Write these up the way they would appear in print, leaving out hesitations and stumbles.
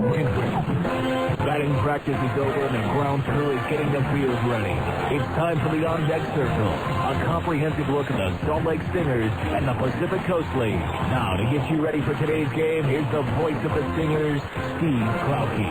Batting practice is over and the ground crew is getting the field ready. It's time for the on-deck circle, a comprehensive look at the Salt Lake Stingers and the Pacific Coast League. Now, to get you ready for today's game, here's the voice of the Stingers, Steve Klauke.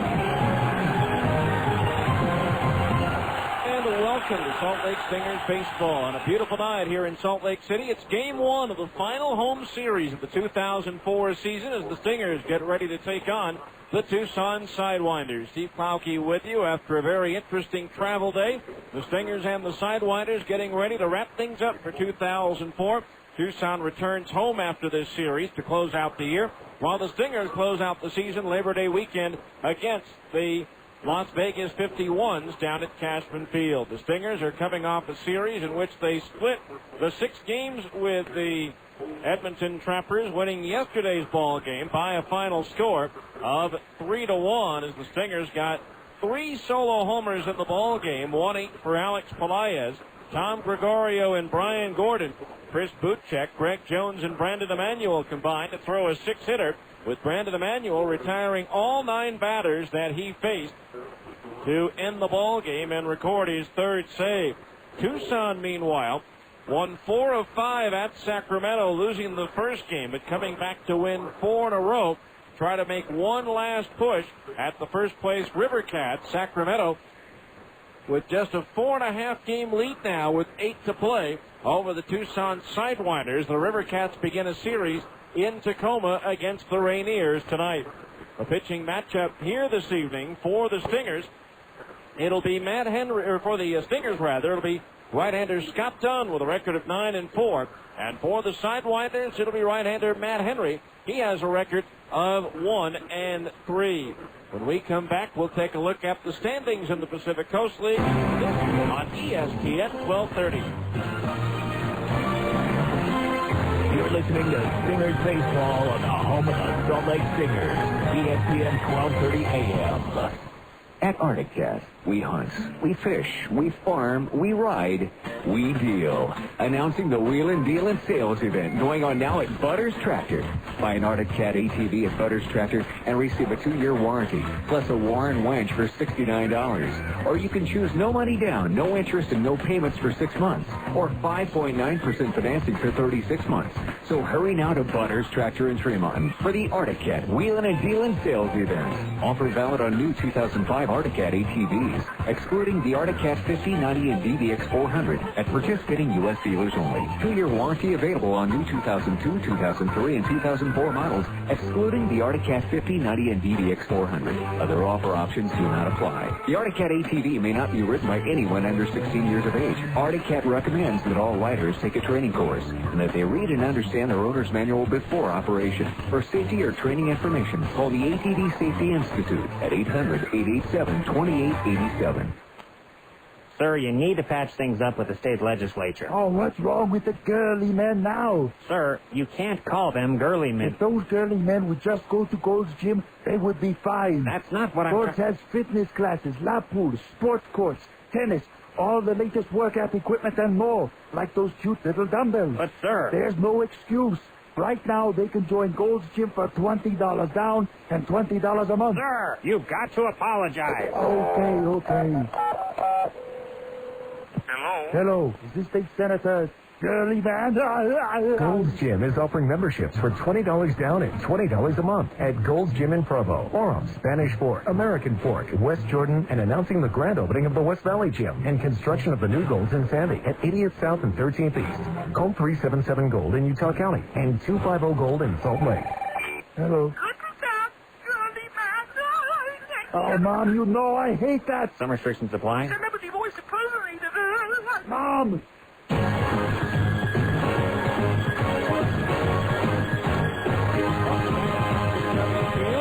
Welcome to Salt Lake Stingers baseball on a beautiful night here in Salt Lake City. It's game one of the final home series of the 2004 season as the Stingers get ready to take on the Tucson Sidewinders. Steve Klauke with you after a very interesting travel day. The Stingers and the Sidewinders getting ready to wrap things up for 2004. Tucson returns home after this series to close out the year, while the Stingers close out the season Labor Day weekend against the Las Vegas 51s down at Cashman Field. The Stingers are coming off a series in which they split the 6 games with the Edmonton Trappers, winning yesterday's ball game by a final score of 3-1 as the Stingers got 3 solo homers in the ball game, 1-8 for Alex Pelaez, Tom Gregorio and Brian Gordon, Chris Butchek, Greg Jones, and Brandon Emanuel combined to throw a 6-hitter, with Brandon Emanuel retiring all 9 batters that he faced to end the ball game and record his 3rd save. Tucson, meanwhile, won 4 of 5 at Sacramento, losing the first game, but coming back to win 4 in a row. Try to make one last push at the first place River Cats. Sacramento with just a 4.5 game lead now with 8 to play over the Tucson Sidewinders. The River Cats begin a series in Tacoma against the Rainiers tonight. A pitching matchup here this evening for the Stingers. It'll be Matt Henry, or for the Stingers rather, it'll be right-hander Scott Dunn with a record of 9-4. And for the Sidewinders, it'll be right-hander Matt Henry. He has a record of 1-3. When we come back, we'll take a look at the standings in the Pacific Coast League on ESPN 1230. You're listening to Stingers Baseball on the home of the Salt Lake Stingers, ESPN 1230 AM. At Arctic Cat, we hunt, we fish, we farm, we ride, we deal. Announcing the Wheel and Deal and Sales event going on now at Butters Tractor. Buy an Arctic Cat ATV at Butters Tractor and receive a 2-year warranty, plus a Warren Wench for $69. Or you can choose no money down, no interest, and no payments for 6 months, or 5.9% financing for 36 months. So hurry now to Butters Tractor in Tremont for the Arctic Cat Wheel and Deal and Sales event. Offer valid on new 2005 Arctic Cat ATVs, excluding the Arctic Cat 5090 and DBX 400 at participating U.S. dealers only. 2-year warranty available on new 2002, 2003, and 2004 models, excluding the Arctic Cat 5090 and DBX 400. Other offer options do not apply. The Arctic Cat ATV may not be ridden by anyone under 16 years of age. Arctic Cat recommends that all riders take a training course and that they read and understand their owner's manual before operation. For safety or training information, call the ATV Safety Institute at 800-887-2887. Sir, you need to patch things up with the state legislature. Oh, what's wrong with the girly men now? Sir, you can't call them girly men. If those girly men would just go to Gold's Gym, they would be fine. That's not what I'm... Gold's has fitness classes, lap pools, sports courts, tennis, all the latest workout equipment and more, like those cute little dumbbells. But, sir... There's no excuse. Right now, they can join Gold's Gym for $20 down and $20 a month. Sir, you've got to apologize. Okay. Hello, is this State Senator Girly Man? Gold's Gym is offering memberships for $20 down and $20 a month at Gold's Gym in Provo, Orem, Spanish Fork, American Fork, West Jordan, and announcing the grand opening of the West Valley Gym and construction of the new Gold's in Sandy at 80th South and 13th East. Call 377-GOLD in Utah County and 250-GOLD in Salt Lake. Hello. Oh, Mom, you know I hate that. Some restrictions apply. Mom!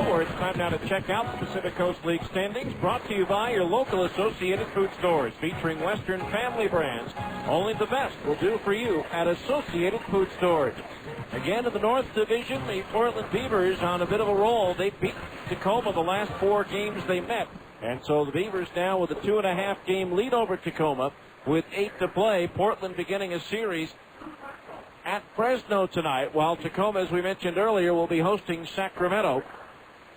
Where it's time now to check out the Pacific Coast League standings, brought to you by your local Associated Food stores, featuring Western family brands. Only the best will do for you at Associated Food stores. Again, in the North Division, the Portland Beavers on a bit of a roll. They beat Tacoma the last 4 games they met. And so the Beavers now with a 2.5 game lead over Tacoma with 8 to play. Portland beginning a series at Fresno tonight, while Tacoma, as we mentioned earlier, will be hosting Sacramento.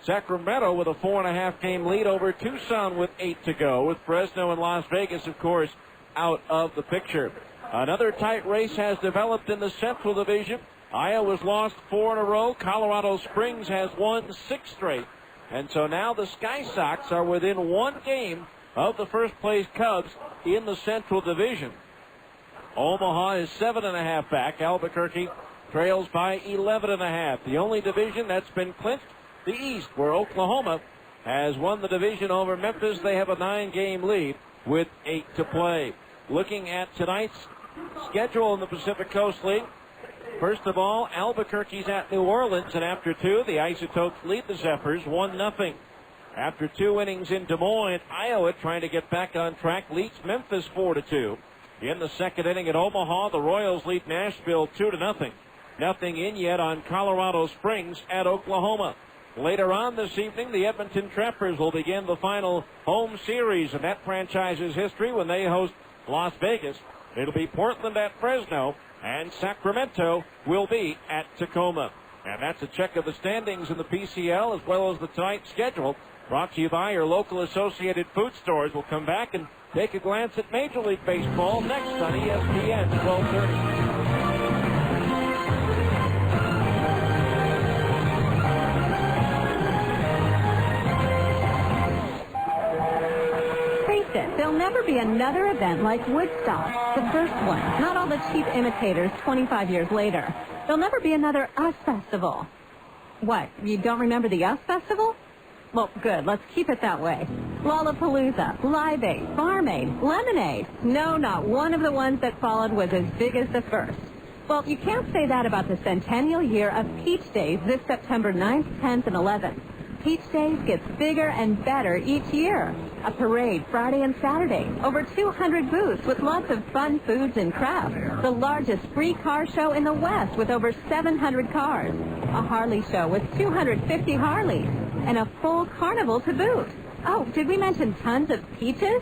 Sacramento with a 4.5 game lead over Tucson with 8 to go, with Fresno and Las Vegas, of course, out of the picture. Another tight race has developed in the Central Division. Iowa's lost 4 in a row. Colorado Springs has won 6 straight. And so now the Sky Sox are within 1 game of the first-place Cubs in the Central Division. Omaha is 7.5 back. Albuquerque trails by 11.5. The only division that's been clinched, the East, where Oklahoma has won the division over Memphis. They have a 9-game lead with 8 to play. Looking at tonight's schedule in the Pacific Coast League, first of all, Albuquerque's at New Orleans, and after 2, the Isotopes lead the Zephyrs 1-0. After 2 innings in Des Moines, Iowa, trying to get back on track, leads Memphis 4-2. In the second inning at Omaha, the Royals lead Nashville 2-0. Nothing in yet on Colorado Springs at Oklahoma. Later on this evening, the Edmonton Trappers will begin the final home series in that franchise's history when they host Las Vegas. It'll be Portland at Fresno, and Sacramento will be at Tacoma. And that's a check of the standings in the PCL as well as the tonight's schedule. Brought to you by your local Associated Food Stores. We'll come back and take a glance at Major League Baseball next on ESPN 1230. There'll never be another event like Woodstock, the first one, not all the cheap imitators 25 years later. There'll never be another Us Festival. What, you don't remember the Us Festival? Well, good, let's keep it that way. Lollapalooza, Live Aid, Farm Aid, Lemonade. No, not one of the ones that followed was as big as the first. Well, you can't say that about the centennial year of Peach Days this September 9th, 10th, and 11th. Peach Days gets bigger and better each year. A parade Friday and Saturday. Over 200 booths with lots of fun foods and crafts. The largest free car show in the West with over 700 cars. A Harley show with 250 Harleys. And a full carnival to boot. Oh, did we mention tons of peaches?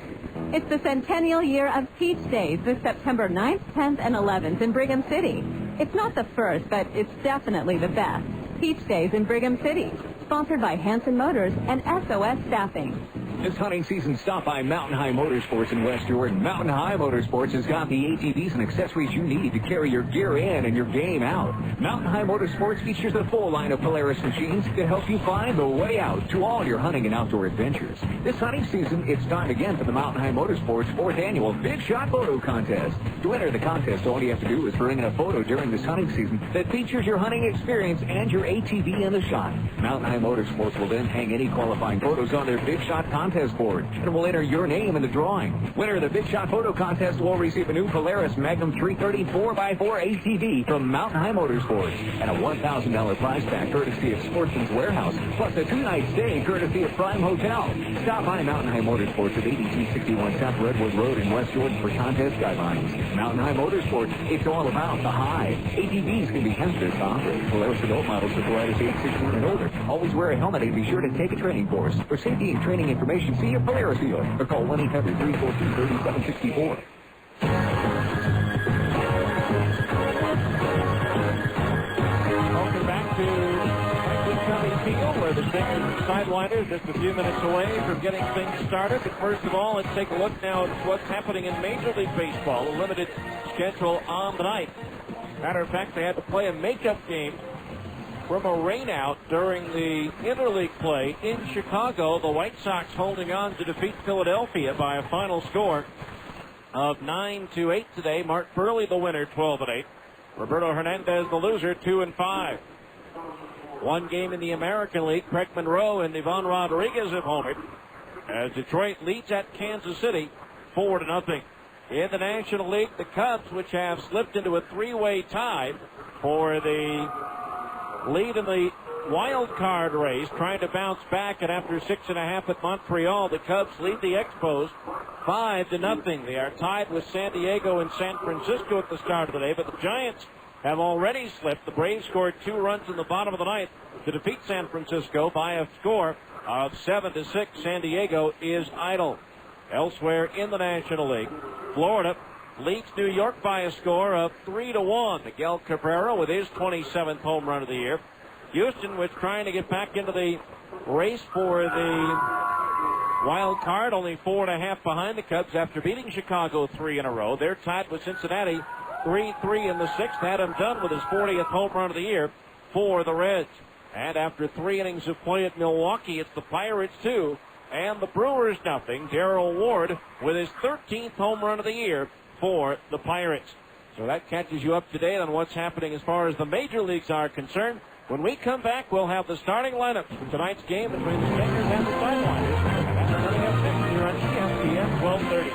It's the centennial year of Peach Days this September 9th, 10th, and 11th in Brigham City. It's not the first, but it's definitely the best. Peach Days in Brigham City. Sponsored by Hanson Motors and SOS Staffing. This hunting season, stop by Mountain High Motorsports in West Jordan. Mountain High Motorsports has got the ATVs and accessories you need to carry your gear in and your game out. Mountain High Motorsports features a full line of Polaris machines to help you find the way out to all your hunting and outdoor adventures. This hunting season, it's time again for the Mountain High Motorsports 4th Annual Big Shot Photo Contest. To enter the contest, all you have to do is bring in a photo during this hunting season that features your hunting experience and your ATV in the shot. Mountain High Motorsports will then hang any qualifying photos on their Big Shot Contest board and will enter your name in the drawing. Winner of the Big Shot Photo Contest will receive a new Polaris Magnum 330 4x4 ATV from Mountain High Motorsports and a $1,000 prize pack courtesy of Sportsman's Warehouse, plus a 2-night stay courtesy of Prime Hotel. Stop by Mountain High Motorsports at 8261 South Redwood Road in West Jordan for contest guidelines. Mountain High Motorsports, it's all about the high. ATVs can be hazardous to operate. Polaris adult models with riders age 16 and older. Always wear a helmet and be sure to take a training course. For safety and training information, see your Polaris dealer or call 1-800-342-3764. Welcome back to County Field, where the Stingers and Sidewinders just a few minutes away from getting things started. But first of all, let's take a look now at what's happening in Major League Baseball. A limited schedule on the night. Matter of fact, they had to play a makeup game from a rainout during the interleague play in Chicago. The White Sox holding on to defeat Philadelphia by a final score of 9-8 today. Mark Burley the winner, 12-8. Roberto Hernandez the loser, 2-5. One game in the American League. Craig Monroe and Ivan Rodriguez have homered as Detroit leads at Kansas City 4-0. In the National League, the Cubs, which have slipped into a 3-way tie for the lead in the wild card race, trying to bounce back, and after 6.5 at Montreal, the Cubs lead the Expos 5-0. They are tied with San Diego and San Francisco at the start of the day, but the Giants have already slipped. The Braves scored 2 runs in the bottom of the ninth to defeat San Francisco by a score of 7-6. San Diego is idle. Elsewhere in the National League, Florida leads New York by a score of 3-1. Miguel Cabrera with his 27th home run of the year. Houston was trying to get back into the race for the wild card, only 4.5 behind the Cubs after beating Chicago 3 in a row. They're tied with Cincinnati 3-3 in the 6th. Adam Dunn with his 40th home run of the year for the Reds. And after 3 innings of play at Milwaukee, it's the Pirates 2 and the Brewers nothing. Darrell Ward with his 13th home run of the year for the Pirates. So that catches you up to date on what's happening as far as the major leagues are concerned. When we come back, we'll have the starting lineup for tonight's game between the Stingers and the Sidewinders. That's coming up next here on ESPN 1230.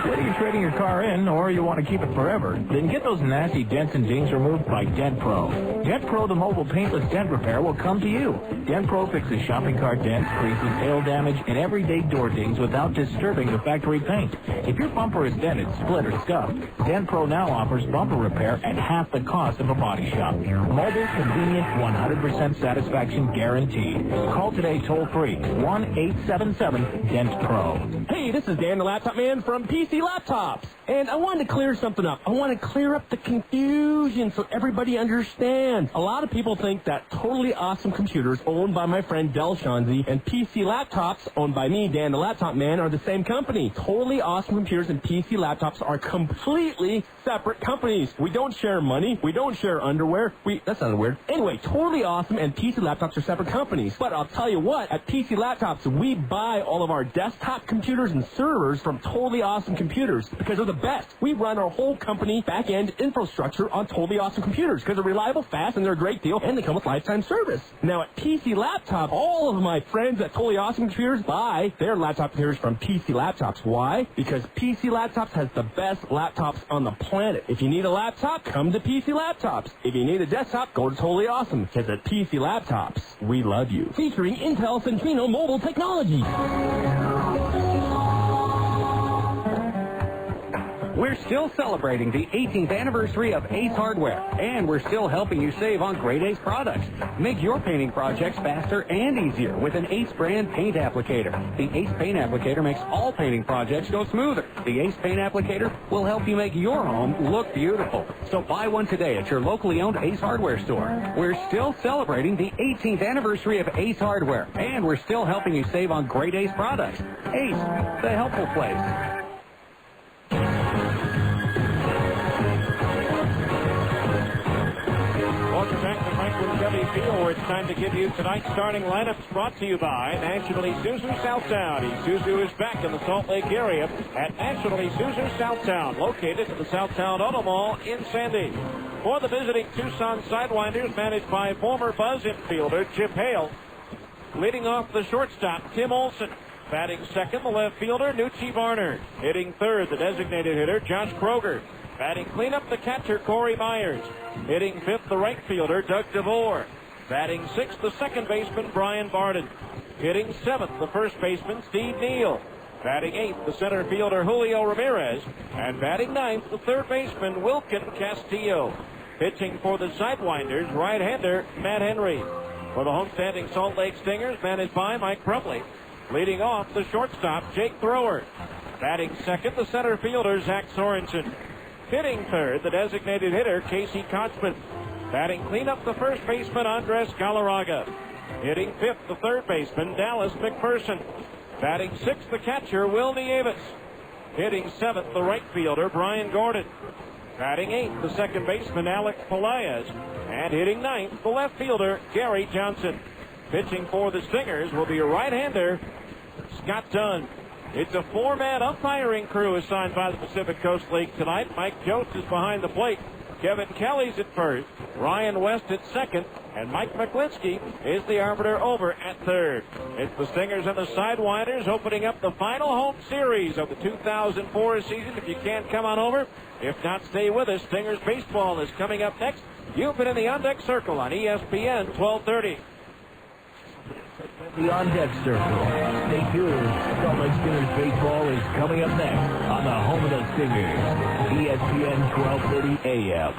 Whether you're trading your car in or you want to keep it forever, then get those nasty dents and dings removed by Dent Pro. Dent Pro, the mobile paintless dent repair, will come to you. Dent Pro fixes shopping cart dents, creases, hail damage, and everyday door dings without disturbing the factory paint. If your bumper is dented, split, or scuffed, Dent Pro now offers bumper repair at half the cost of a body shop. Mobile, convenient, 100% satisfaction guaranteed. Call today toll-free, 1-877-DENT-PRO. Hey, this is Dan the Laptop Man from PC Laptops. And I wanted to clear something up. I want to clear up the confusion so everybody understands. A lot of people think that Totally Awesome Computers, owned by my friend Del Shanzi, and PC Laptops, owned by me, Dan the Laptop Man, are the same company. Totally Awesome Computers and PC Laptops are completely separate companies. We don't share money. We don't share underwear. That sounded weird. Anyway, Totally Awesome and PC Laptops are separate companies. But I'll tell you what, at PC Laptops, we buy all of our desktop computers and servers from Totally Awesome Computers because they're the best. We run our whole company back-end infrastructure on Totally Awesome Computers because they're reliable, fast, and they're a great deal, and they come with lifetime service. Now, at PC Laptop, all of my friends at Totally Awesome Computers buy their laptop computers from PC Laptops. Why? Because PC Laptops has the best laptops on the planet. If you need a laptop, come to PC Laptops. If you need a desktop, go to Totally Awesome, because at PC Laptops, we love you. Featuring Intel Centrino mobile technology. We're still celebrating the 18th anniversary of Ace Hardware, and we're still helping you save on great Ace products. Make your painting projects faster and easier with an Ace brand paint applicator. The Ace paint applicator makes all painting projects go smoother. The Ace paint applicator will help you make your home look beautiful. So buy one today at your locally owned Ace Hardware store. We're still celebrating the 18th anniversary of Ace Hardware, and we're still helping you save on great Ace products. Ace, the helpful place. Welcome back to Franklin Covey Field, where it's time to give you tonight's starting lineups, brought to you by National Isuzu Southtown. Isuzu is back in the Salt Lake area at National Isuzu Southtown, located at the Southtown Auto Mall in Sandy. For the visiting Tucson Sidewinders, managed by former Buzz infielder Chip Hale. Leading off the shortstop, Tim Olson. Batting second, the left fielder, Nucci Varner. Hitting third, the designated hitter, Josh Kroger. Batting cleanup, the catcher, Corey Myers. Hitting fifth, the right fielder, Doug DeVore. Batting sixth, the second baseman, Brian Barden. Hitting seventh, the first baseman, Steve Neal. Batting eighth, the center fielder, Julio Ramirez. And batting ninth, the third baseman, Wilkin Castillo. Pitching for the Sidewinders, right-hander, Matt Henry. For the homestanding Salt Lake Stingers, managed by Mike Brumley. Leading off, the shortstop, Jake Thrower. Batting second, the center fielder, Zach Sorensen. Hitting third, the designated hitter, Casey Kotzman. Batting cleanup, the first baseman, Andres Galarraga. Hitting fifth, the third baseman, Dallas McPherson. Batting sixth, the catcher, Will Nieves. Hitting seventh, the right fielder, Brian Gordon. Batting eighth, the second baseman, Alex Pelaez. And hitting ninth, the left fielder, Gary Johnson. Pitching for the Stingers will be a right-hander, Scott Dunn. It's a four-man umpiring crew assigned by the Pacific Coast League tonight. Mike Jost is behind the plate. Kevin Kelly's at first. Ryan West at second. And Mike McClinsky is the arbiter over at third. It's the Stingers and the Sidewinders opening up the final home series of the 2004 season. If you can't, come on over. If not, stay with us. Stingers baseball is coming up next. You've been in the On Deck Circle on ESPN 1230. The On Deck Circle. Stay tuned. Salt Lake Stingers baseball is coming up next on the home of the Stingers, ESPN 1230 AM.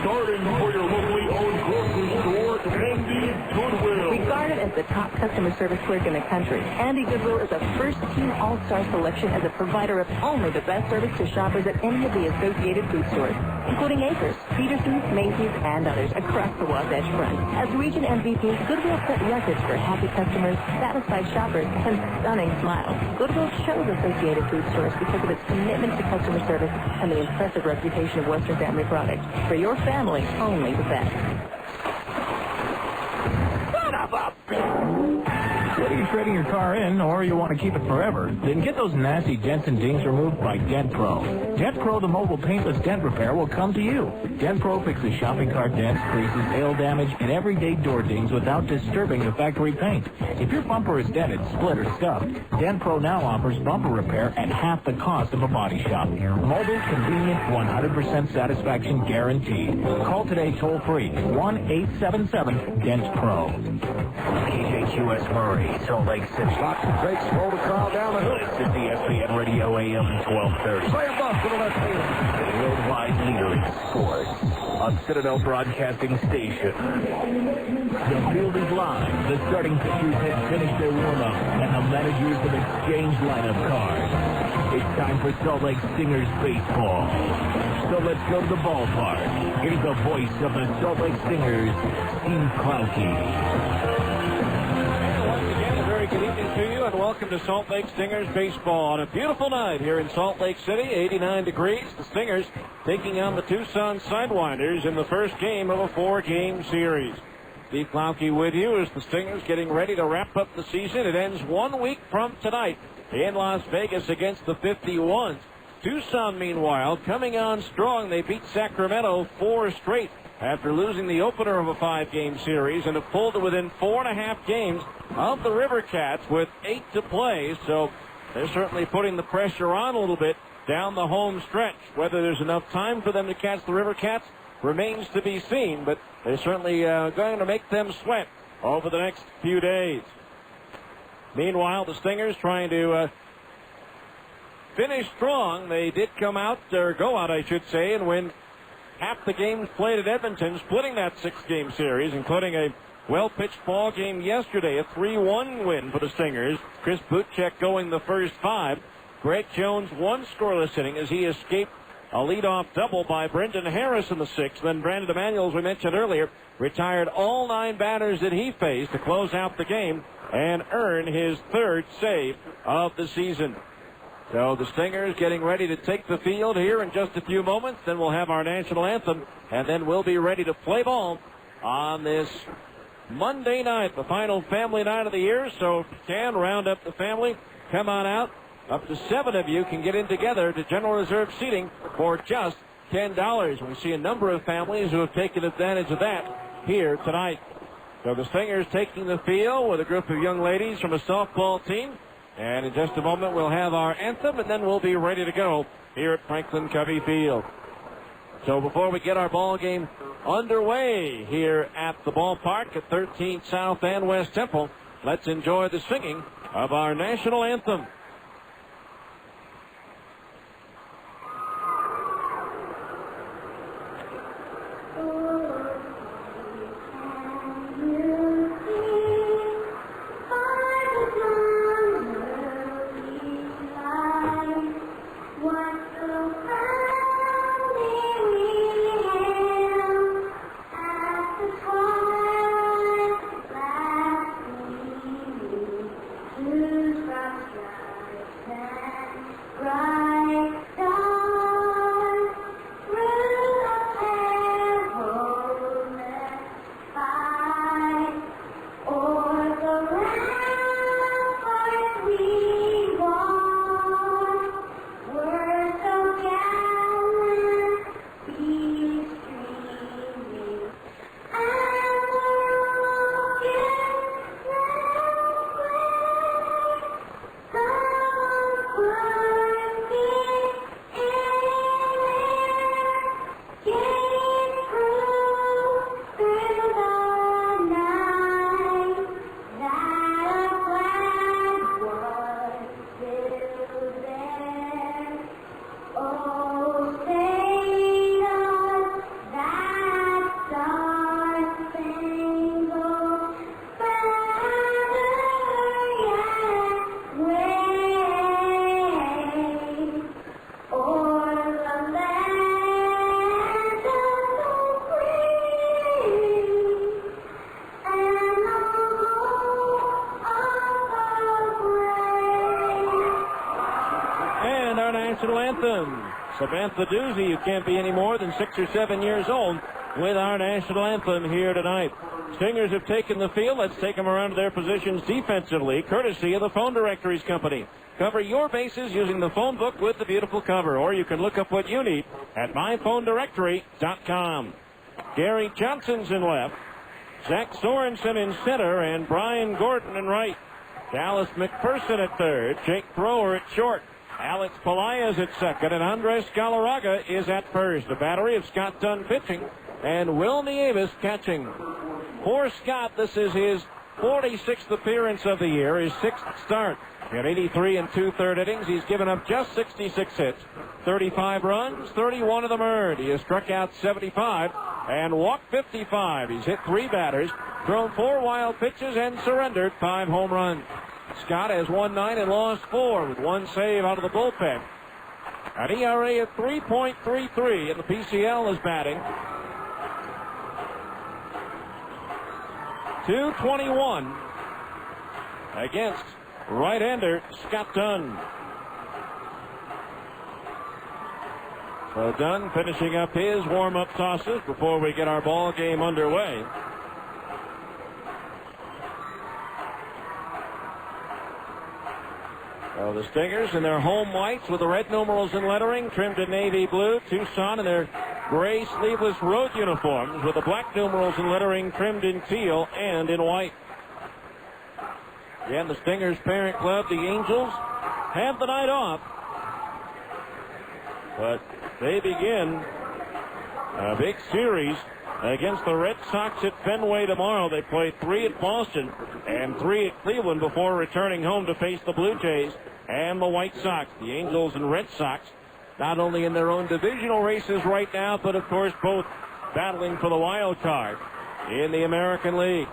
starting for your locally owned grocery store, Andy's Goodwill. Regarded as the top customer service clerk in the country, Andy Goodwill is a first-team all-star selection as a provider of only the best service to shoppers at any of the associated food stores, including Acres, Peterson's, Macy's, and others across the Wasatch Front. As region MVP, Goodwill set records for happy customers, satisfied shoppers, and stunning smiles. Goodwill chose associated food stores because of its commitment to customer service and the impressive reputation of Western Family Products. For your family, only the best. Whether you're trading your car in or you want to keep it forever, then get those nasty dents and dings removed by Dent Pro. Dent Pro, the mobile paintless dent repair, will come to you. Dent Pro fixes shopping cart dents, creases, hail damage, and everyday door dings without disturbing the factory paint. If your bumper is dented, split, or scuffed, Dent Pro now offers bumper repair at half the cost of a body shop. Mobile, convenient, 100% satisfaction guaranteed. Call today toll-free, 1-877-DENT-PRO. KJQS Murray, Salt Lake City. Stocks and takes, roll the crowd down the hill. This is the ESPN Radio AM 1230. Play a bus to the left field. The worldwide leader in sports. On Citadel Broadcasting Station. The field is live. The starting pitchers have finished their warm-up, and the managers have exchanged lineup cards. It's time for Salt Lake Stingers baseball. So let's go to the ballpark. Here's the voice of the Salt Lake Stingers, Steve Klauke. Good evening to you, and welcome to Salt Lake Stingers baseball on a beautiful night here in Salt Lake City, 89 degrees. The Stingers taking on the Tucson Sidewinders in the first game of a 4-game series. Steve Klauke with you as the Stingers getting ready to wrap up the season. It ends 1 week from tonight in Las Vegas against the 51s. Tucson, meanwhile, coming on strong. They beat Sacramento 4 straight after losing the opener of a 5-game series and have pulled to within 4.5 games of the River Cats with 8 to play. So they're certainly putting the pressure on a little bit down the home stretch. Whether there's enough time for them to catch the River Cats remains to be seen, but they're certainly going to make them sweat over the next few days. Meanwhile, the Stingers trying to finish strong. They did come out, or go out, I should say, and win half the games played at Edmonton, splitting that 6-game series, including a well-pitched ball game yesterday, a 3-1 win for the Stingers. Chris Butchek going the first 5. Greg Jones, 1 scoreless inning as he escaped a leadoff double by Brendan Harris in the 6th. Then Brandon Emanuel, as we mentioned earlier, retired all 9 batters that he faced to close out the game and earn his 3rd save of the season. So the Stingers getting ready to take the field here in just a few moments. Then we'll have our national anthem, and then we'll be ready to play ball on this Monday night, the final family night of the year. So if you can, round up the family, come on out. Up to 7 of you can get in together to General Reserve seating for just $10. We see a number of families who have taken advantage of that here tonight. So the Stingers taking the field with a group of young ladies from a softball team. And in just a moment, we'll have our anthem, and then we'll be ready to go here at Franklin Covey Field. So before we get our ball game underway here at the ballpark at 13th South and West Temple, let's enjoy the singing of our national anthem. national anthem. Samantha Doozy, you can't be any more than 6 or 7 years old, with our national anthem here tonight. Stingers have taken the field. Let's take them around to their positions defensively, courtesy of the Phone Directories Company. Cover your bases using the phone book with the beautiful cover, or you can look up what you need at myphonedirectory.com. Gary Johnson's in left, Zach Sorensen in center, and Brian Gordon in right. Dallas McPherson at third, Jake Thrower at short, Alex Pelaez at second, and Andres Galarraga is at first. A battery of Scott Dunn pitching and Will Nieves catching. For Scott, this is his 46th appearance of the year, his 6th start. In 83 and 2/3 innings, he's given up just 66 hits, 35 runs, 31 of them earned. He has struck out 75 and walked 55. He's hit 3 batters, thrown 4 wild pitches, and surrendered 5 home runs. Scott has won 9 and lost 4 with 1 save out of the bullpen. An ERA of 3.33, and the PCL is batting .221 against right-hander Scott Dunn. So Dunn finishing up his warm-up tosses before we get our ball game underway. So the Stingers in their home whites with the red numerals and lettering trimmed in navy blue. Tucson in their gray sleeveless road uniforms with the black numerals and lettering trimmed in teal and in white. Again, the Stingers' parent club, the Angels, have the night off. But they begin a big series against the Red Sox at Fenway tomorrow. They play 3 at Boston and 3 at Cleveland before returning home to face the Blue Jays and the White Sox. The Angels and Red Sox not only in their own divisional races right now, but of course both battling for the wild card in the American League.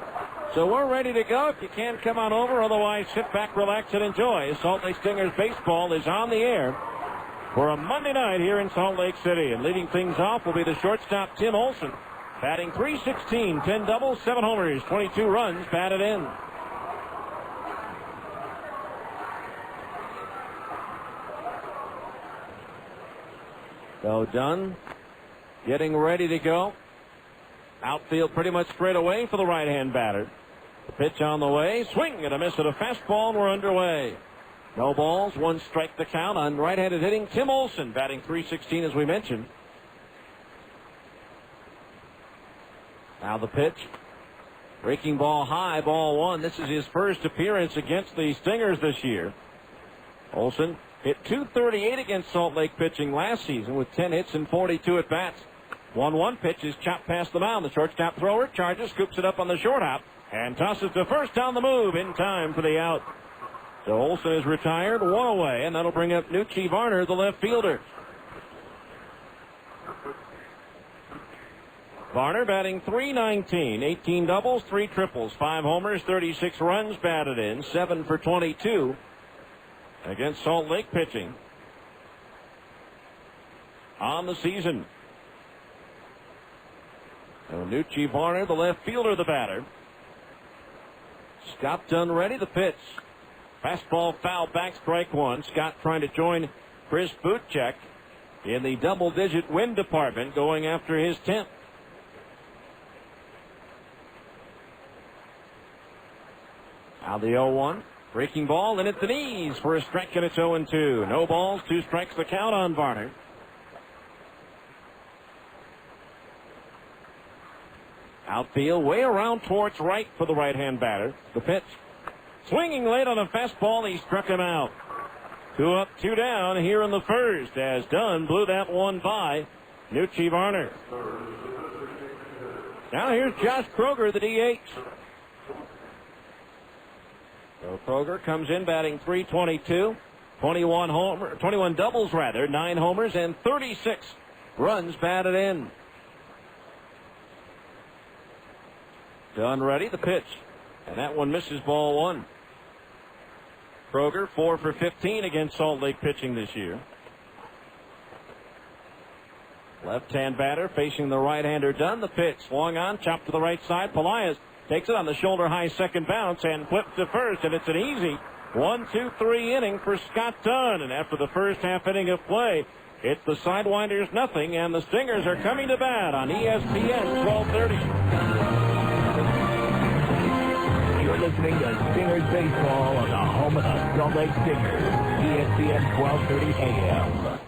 So we're ready to go. If you can, come on over. Otherwise, sit back, relax, and enjoy. Salt Lake Stingers baseball is on the air for a Monday night here in Salt Lake City. And leading things off will be the shortstop, Tim Olson, batting .316, 10 doubles, 7 homers, 22 runs batted in. So Dunn getting ready to go. Outfield pretty much straight away for the right-hand batter. The pitch on the way. Swing and a miss at a fastball, and we're underway. No balls, 1 strike the count on right-handed hitting Tim Olson, batting .316 as we mentioned. Now the pitch. Breaking ball high, ball 1. This is his first appearance against the Stingers this year. Olson hit .238 against Salt Lake pitching last season with 10 hits and 42 at-bats. 1-1 pitch is chopped past the mound. The shortstop thrower charges, scoops it up on the short hop, and tosses to first on the move in time for the out. So Olson is retired, 1 away, and that'll bring up Nucci Varner, the left fielder. Varner batting .319, 18 doubles, 3 triples, 5 homers, 36 runs batted in, 7 for 22 against Salt Lake pitching on the season. So Nucci Varner, the left fielder, the batter. Scott Dunn ready, the pitch. Fastball foul back, strike 1. Scott trying to join Chris Butchek in the double-digit win department, going after his 10th. Now the 0-1. Breaking ball, and at the knees for a strike, and it's 0-2. No balls, 2 strikes the count on Varner. Outfield way around towards right for the right-hand batter. The pitch. Swinging late on a fastball, he struck him out. 2 up, 2 down here in the first as Dunn blew that one by Nucci Varner. Now here's Josh Kroger, the DH. So Kroger comes in batting .322, 21 doubles, 9 homers, and 36 runs batted in. Dunn ready, the pitch. And that one misses, ball 1. Kroger 4 for 15 against Salt Lake pitching this year. Left-hand batter facing the right-hander Dunn. The pitch swung on, chopped to the right side. Pelaez takes it on the shoulder high second bounce and flipped to first, and it's an easy 1-2-3 inning for Scott Dunn. And after the first half inning of play, it's the Sidewinders nothing, and the Stingers are coming to bat on ESPN 1230. You're listening to Stingers Baseball on the home of the Salt Lake Stingers, ESPN 1230 AM.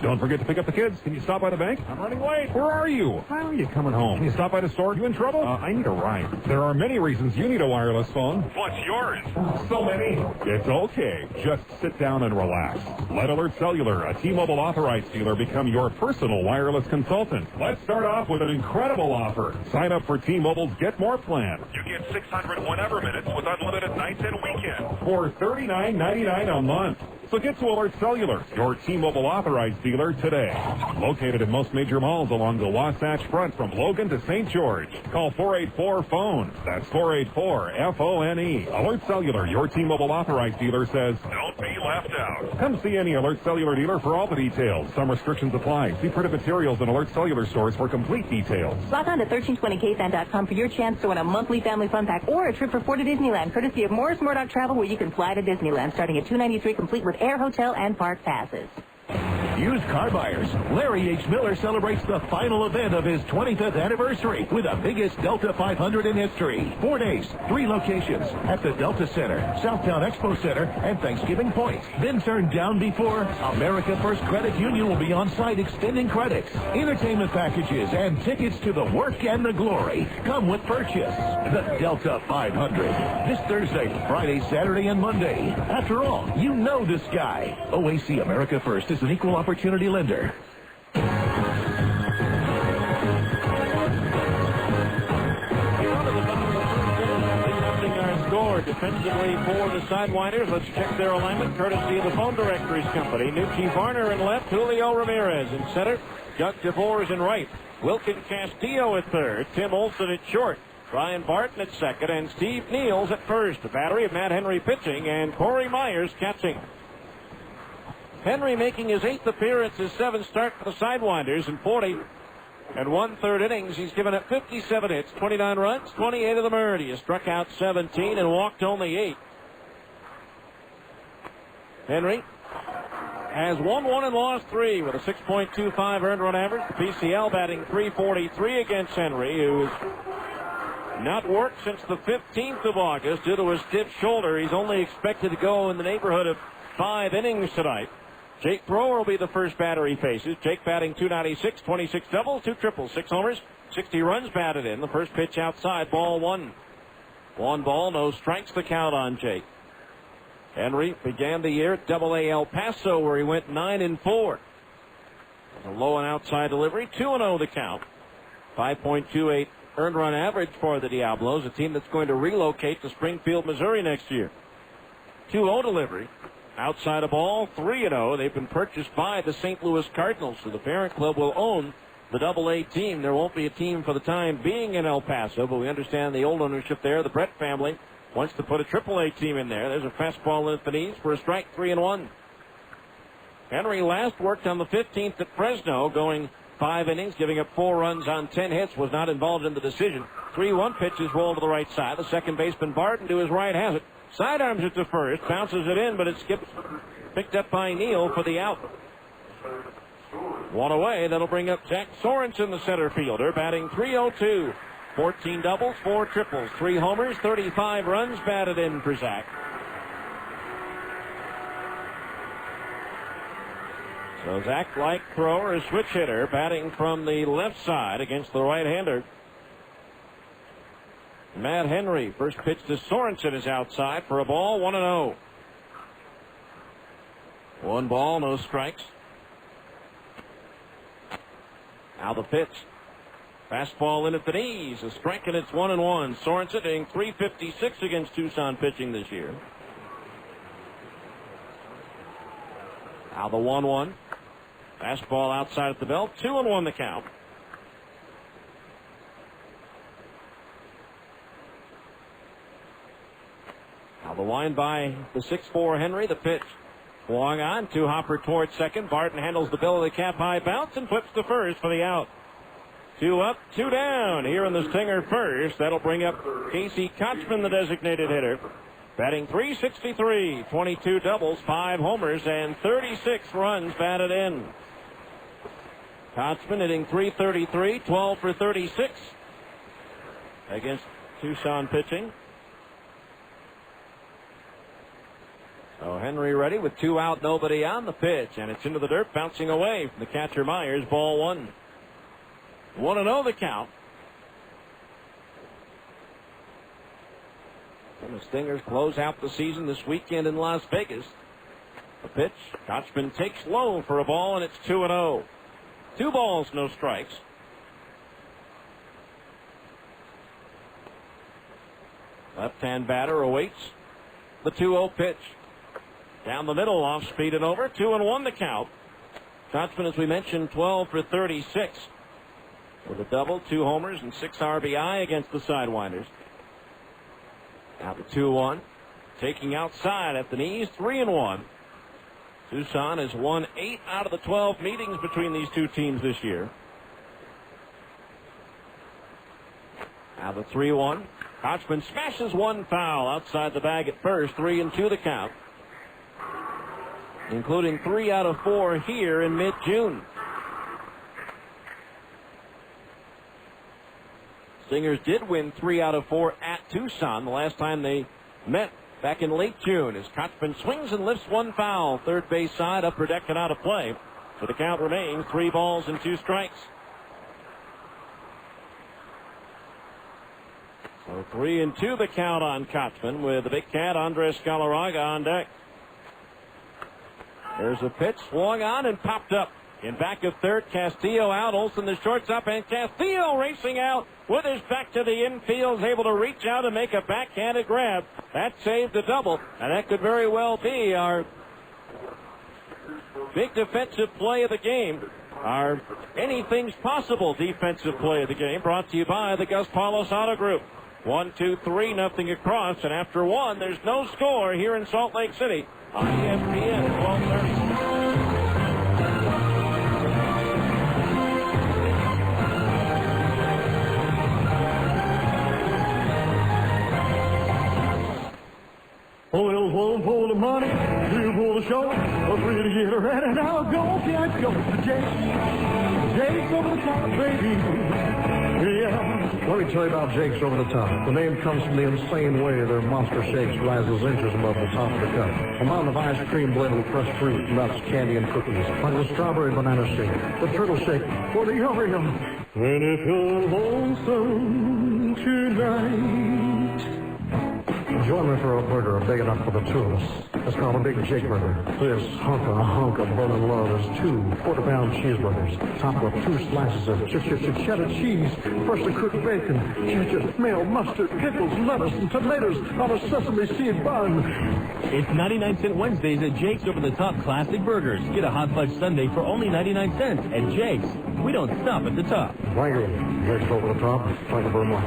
Don't forget to pick up the kids. Can you stop by the bank? I'm running late. Where are you? How are you coming home? Can you stop by the store? You in trouble? I need a ride. There are many reasons you need a wireless phone. What's yours? So many. It's okay. Just sit down and relax. Let Alert Cellular, a T-Mobile authorized dealer, become your personal wireless consultant. Let's start off with an incredible offer. Sign up for T-Mobile's Get More plan. You get 600 whenever minutes with unlimited nights and weekends for $39.99 a month. So get to Alert Cellular, your T-Mobile authorized dealer today. Located in most major malls along the Wasatch Front from Logan to St. George. Call 484-PHONE. That's 484-FONE. Alert Cellular, your T-Mobile authorized dealer, says, don't be left out. Come see any Alert Cellular dealer for all the details. Some restrictions apply. See printed materials in Alert Cellular stores for complete details. Log on to 1320kfan.com for your chance to win a monthly family fun pack or a trip for 4 to Disneyland, courtesy of Morris Murdoch Travel, where you can fly to Disneyland starting at $293, complete with air, hotel, and park passes. Used car buyers, Larry H. Miller celebrates the final event of his 25th anniversary with the biggest Delta 500 in history. 4 days, 3 locations at the Delta Center, Southtown Expo Center, and Thanksgiving Point. Been turned down before? America First Credit Union will be on site extending credits, entertainment packages, and tickets to the work and the glory. Come with purchase. The Delta 500. This Thursday, Friday, Saturday, and Monday. After all, you know this guy. OAC America First is an equal opportunity lender. Score defensively for the Sidewinders. Let's check their alignment courtesy of the Phone Directories Company. Nucci Varner in left, Julio Ramirez in center, Chuck DeVores in right, Wilkin Castillo at third, Tim Olson at short, Brian Barton at second, and Steve Niels at first. A battery of Matt Henry pitching and Corey Myers catching. Henry making his 8th appearance, his 7th start for the Sidewinders in 40 and 1/3 innings. He's given up 57 hits, 29 runs, 28 of them earned. He has struck out 17 and walked only 8. Henry has won 1 and lost 3 with a 6.25 earned run average. The PCL batting .343 against Henry, who's not worked since the 15th of August due to a stiff shoulder. He's only expected to go in the neighborhood of 5 innings tonight. Jake Brewer will be the first batter he faces. Jake batting .296, 26 doubles, 2 triples, 6 homers, 60 runs batted in. The first pitch outside, ball 1. 1 ball, no strikes, the count on Jake. Henry began the year at Double-A El Paso, where he went 9-4. A low and outside delivery, 2-0 the count. 5.28 earned run average for the Diablos, a team that's going to relocate to Springfield, Missouri next year. 2-0 delivery. Outside a ball, 3-0. They've been purchased by the St. Louis Cardinals, so the parent club will own the Double-A team. There won't be a team for the time being in El Paso, but we understand the old ownership there. The Brett family wants to put a Triple-A team in there. There's a fastball in at the knees for a strike, 3-1. Henry last worked on the 15th at Fresno, going 5 innings, giving up 4 runs on 10 hits, was not involved in the decision. 3-1 pitches roll to the right side. The second baseman Barton to his right has it. Sidearms it to first, bounces it in, but it skips, picked up by Neal for the out. 1 away, that'll bring up Zach Sorensen, the center fielder, batting .302. 14 doubles, 4 triples, 3 homers, 35 runs batted in for Zach. So Zach, like thrower, a switch hitter, batting from the left side against the right-hander. Matt Henry, first pitch to Sorensen, is outside for a ball, 1-0. 1 ball, no strikes. Now the pitch. Fastball in at the knees, a strike, and it's 1-1. Sorensen hitting .356 against Tucson pitching this year. Now the 1-1. Fastball outside at the belt, 2-1 the count. Now the wind by the 6'4 Henry. The pitch swung on to Hopper towards second. Barton handles the bill of the cap high bounce and flips to first for the out. 2 up, 2 down here in the Stinger first. That'll bring up Casey Kochman, the designated hitter. Batting .363, 22 doubles, 5 homers, and 36 runs batted in. Kotzman hitting .333, 12 for 36 against Tucson pitching. So Henry ready with 2 out, nobody on. The pitch, and it's into the dirt, bouncing away from the catcher Myers. Ball 1. 1-0 the count. And the Stingers close out the season this weekend in Las Vegas. The pitch, Kotzman takes low for a ball, and it's 2-0. 2 balls, no strikes. Left-hand batter awaits the 2-0 pitch. Down the middle, off speed and over. 2-1 the count. Kotzman, as we mentioned, 12 for 36 with a double, 2 homers, and 6 RBI against the Sidewinders. Now the 2-1. Taking outside at the knees, 3-1. Tucson has won 8 out of the 12 meetings between these two teams this year. Now the 3-1. Kotzman smashes one foul outside the bag at first. 3-2 the count, including 3 out of 4 here in mid-June. Stingers did win 3 out of 4 at Tucson the last time they met back in late June, as Kotzman swings and lifts one foul. Third base side, upper deck and out of play. So the count remains 3 balls and 2 strikes. So 3-2 the count on Kotzman, with the big cat Andres Galarraga on deck. There's a pitch, swung on and popped up. In back of third, Castillo out. Olsen the shortstop, and Castillo racing out with his back to the infield, is able to reach out and make a backhanded grab. That saved a double, and that could very well be our big defensive play of the game. Our anything's possible defensive play of the game, brought to you by the Gus Paulus Auto Group. 1-2-3, nothing across, and after 1, there's no score here in Salt Lake City on ESPN 1230. Oil's one for the money, 2 for the show, a 3 to get ready. Now go, can't go to Jake's over the top, baby. Yeah. Let me tell you about Jake's Over the Top. The name comes from the insane way their monster shakes rise those inches above the top of the cup. A mountain of ice cream blended with fresh fruit, nuts, candy, and cookies. Like the strawberry banana shake, the turtle shake, or the yum-yum. And if you're lonesome tonight, join me for a burger big enough for the 2 of us. It's called a Big Jake Burger. This hunk of burning love is 2 quarter-pound cheeseburgers, topped with 2 slices of cheddar cheese, freshly cooked bacon, ketchup, mayo, mustard, pickles, lettuce, and tomatoes on a sesame seed bun. It's 99-cent Wednesdays at Jake's Over the Top Classic Burgers. Get a hot fudge sundae for only 99 cents at Jake's. We don't stop at the top. Thank you. Jake's Over the Top. Thank you very much.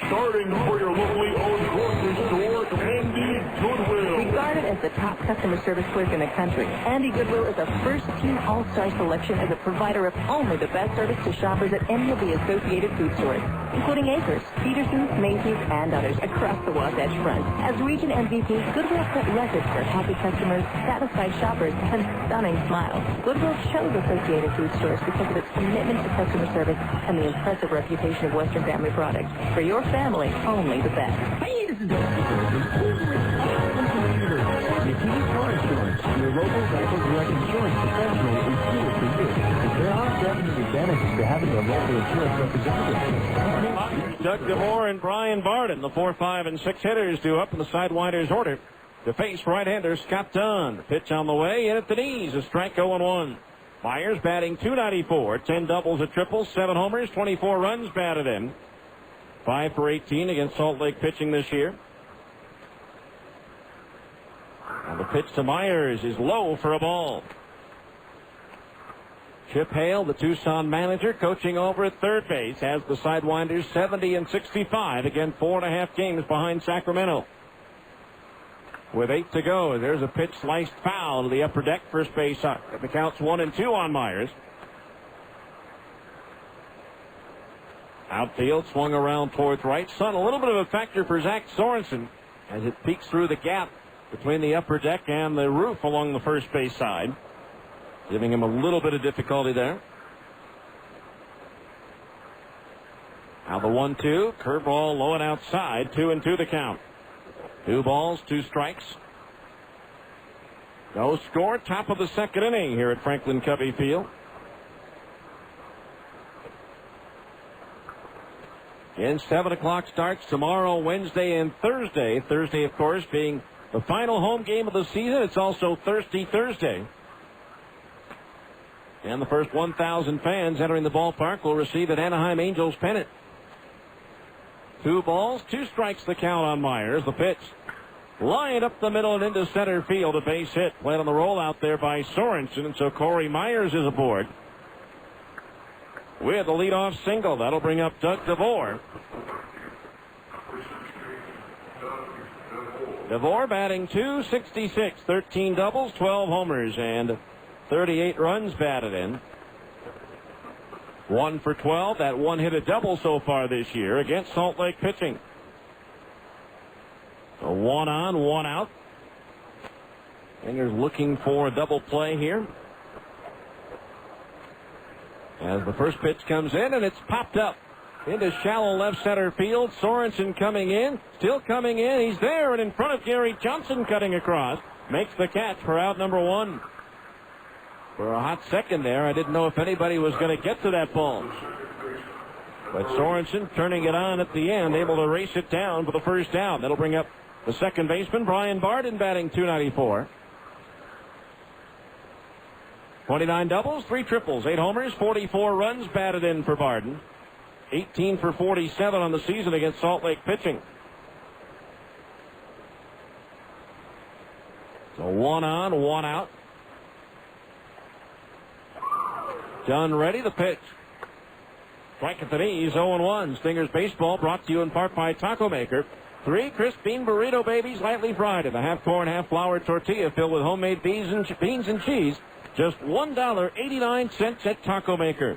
Starting for your locally owned grocery store, Andy Goodwill. Regarded as the top customer service clerk in the country, Andy Goodwill is a first-team all-star selection as a provider of only the best service to shoppers at any of the associated food stores, including Acres, Peterson's, Macy's, and others across the Wasatch Front. As region MVP, Goodwill set records for happy customers, satisfied shoppers, and stunning smiles. Goodwill chose Associated Food Stores because of its commitment to customer service and the impressive reputation of Western Family Products. For your family, only the best. Hey, this is if you need car insurance, your local Geico Direct Insurance professional is here for you. There are definite advantages to having a local insurance representative. Doug DeMore and Brian Barden, the 4, 5, and 6 hitters, do up in the Sidewinders order to face right-hander Scott Dunn. Pitch on the way, in at the knees, a strike 0-1. Myers batting .294, 10 doubles, a triple, 7 homers, 24 runs batted in. 5 for 18 against Salt Lake pitching this year. And the pitch to Myers is low for a ball. Chip Hale, the Tucson manager, coaching over at third base, has the Sidewinders 70-65, again 4.5 games behind Sacramento. With 8 to go, there's a pitch sliced foul to the upper deck, first base up. The count's 1-2 on Myers. Outfield swung around towards right. Son, a little bit of a factor for Zach Sorensen. as it peeks through the gap between the upper deck and the roof along the first base side, giving him a little bit of difficulty there. Now the 1-2, curveball low and outside, 2-2 the count. 2 balls, 2 strikes. No score, top of the second inning here at Franklin Covey Field. And 7 o'clock starts tomorrow, Wednesday, and Thursday. Thursday, of course, being the final home game of the season. It's also Thirsty Thursday. And the first 1,000 fans entering the ballpark will receive an Anaheim Angels pennant. 2 balls, 2 strikes the count on Myers. The pitch lined up the middle and into center field. A base hit played on the rollout there by Sorensen. And so Corey Myers is aboard with a leadoff single. That'll bring up Doug DeVore. DeVore batting .266, 13 doubles, 12 homers, and 38 runs batted in. 1 for 12. That one hit a double so far this year against Salt Lake pitching. So 1 on, 1 out. Fingers looking for a double play here. As the first pitch comes in, and it's popped up into shallow left center field. Sorensen coming in, still coming in. He's there and in front of Gary Johnson cutting across. Makes the catch for out number 1. For a hot second there, I didn't know if anybody was going to get to that ball. But Sorensen turning it on at the end, able to race it down for the first down. That'll bring up the second baseman, Brian Barden, batting .294. 29 doubles, 3 triples, 8 homers, 44 runs batted in for Barden. 18 for 47 on the season against Salt Lake pitching. So 1 on, 1 out. Done ready, the pitch. Strike at the knees, 0-1. Stingers baseball brought to you in part by Taco Maker. 3 crisp bean burrito babies lightly fried in a half corn, half flour tortilla filled with homemade beans and cheese. Just $1.89 at Taco Maker.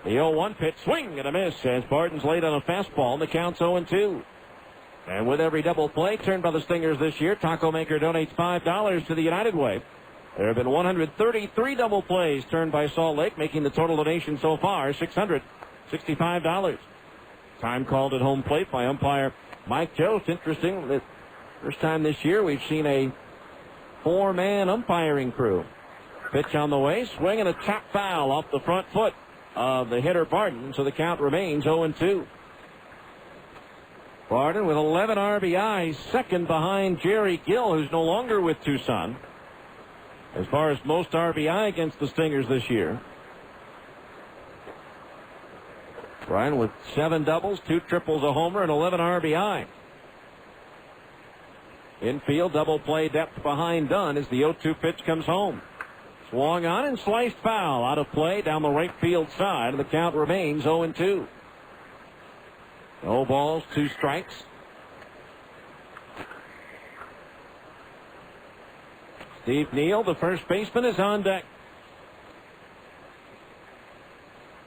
The 0-1 pitch, swing and a miss as Barton's laid on a fastball, and the count's 0-2. And with every double play turned by the Stingers this year, Taco Maker donates $5 to the United Way. There have been 133 double plays turned by Salt Lake, making the total donation so far $665. Time called at home plate by umpire Mike Jost. Interesting, the first time this year we've seen a 4-man umpiring crew. Pitch on the way, swing and a chop foul off the front foot of the hitter Barton, so the count remains 0-2. Barton with 11 RBIs, second behind Jerry Gill, who's no longer with Tucson, as far as most RBI against the Stingers this year. Brian with 7 doubles, 2 triples, a homer, and 11 RBI. Infield double play depth behind Dunn as the 0-2 pitch comes home. Swung on and sliced foul out of play down the right field side, and the count remains 0-2. No balls, 2 strikes. Steve Neal, the first baseman, is on deck.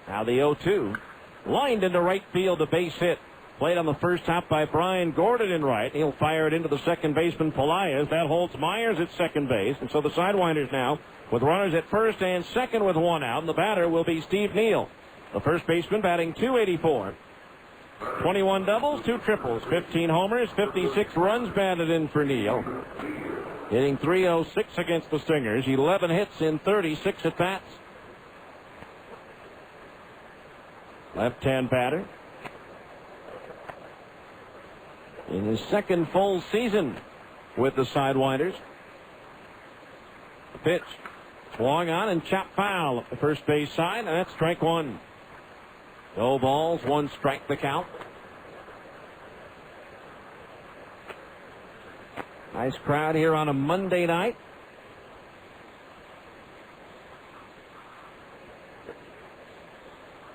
Now the 0-2. Lined into right field, a base hit. Played on the first hop by Brian Gordon in right. He'll fire it into the second baseman, Pelaez. That holds Myers at second base. And so the Sidewinders now with runners at first and second with 1 out. And the batter will be Steve Neal, the first baseman, batting .284. 21 doubles, 2 triples, 15 homers, 56 runs batted in for Neal. Hitting .306 against the Stingers. 11 hits in 36 at-bats. Left-hand batter. In his second full season with the Sidewinders. The pitch. Swung on and chopped foul at the first base side, and that's strike 1. No balls, 1 strike the count. Nice crowd here on a Monday night.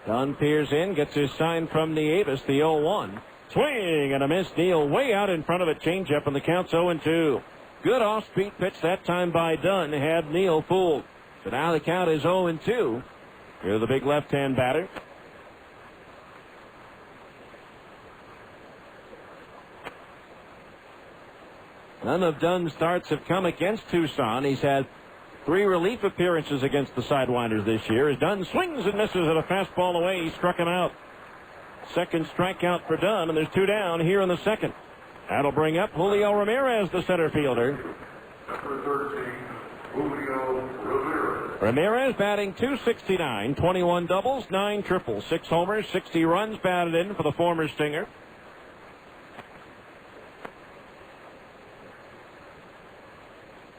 Dunn peers in, gets his sign from Nieves, the 0-1. Swing and a miss. Neal way out in front of a changeup, and the count's 0-2. Good off-speed pitch that time by Dunn had Neal fooled. So now the count is 0-2. Here's the big left-hand batter. None of Dunn's starts have come against Tucson. He's had 3 relief appearances against the Sidewinders this year. As Dunn swings and misses at a fastball away, he struck him out. Second strikeout for Dunn, and there's 2 down here in the second. That'll bring up Julio Ramirez, the center fielder. Ramirez batting .269, 21 doubles, 9 triples, 6 homers, 60 runs batted in for the former Stinger.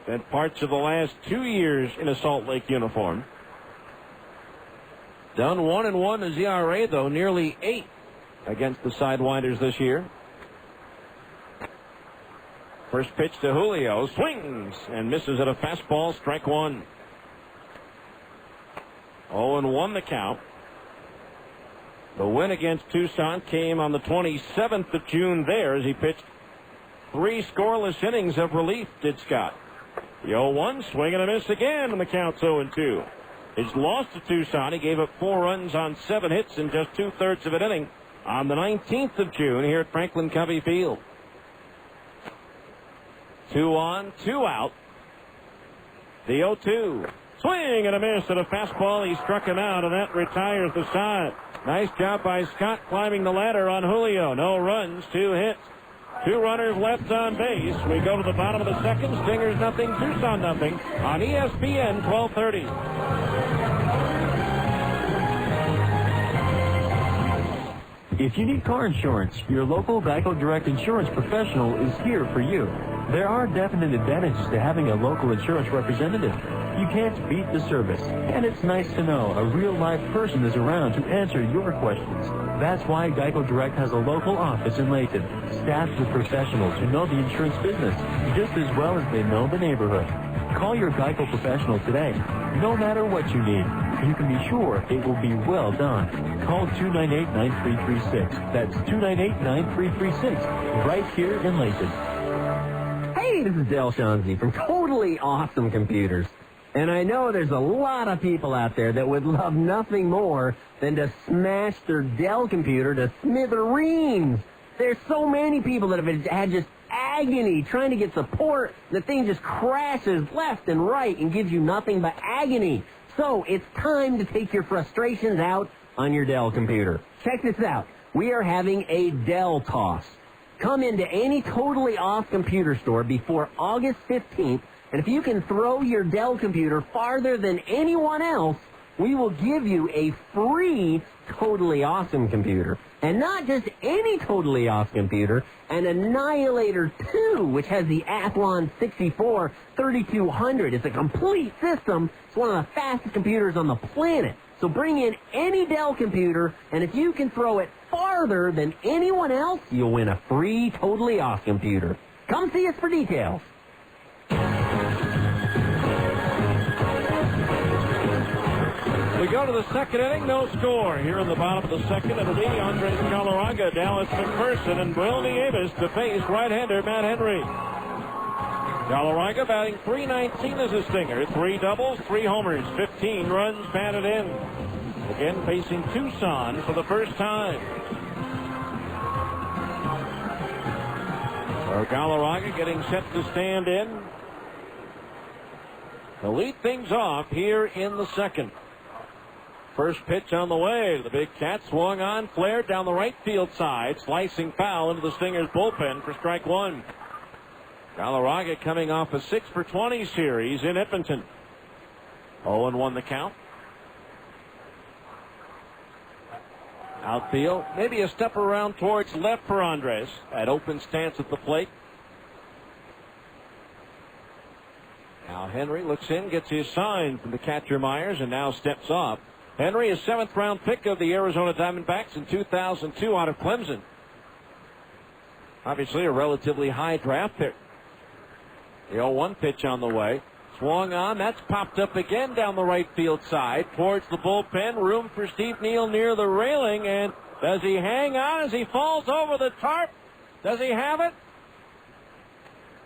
Spent parts of the last 2 years in a Salt Lake uniform. Dunn 1-1 is ERA, though, nearly 8 against the Sidewinders this year. First pitch to Julio, swings and misses at a fastball, strike 1. 0-1 the count. The win against Tucson came on the 27th of June there as he pitched 3 scoreless innings of relief, did Scott. The 0-1, swing and a miss again, and the count's 0-2. His loss to Tucson, he gave up 4 runs on 7 hits in just 2/3 of an inning on the 19th of June here at Franklin Covey Field. 2 on, 2 out. The 0-2. Swing and a miss at a fastball. He struck him out, and that retires the side. Nice job by Scott climbing the ladder on Julio. No runs, 2 hits. 2 runners left on base. We go to the bottom of the second. Stingers nothing, Tucson nothing on ESPN 1230. If you need car insurance, your local Geico Direct Insurance professional is here for you. There are definite advantages to having a local insurance representative. You can't beat the service, and it's nice to know a real-life person is around to answer your questions. That's why Geico Direct has a local office in Layton, staffed with professionals who know the insurance business just as well as they know the neighborhood. Call your Geico professional today. No matter what you need, you can be sure it will be well done. Call 298-9336. That's 298-9336, right here in Layton. Hey, this is Del Shanzi from Totally Awesome Computers. And I know there's a lot of people out there that would love nothing more than to smash their Dell computer to smithereens. There's so many people that have had just agony trying to get support. The thing just crashes left and right and gives you nothing but agony. So it's time to take your frustrations out on your Dell computer. Check this out. We are having a Dell toss. Come into any Totally Off computer store before August 15th, and if you can throw your Dell computer farther than anyone else, we will give you a free Totally Awesome computer. And not just any Totally Awesome computer, an Annihilator 2, which has the Athlon 64 3200. It's a complete system. It's one of the fastest computers on the planet. So bring in any Dell computer, and if you can throw it farther than anyone else, you'll win a free Totally Awesome computer. Come see us for details. We go to the second inning, no score. Here in the bottom of the second, it'll be Andres Galarraga, Dallas McPherson, and Will Nieves to face right-hander Matt Henry. Galarraga batting .319 as a Stinger. 3 doubles, 3 homers, 15 runs batted in. Again facing Tucson for the first time. So Galarraga getting set to stand in to lead things off here in the second. First pitch on the way. The big cat swung on, flared down the right field side, slicing foul into the Stingers bullpen for strike 1. Galarraga coming off a 6-for-20 series in Edmonton. 0-1 the count. Outfield, maybe a step around towards left for Andres at open stance at the plate. Now Henry looks in, gets his sign from the catcher Myers, and now steps off. Henry, a 7th-round pick of the Arizona Diamondbacks in 2002 out of Clemson. Obviously a relatively high draft pick. The 0-1 pitch on the way. Swung on. That's popped up again down the right field side towards the bullpen. Room for Steve Neal near the railing. And does he hang on as he falls over the tarp? Does he have it?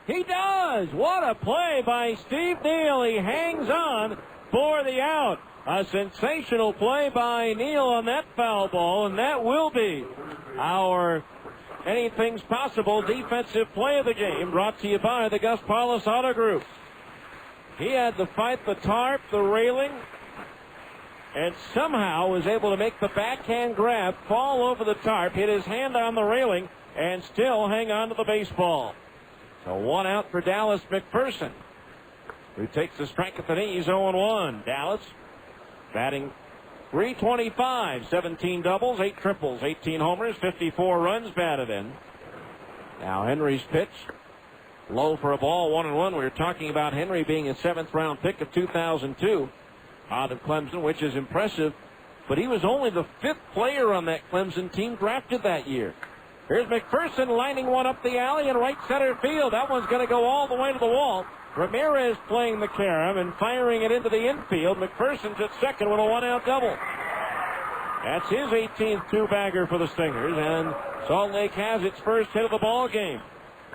He does. What a play by Steve Neal. He hangs on for the out. A sensational play by Neal on that foul ball, and that will be our anything's possible defensive play of the game, brought to you by the Gus Paulus Auto Group. He had to fight the tarp, the railing, and somehow was able to make the backhand grab, fall over the tarp, hit his hand on the railing, and still hang on to the baseball. So one out for Dallas McPherson, who takes a strike at the knees, 0-1. Dallas batting .325, 17 doubles, 8 triples, 18 homers, 54 runs batted in. Now Henry's pitch, low for a ball, 1-1. We were talking about Henry being a 7th-round pick of 2002 out of Clemson, which is impressive. But he was only the 5th player on that Clemson team drafted that year. Here's McPherson lining one up the alley in right center field. That one's going to go all the way to the wall. Ramirez playing the carom and firing it into the infield. McPherson's at second with a 1-out double. That's his 18th two-bagger for the Stingers, and Salt Lake has its first hit of the ball game.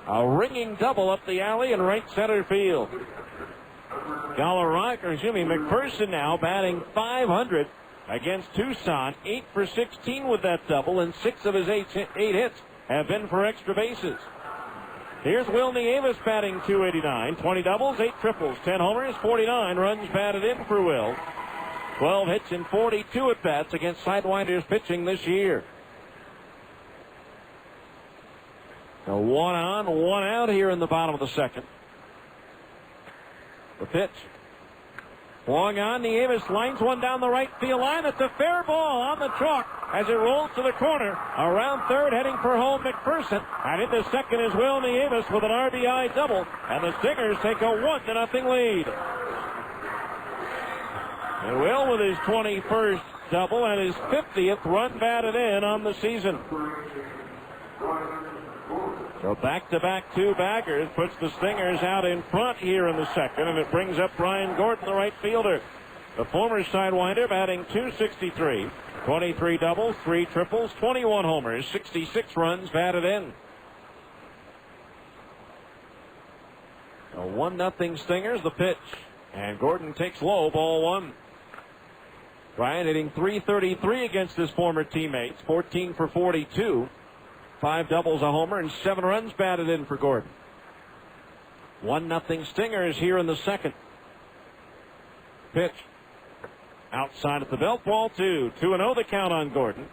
A ringing double up the alley in right center field. McPherson now batting .500 against Tucson, 8 for 16 with that double, and 6 of his 8 hits have been for extra bases. Here's Will Nieves batting .289, 20 doubles, 8 triples, 10 homers, 49 runs batted in for Will. 12 hits and 42 at-bats against Sidewinders pitching this year. So 1 on, 1 out here in the bottom of the second. The pitch. Swung on, Nieves lines one down the right field line. It's a fair ball on the chalk as it rolls to the corner. Around third, heading for home, McPherson. And into second is Will Nieves with an RBI double. And the Stingers take a 1-0 lead. And Will with his 21st double and his 50th run batted in on the season. So back-to-back two-baggers puts the Stingers out in front here in the second, and it brings up Brian Gordon, the right fielder. The former Sidewinder batting .263, 23 doubles, 3 triples, 21 homers, 66 runs batted in. A 1-0 Stingers, the pitch. And Gordon takes low, ball 1. Brian hitting .333 against his former teammates, 14 for 42. 5 doubles, a homer, and 7 runs batted in for Gordon. 1-0 Stingers here in the second. Pitch. Outside at the belt, ball 2. 2-0 the count on Gordon.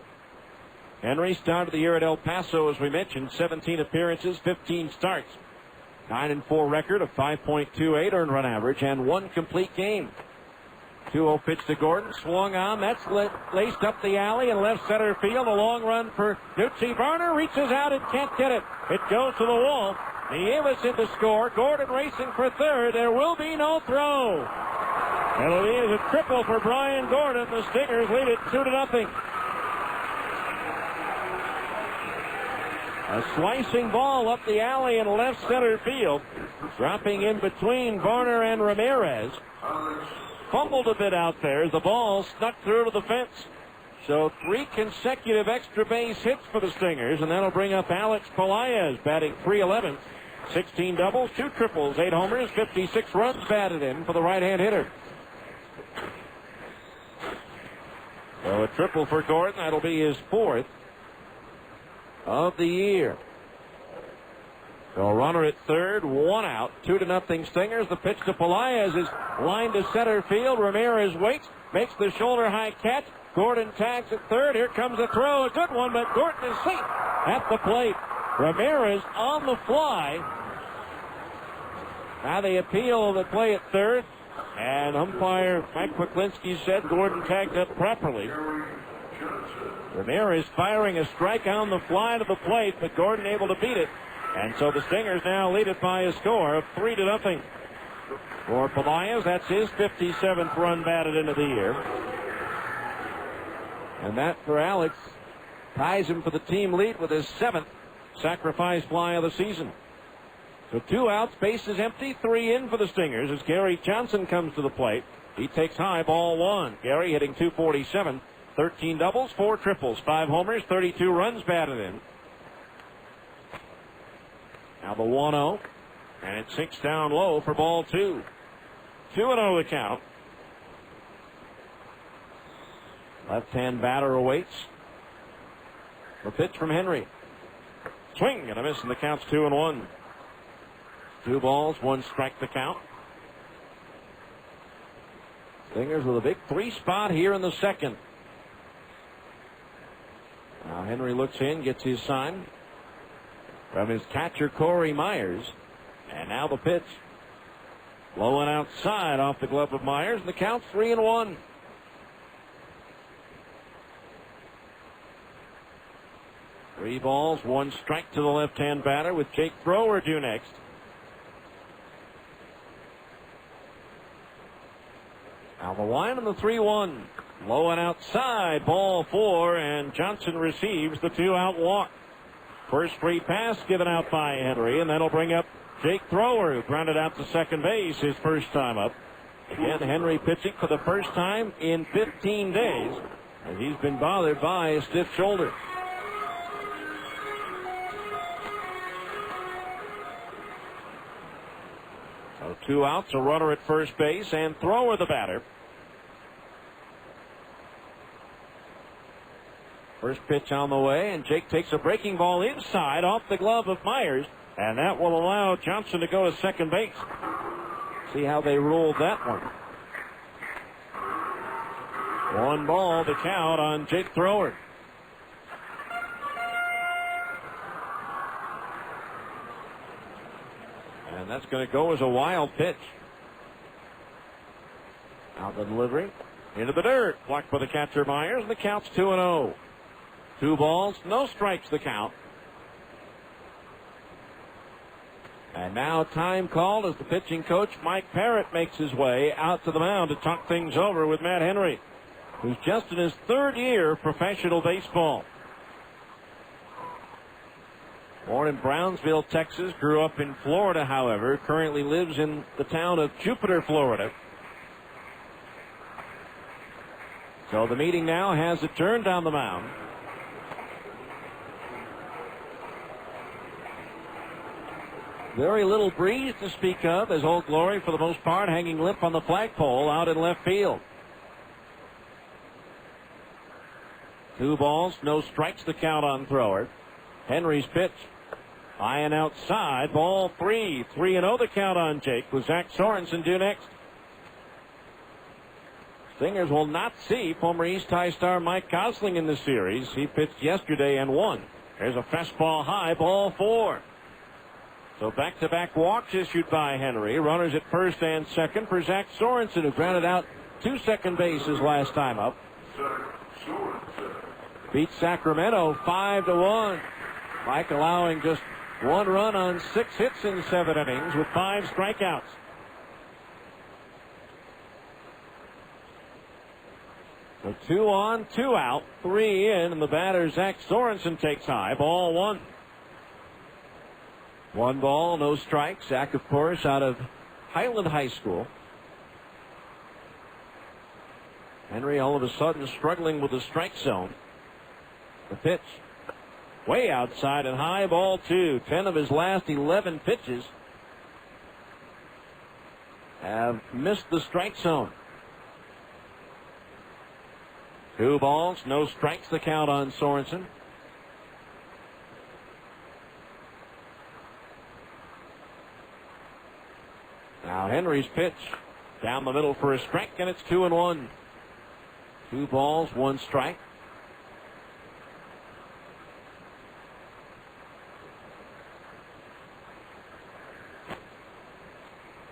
Henry started the year at El Paso, as we mentioned. 17 appearances, 15 starts. 9-4 record, a 5.28 earned run average, and 1 complete game. 2-0 pitch to Gordon, swung on. That's laced up the alley in left center field. A long run for Nucci. Varner reaches out and can't get it. It goes to the wall. Nieves in to score. Gordon racing for third. There will be no throw. It'll be a triple for Brian Gordon. The Stingers lead it 2-0. A slicing ball up the alley in left center field. Dropping in between Varner and Ramirez. Fumbled a bit out there as the ball snuck through to the fence. So 3 consecutive extra base hits for the Stingers, and that'll bring up Alex Pelaez batting .311. 16 doubles, 2 triples, 8 homers, 56 runs batted in for the right-hand hitter. So a triple for Gordon. That'll be his 4th of the year. So a runner at third, 1 out, 2-0 Stingers. The pitch to Pelaez is lined to center field. Ramirez waits, makes the shoulder high catch. Gordon tags at third. Here comes the throw, a good one, but Gordon is safe at the plate. Ramirez on the fly. Now they appeal the play at third, and umpire Mike Kwiklinski said Gordon tagged up properly. Ramirez firing a strike on the fly to the plate, but Gordon able to beat it. And so the Stingers now lead it by a score of 3-0. For Pelaez, that's his 57th run batted into the year. And that for Alex ties him for the team lead with his 7th sacrifice fly of the season. So 2 outs, bases empty, 3 in for the Stingers as Gary Johnson comes to the plate. He takes high, ball 1. Gary hitting .247, 13 doubles, 4 triples, 5 homers, 32 runs batted in. Now the 1-0, and it sinks down low for ball 2. 2-0 the count. Left-hand batter awaits. The pitch from Henry. Swing and a miss, and the count's 2-1. 2 balls, 1 strike the count. Stingers with a big 3 spot here in the second. Now Henry looks in, gets his sign from his catcher, Corey Myers. And now the pitch. Low and outside off the glove of Myers, and the count's 3-1. Three balls, 1 strike to the left-hand batter with Jake Thrower due next. Now the line on the 3-1. Low and outside, ball 4, and Johnson receives the 2-out walk. First free pass given out by Henry, and that'll bring up Jake Thrower, who grounded out to second base his first time up. Again, Henry pitching for the first time in 15 days, as he's been bothered by a stiff shoulder. So 2 outs, a runner at first base, and Thrower the batter. First pitch on the way, and Jake takes a breaking ball inside off the glove of Myers, and that will allow Johnson to go to second base. See how they ruled that one. 1 ball to count on Jake Thrower. And that's going to go as a wild pitch. Out the delivery. Into the dirt. Blocked by the catcher Myers, and the count's 2-0. 2 balls, no strikes the count. And now time called as the pitching coach, Mike Parrott, makes his way out to the mound to talk things over with Matt Henry, who's just in his 3rd year of professional baseball. Born in Brownsville, Texas, grew up in Florida, however, currently lives in the town of Jupiter, Florida. So the meeting now has adjourned on the mound. Very little breeze to speak of, as Old Glory, for the most part, hanging limp on the flagpole out in left field. 2 balls, no strikes to count on Thrower. Henry's pitch. High and outside, ball 3. 3-0 the count on Jake, with Zach Sorensen due next. Stingers will not see former East High star Mike Gosling in the series. He pitched yesterday and won. There's a fastball high, ball 4. So back-to-back walks issued by Henry. Runners at first and second for Zach Sorensen, who grounded out 2 second bases last time up. Beat Sacramento 5-1. Mike allowing just 1 run on 6 hits in 7 innings with 5 strikeouts. So 2 on, 2 out, 3 in, and the batter Zach Sorensen takes high. Ball 1. 1 ball, no strikes. Zach, of course, out of Highland High School. Henry all of a sudden struggling with the strike zone. The pitch. Way outside and high, ball 2. 10 of his last 11 pitches have missed the strike zone. 2 balls, no strikes to count on Sorensen. Now Henry's pitch down the middle for a strike, and it's 2-1. 2 balls, 1 strike.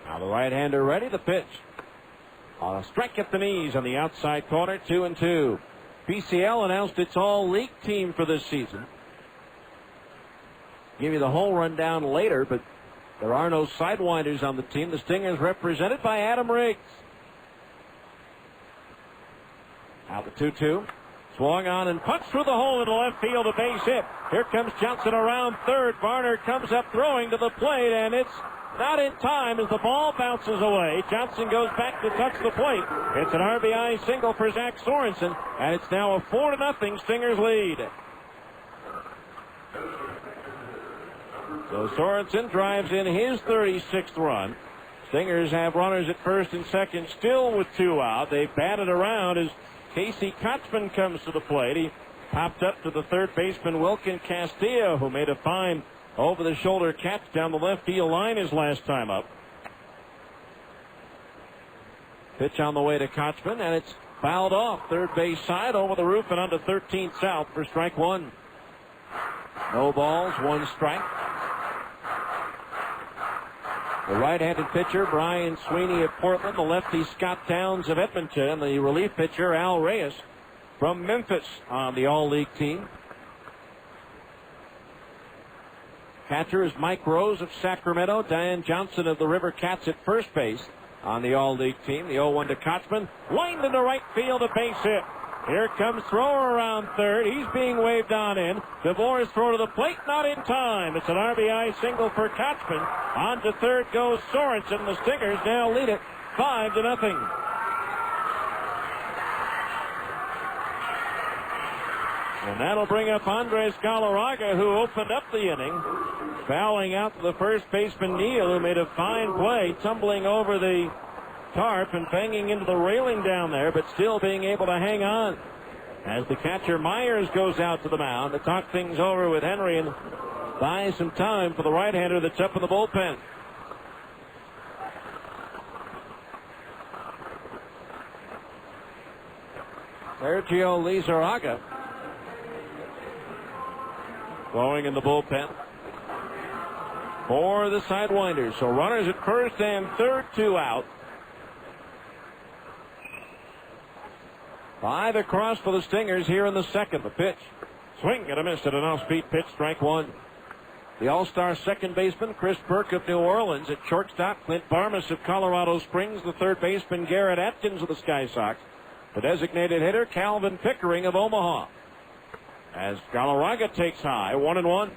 Now the right-hander ready, the pitch. On a strike at the knees on the outside corner, 2-2. PCL announced its all-league team for this season. Give you the whole rundown later, but there are no Sidewinders on the team. The Stingers represented by Adam Riggs. Now the 2-2. Swung on and punched through the hole into left field, a base hit. Here comes Johnson around third. Barnard comes up throwing to the plate, and it's not in time as the ball bounces away. Johnson goes back to touch the plate. It's an RBI single for Zach Sorensen, and it's now a 4-0 Stingers lead. So Sorensen drives in his 36th run. Stingers have runners at first and second, still with 2 out. They've batted around as Casey Kotzman comes to the plate. He Popped up to the third baseman, Wilkin Castillo, who made a fine over-the-shoulder catch down the left field line his last time up. Pitch on the way to Kochman, and it's fouled off third base side over the roof and onto 13th south for strike one. No balls, one strike. The right-handed pitcher, Brian Sweeney of Portland. The lefty, Scott Towns of Edmonton. The relief pitcher, Al Reyes from Memphis on the All-League team. Catcher is Mike Rose of Sacramento. Diane Johnson of the River Cats at first base on the All-League team. The 0-1 to Kochman. Lined into right field, a base hit. Here comes Thrower around third. He's being waved on in. DeVore's throw to the plate, not in time. It's an RBI single for Kochman. On to third goes Sorensen. The Stingers now lead it 5-0. And that'll bring up Andres Galarraga, who opened up the inning, fouling out to the first baseman Neal, who made a fine play, tumbling over the tarp and banging into the railing down there, but still being able to hang on. As the catcher Myers goes out to the mound to talk things over with Henry and buy some time for the right-hander that's up in the bullpen. Sergio Lizarraga going in the bullpen for the Sidewinders. So runners at first and third, 2 out. 5 across for the Stingers here in the second. The pitch. Swing and a miss at an off-speed pitch, strike one. The All-Star second baseman, Chris Burke of New Orleans. At shortstop, Clint Barmas of Colorado Springs. The third baseman, Garrett Atkins of the Sky Sox. The designated hitter, Calvin Pickering of Omaha. As Galarraga takes high, 1-1.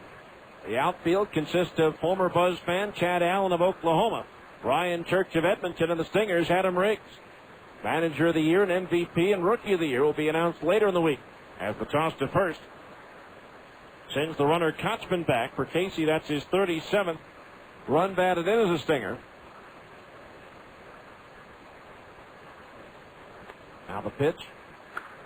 The outfield consists of former Buzz fan Chad Allen of Oklahoma, Ryan Church of Edmonton, and the Stingers, Adam Riggs. Manager of the Year and MVP and Rookie of the Year will be announced later in the week. As the toss to first sends the runner Kochman back. For Casey, that's his 37th run batted in as a Stinger. Now the pitch.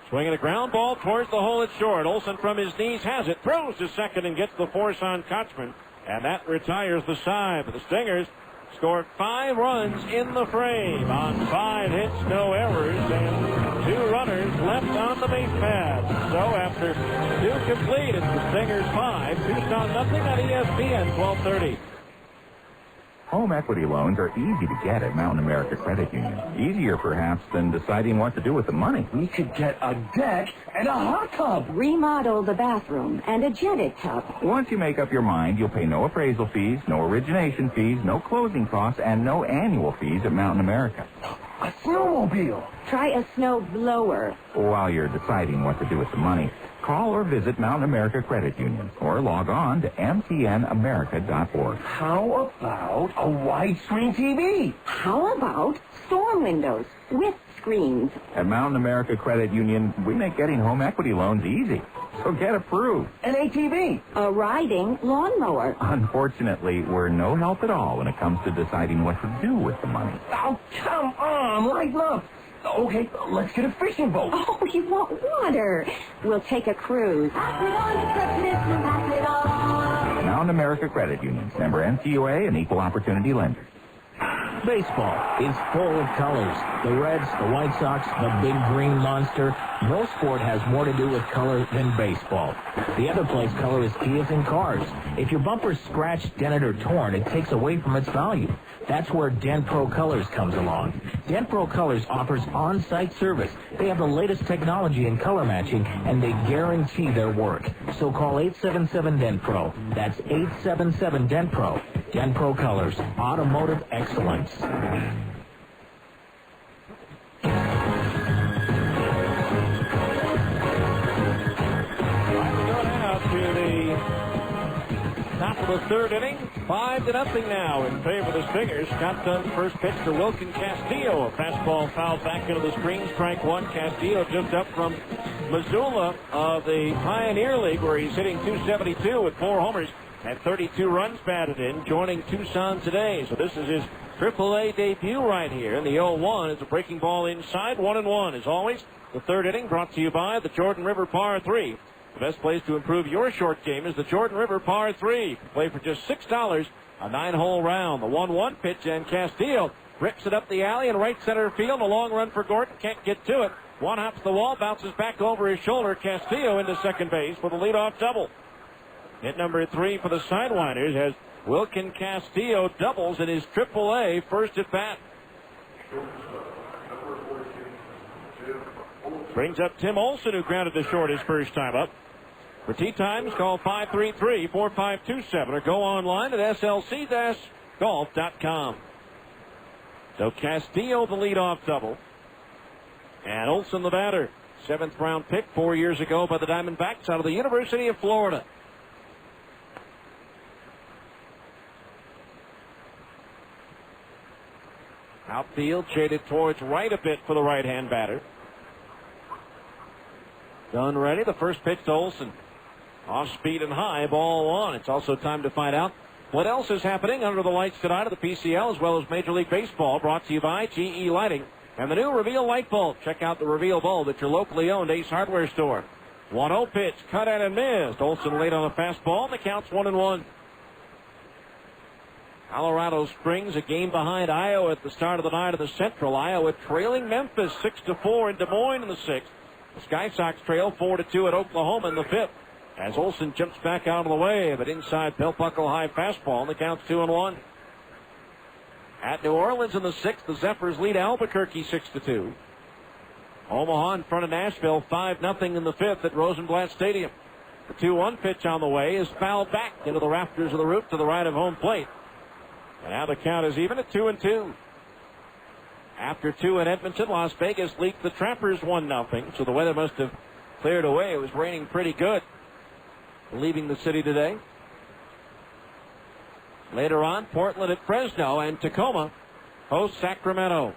Swinging a ground ball towards the hole at short. Olsen from his knees has it. Throws to second and gets the force on Kochman. And that retires the side. But the Stingers scored 5 runs in the frame on 5 hits, no errors, and 2 runners left on the base pad. So after 2 complete, it's the Stingers 5, Tucson nothing on ESPN 1230. Home equity loans are easy to get at Mountain America Credit Union. Easier, perhaps, than deciding what to do with the money. We could get a deck and a hot tub. Remodel the bathroom and a jetted tub. Once you make up your mind, you'll pay no appraisal fees, no origination fees, no closing costs, and no annual fees at Mountain America. A snowmobile. Try a snow blower. While you're deciding what to do with the money, call or visit Mountain America Credit Union or log on to mtnamerica.org. How about a widescreen TV? How about storm windows with screens? At Mountain America Credit Union, we make getting home equity loans easy. So get approved. An ATV. A riding lawnmower. Unfortunately, we're no help at all when it comes to deciding what to do with the money. Oh, come on, lighten up. Okay, let's get a fishing boat. Oh, you want water? We'll take a cruise. Mountain America Credit Union, member NCUA and equal opportunity lender. Baseball is full of colors. The Reds, the White Sox, the big green monster. No sport has more to do with color than baseball. The other place color is key is in cars. If your bumper's scratched, dented, or torn, it takes away from its value. That's where Dent Pro Colors comes along. Dent Pro Colors offers on-site service. They have the latest technology in color matching, and they guarantee their work. So call 877-DENT-PRO. That's 877-DENT-PRO. Dent Pro Colors, automotive excellence. Top of the third inning, 5-0 now in favor of the Stingers. Shotgun first pitch to Wilkin Castillo. A fastball fouled back into the screen. Strike one. Castillo just up from Missoula of the Pioneer League, where he's hitting .272 with 4 homers and 32 runs batted in, joining Tucson today. So this is his AAA debut right here. And the 0-1 is a breaking ball inside. 1-1. As always, the third inning brought to you by the Jordan River Par 3. The best place to improve your short game is the Jordan River Par 3. Play for just $6, a 9-hole round. The 1-1 pitch, and Castillo rips it up the alley in right center field. A long run for Gordon. Can't get to it. One hops the wall, bounces back over his shoulder. Castillo into second base for the leadoff double. Hit number 3 for the Sidewinders as Wilkin Castillo doubles in his AAA first at bat. Brings up Tim Olson, who grounded to short his first time up. For tee times, call 533-4527 or go online at slc-golf.com. So Castillo the leadoff double. And Olson the batter. 7th round pick 4 years ago by the Diamondbacks out of the University of Florida. Outfield shaded towards right a bit for the right-hand batter. Done ready. The first pitch to Olson. Off speed and high, ball 1. It's also time to find out what else is happening under the lights tonight at the PCL as well as Major League Baseball, brought to you by GE Lighting and the new Reveal light bulb. Check out the Reveal bulb at your locally owned Ace Hardware store. 1-0 pitch, cut at and missed. Olson late on a fastball, and the count's 1-1. Colorado Springs, a game behind Iowa at the start of the night of the Central. Iowa trailing Memphis 6-4 in Des Moines in the 6th. The Sky Sox trail 4-2 at Oklahoma in the 5th. As Olson jumps back out of the way of an inside belt buckle high fastball, and the count's 2-1. At New Orleans in the 6th, the Zephyrs lead Albuquerque 6-2. Omaha in front of Nashville 5-0 in the 5th at Rosenblatt Stadium. The 2-1 pitch on the way is fouled back into the rafters of the roof to the right of home plate. And now the count is even at 2-2. After 2 in Edmonton, Las Vegas leaked the Trappers 1-0, so the weather must have cleared away. It was raining pretty good leaving the city today. Later on, Portland at Fresno, and Tacoma hosts Sacramento.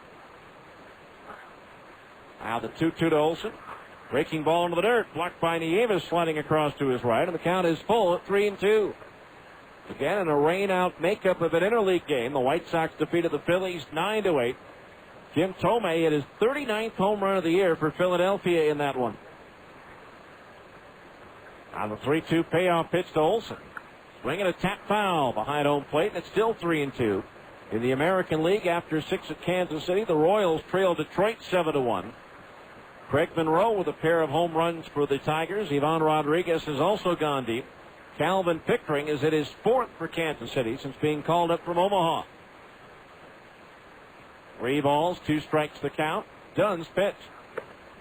Now the 2-2 to Olson. Breaking ball into the dirt, blocked by Nieves, sliding across to his right, and the count is full at 3-2. Again, in a rain-out makeup of an interleague game, the White Sox defeated the Phillies 9-8. Jim Tomei hit his 39th home run of the year for Philadelphia in that one. On the 3-2 payoff pitch to Olson. Swinging a tap foul behind home plate, and it's still 3-2. In the American League, after 6 at Kansas City, the Royals trail Detroit 7-1. Craig Monroe with a pair of home runs for the Tigers. Ivan Rodriguez has also gone deep. Calvin Pickering is at his 4th for Kansas City since being called up from Omaha. 3 balls, 2 strikes the count. Dunn's pitch.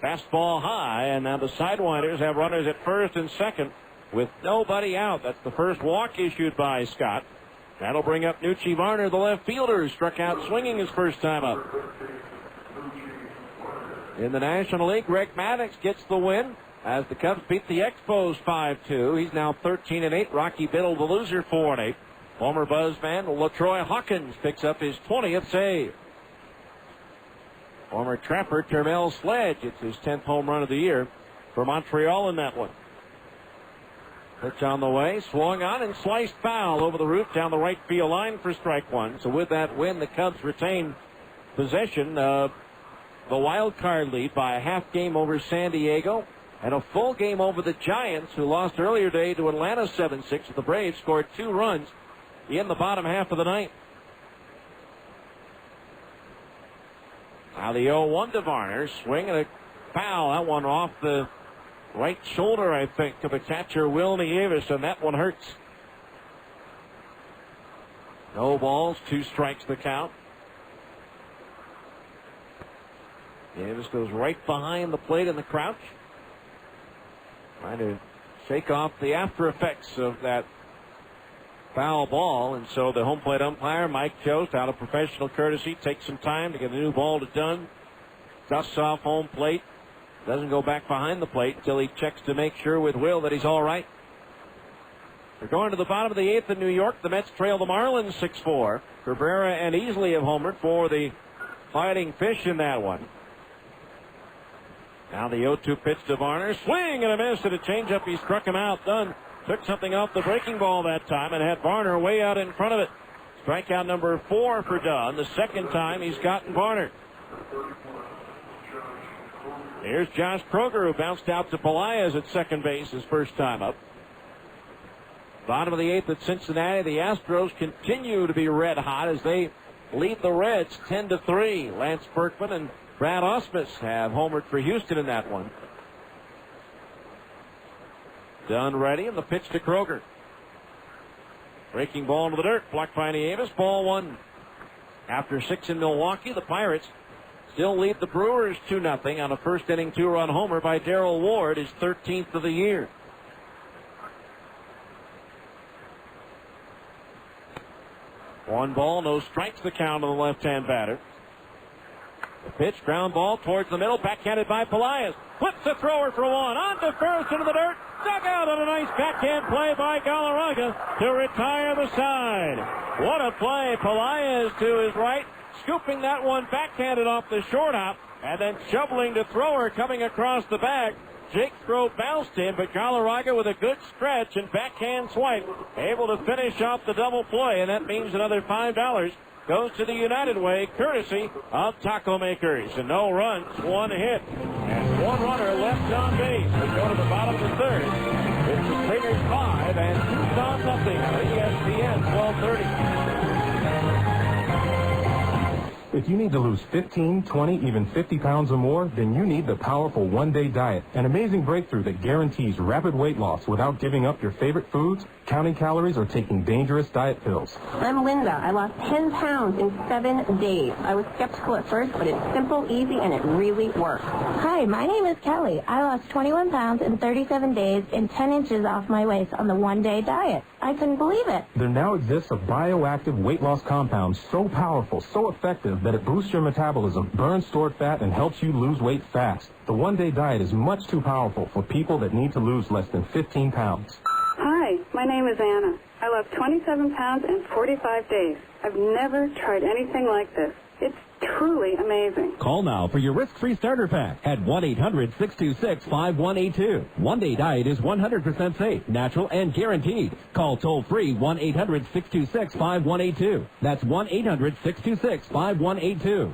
Fastball high, and now the Sidewinders have runners at first and second with nobody out. That's the first walk issued by Scott. That'll bring up Nucci Varner, the left fielder, who struck out swinging his first time up. In the National League, Greg Maddux gets the win as the Cubs beat the Expos 5-2. He's now 13-8. Rocky Biddle, the loser, 4-8. Former Buzzman LaTroy Hawkins picks up his 20th save. Former Trapper Termel Sledge, it's his 10th home run of the year for Montreal in that one. Pitch on the way, swung on and sliced foul over the roof down the right field line for strike 1. So with that win, the Cubs retain possession of the wild card lead by a half game over San Diego and a full game over the Giants, who lost earlier today to Atlanta 7-6. The Braves scored 2 runs in the bottom half of the ninth. Now the 0-1 to Varner, swinging a foul. That one off the right shoulder, I think, of the catcher Will Nieves, and that one hurts. No balls, 2 strikes the count. Nieves goes right behind the plate in the crouch, trying to shake off the after effects of that foul ball, and so the home plate umpire, Mike Jost, out of professional courtesy, takes some time to get a new ball to Dunn. Dusts off home plate. Doesn't go back behind the plate until he checks to make sure with Will that he's all right. They're going to the bottom of the 8th in New York. The Mets trail the Marlins 6-4. Cabrera and Easley have homered for the Fighting Fish in that one. Now the 0-2 pitch to Varner. Swing and a miss at a changeup. He struck him out. Dunn took something off the breaking ball that time and had Varner way out in front of it. Strikeout number 4 for Dunn. The second time he's gotten Varner. Here's Josh Kroger, who bounced out to Pelaez at second base his first time up. Bottom of the 8th at Cincinnati. The Astros continue to be red hot as they lead the Reds 10-3. Lance Berkman and Brad Ausmus have homered for Houston in that one. Done ready, and the pitch to Kroger. Breaking ball into the dirt, blocked by Nieves. Ball 1. After 6 in Milwaukee, the Pirates still lead the Brewers 2-0 on a first-inning 2-run homer by Darrell Ward, his 13th of the year. One ball, no strikes, the count on the left-hand batter. The pitch, ground ball towards the middle, backhanded by Pelaez. Flips the thrower for one, on to first, into the dirt. Dug out on a nice backhand play by Galarraga to retire the side. What a play. Pelaez to his right, scooping that one backhanded off the short hop, and then shoveling the thrower coming across the bag. Jake's throw bounced him, but Galarraga with a good stretch and backhand swipe, able to finish off the double play, and that means another $5 goes to the United Way, courtesy of Taco Makers. And no runs, 1 hit, and 1 runner left on base. We go to the bottom of the 3rd. It's the Stingers 5 and Tucson nothing on ESPN 1230. If you need to lose 15, 20, even 50 pounds or more, then you need the powerful one-day diet, an amazing breakthrough that guarantees rapid weight loss without giving up your favorite foods, counting calories, or taking dangerous diet pills. I'm Linda. I lost 10 pounds in 7 days. I was skeptical at first, but it's simple, easy, and it really works. Hi, my name is Kelly. I lost 21 pounds in 37 days and 10 inches off my waist on the one-day diet. I couldn't believe it. There now exists a bioactive weight loss compound so powerful, so effective, that it boosts your metabolism, burns stored fat, and helps you lose weight fast. The one-day diet is much too powerful for people that need to lose less than 15 pounds. Hi, my name is Anna. I lost 27 pounds in 45 days. I've never tried anything like this. It's truly amazing. Call now for your risk-free starter pack at 1-800-626-5182. One-day diet is 100% safe, natural, and guaranteed. Call toll-free 1-800-626-5182. That's 1-800-626-5182.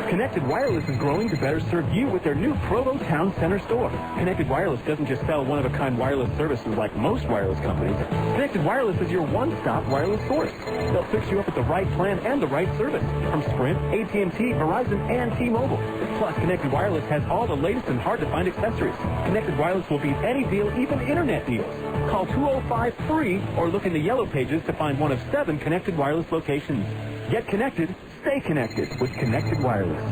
Connected Wireless is growing to better serve you with their new Provo Town Center store. Connected Wireless doesn't just sell one-of-a-kind wireless services like most wireless companies. Connected Wireless is your one-stop wireless source. They'll fix you up with the right plan and the right service from Sprint, AT&T, Verizon, and T-Mobile. Plus, Connected Wireless has all the latest and hard-to-find accessories. Connected Wireless will beat any deal, even internet deals. Call 205-FREE or look in the yellow pages to find one of 7 Connected Wireless locations. Get connected. Stay connected with Connected Wireless.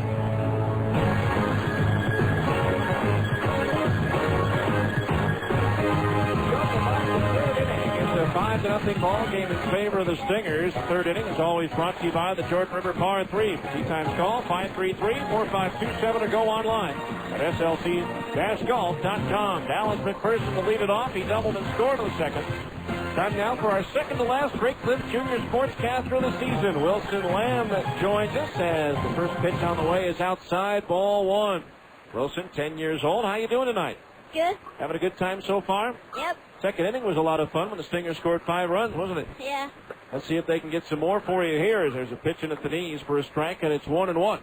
It's a 5-0 ball game in favor of the Stingers. Third inning is always brought to you by the Jordan River Par 3. For times call 533-4527 or go online at slc-golf.com. Dallas McPherson will lead it off. He doubled and scored in the second. Time now for our second-to-last Great Cliff Jr. Sportscaster of the season. Wilson Lamb joins us as the first pitch on the way is outside, ball 1. Wilson, 10 years old. How you doing tonight? Good. Having a good time so far? Yep. Second inning was a lot of fun when the Stingers scored 5 runs, wasn't it? Yeah. Let's see if they can get some more for you here as there's a pitch in at the knees for a strike, and it's 1-1.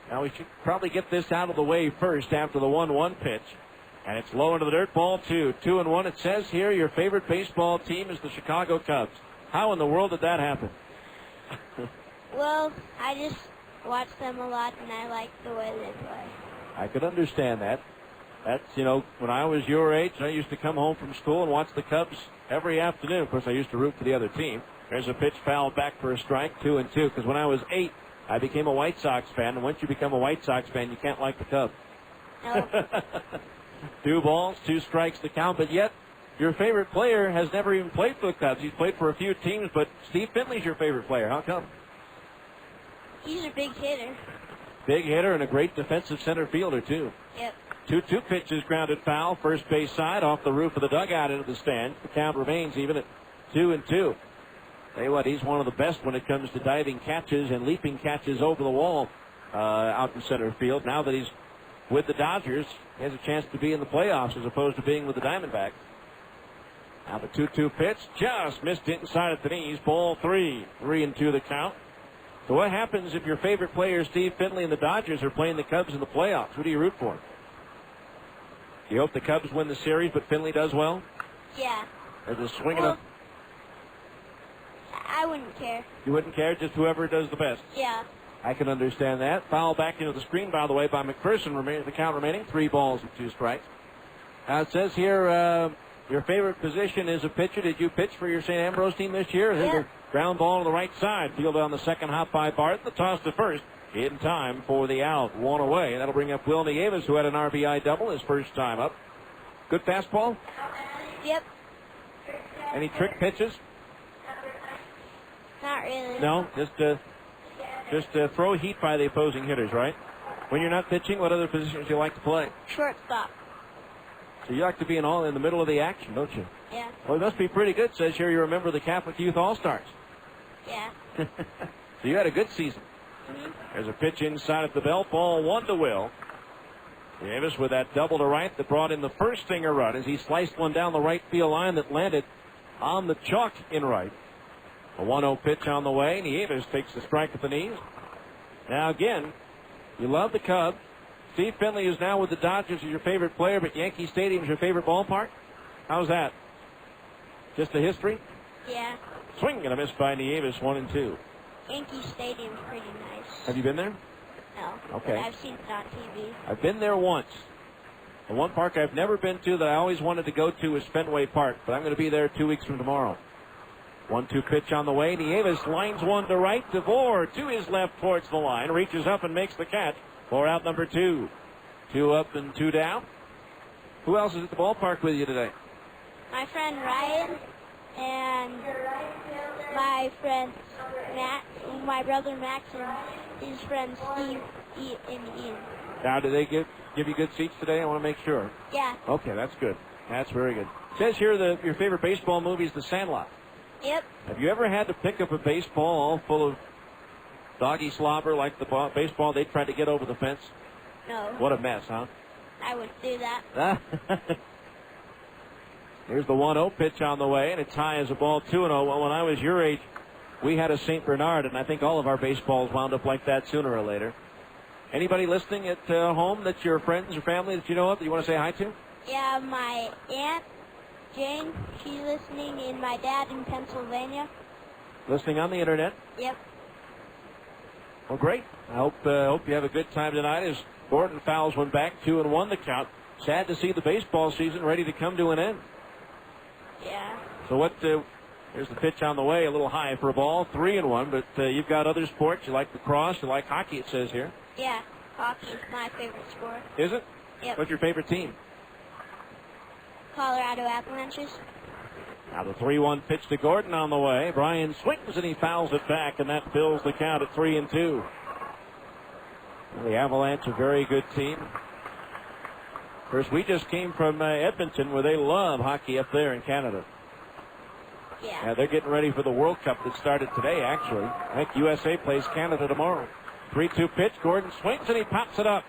Now we should probably get this out of the way first after the 1-1 pitch. And it's low into the dirt, ball 2. 2-1. It says here your favorite baseball team is the Chicago Cubs. How in the world did that happen? Well, I just watch them a lot, and I like the way they play. I could understand that. That's, when I was your age, I used to come home from school and watch the Cubs every afternoon. Of course, I used to root for the other team. There's a pitch fouled back for a strike, 2-2. Because when I was 8, I became a White Sox fan. And once you become a White Sox fan, you can't like the Cubs. No. 2 balls, 2 strikes to count, but yet your favorite player has never even played for the Cubs. He's played for a few teams, but Steve Finley's your favorite player. How come? He's a big hitter. Big hitter and a great defensive center fielder, too. Yep. 2-2 pitches grounded foul, first base side off the roof of the dugout into the stand. The count remains even at 2-2. Tell you what, he's one of the best when it comes to diving catches and leaping catches over the wall out in center field. Now that he's with the Dodgers, he has a chance to be in the playoffs as opposed to being with the Diamondbacks. Now the 2-2 pitch just missed it inside at the knees. Ball 3. 3-2 the count. So what happens if your favorite player, Steve Finley, and the Dodgers are playing the Cubs in the playoffs? Who do you root for? You hope the Cubs win the series, but Finley does well? Yeah. Or just swinging up? I wouldn't care. You wouldn't care? Just whoever does the best? Yeah. I can understand that. Foul back into the screen, by the way, by McPherson. The count remaining 3 balls and 2 strikes. Now it says here your favorite position is a pitcher. Did you pitch for your St. Ambrose team this year? Yeah. Ground ball to the right side. Fielded on the second hop by Bart. The toss to first. In time for the out. 1 away. That'll bring up Will Nieves, who had an RBI double his first time up. Good fastball? Yep. Any trick pitches? Not really. No? Just throw heat by the opposing hitters, right? When you're not pitching, what other positions do you like to play? Shortstop. So you like to be in the middle of the action, don't you? Yeah. Well, it must be pretty good. Says here you're a member of the Catholic Youth All-Stars. Yeah. So you had a good season. Mm-hmm. There's a pitch inside at the belt. Ball 1 to Will. Davis with that double to right that brought in the first Stinger run as he sliced one down the right field line that landed on the chalk in right. A 1-0 pitch on the way. Nieves takes the strike at the knees. Now again, you love the Cubs. Steve Finley is now with the Dodgers as your favorite player, but Yankee Stadium is your favorite ballpark? How's that? Just the history? Yeah. Swing and a miss by Nieves, 1-2. Yankee Stadium's pretty nice. Have you been there? No. Okay. But I've seen it on TV. I've been there once. The one park I've never been to that I always wanted to go to is Fenway Park, but I'm going to be there 2 weeks from tomorrow. 1-2 pitch on the way. Nieves lines one to right. DeVore to his left towards the line. Reaches up and makes the catch for out number 2. 2 up and 2 down. Who else is at the ballpark with you today? My friend Ryan and my friend Matt, my brother Max, and his friend Steve and Ian. Now, do they give you good seats today? I want to make sure. Yeah. Okay, that's good. That's very good. It says here your favorite baseball movie is The Sandlot. Yep. Have you ever had to pick up a baseball all full of doggy slobber like the baseball they tried to get over the fence? No. What a mess, huh? I would do that. Here's the 1-0 pitch on the way, and it's high as a ball 2-0. Well, when I was your age, we had a St. Bernard, and I think all of our baseballs wound up like that sooner or later. Anybody listening at home that's your friends or family that you know of that you want to say hi to? Yeah, my Aunt Jane, she's listening, and my dad in Pennsylvania. Listening on the internet? Yep. Well, great. I hope you have a good time tonight as Gordon fouls one back, 2-1 the count. Sad to see the baseball season ready to come to an end. Yeah. So here's the pitch on the way, a little high for a ball, 3-1, but you've got other sports. You like lacrosse, you like hockey, it says here. Yeah, hockey is my favorite sport. Is it? Yep. What's your favorite team? Colorado Avalanches. Now the 3-1 pitch to Gordon on the way. Brian swings and he fouls it back, and that fills the count at 3-2. The Avalanche, a very good team. Of course, we just came from Edmonton, where they love hockey up there in Canada. Yeah. They're getting ready for the World Cup that started today, actually. I think USA plays Canada tomorrow. 3-2 pitch. Gordon swings and he pops it up.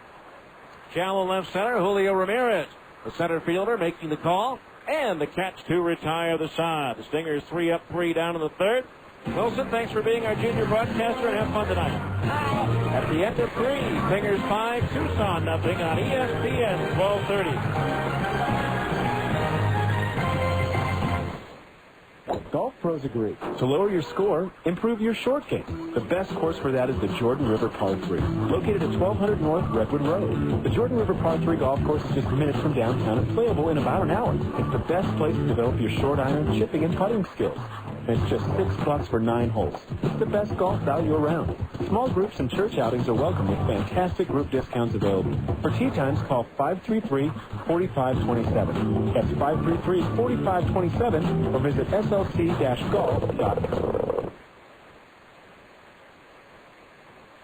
Shallow left center, Julio Ramirez, the center fielder, making the call. And the catch to retire the side. The Stingers 3 up, 3 down in the third. Wilson, thanks for being our junior broadcaster, and have fun tonight. Bye. At the end of 3, Stingers 5, Tucson nothing on ESPN 1230. Golf pros agree. To lower your score, improve your short game. The best course for that is the Jordan River Par 3, located at 1200 North Redwood Road. The Jordan River Par 3 golf course is just minutes from downtown and playable in about an hour. It's the best place to develop your short iron, chipping, and putting skills. And it's just $6 for 9 holes. It's the best golf value around. Small groups and church outings are welcome with fantastic group discounts available. For tee times, call 533-4527. That's 533-4527 or visit slc-golf.com.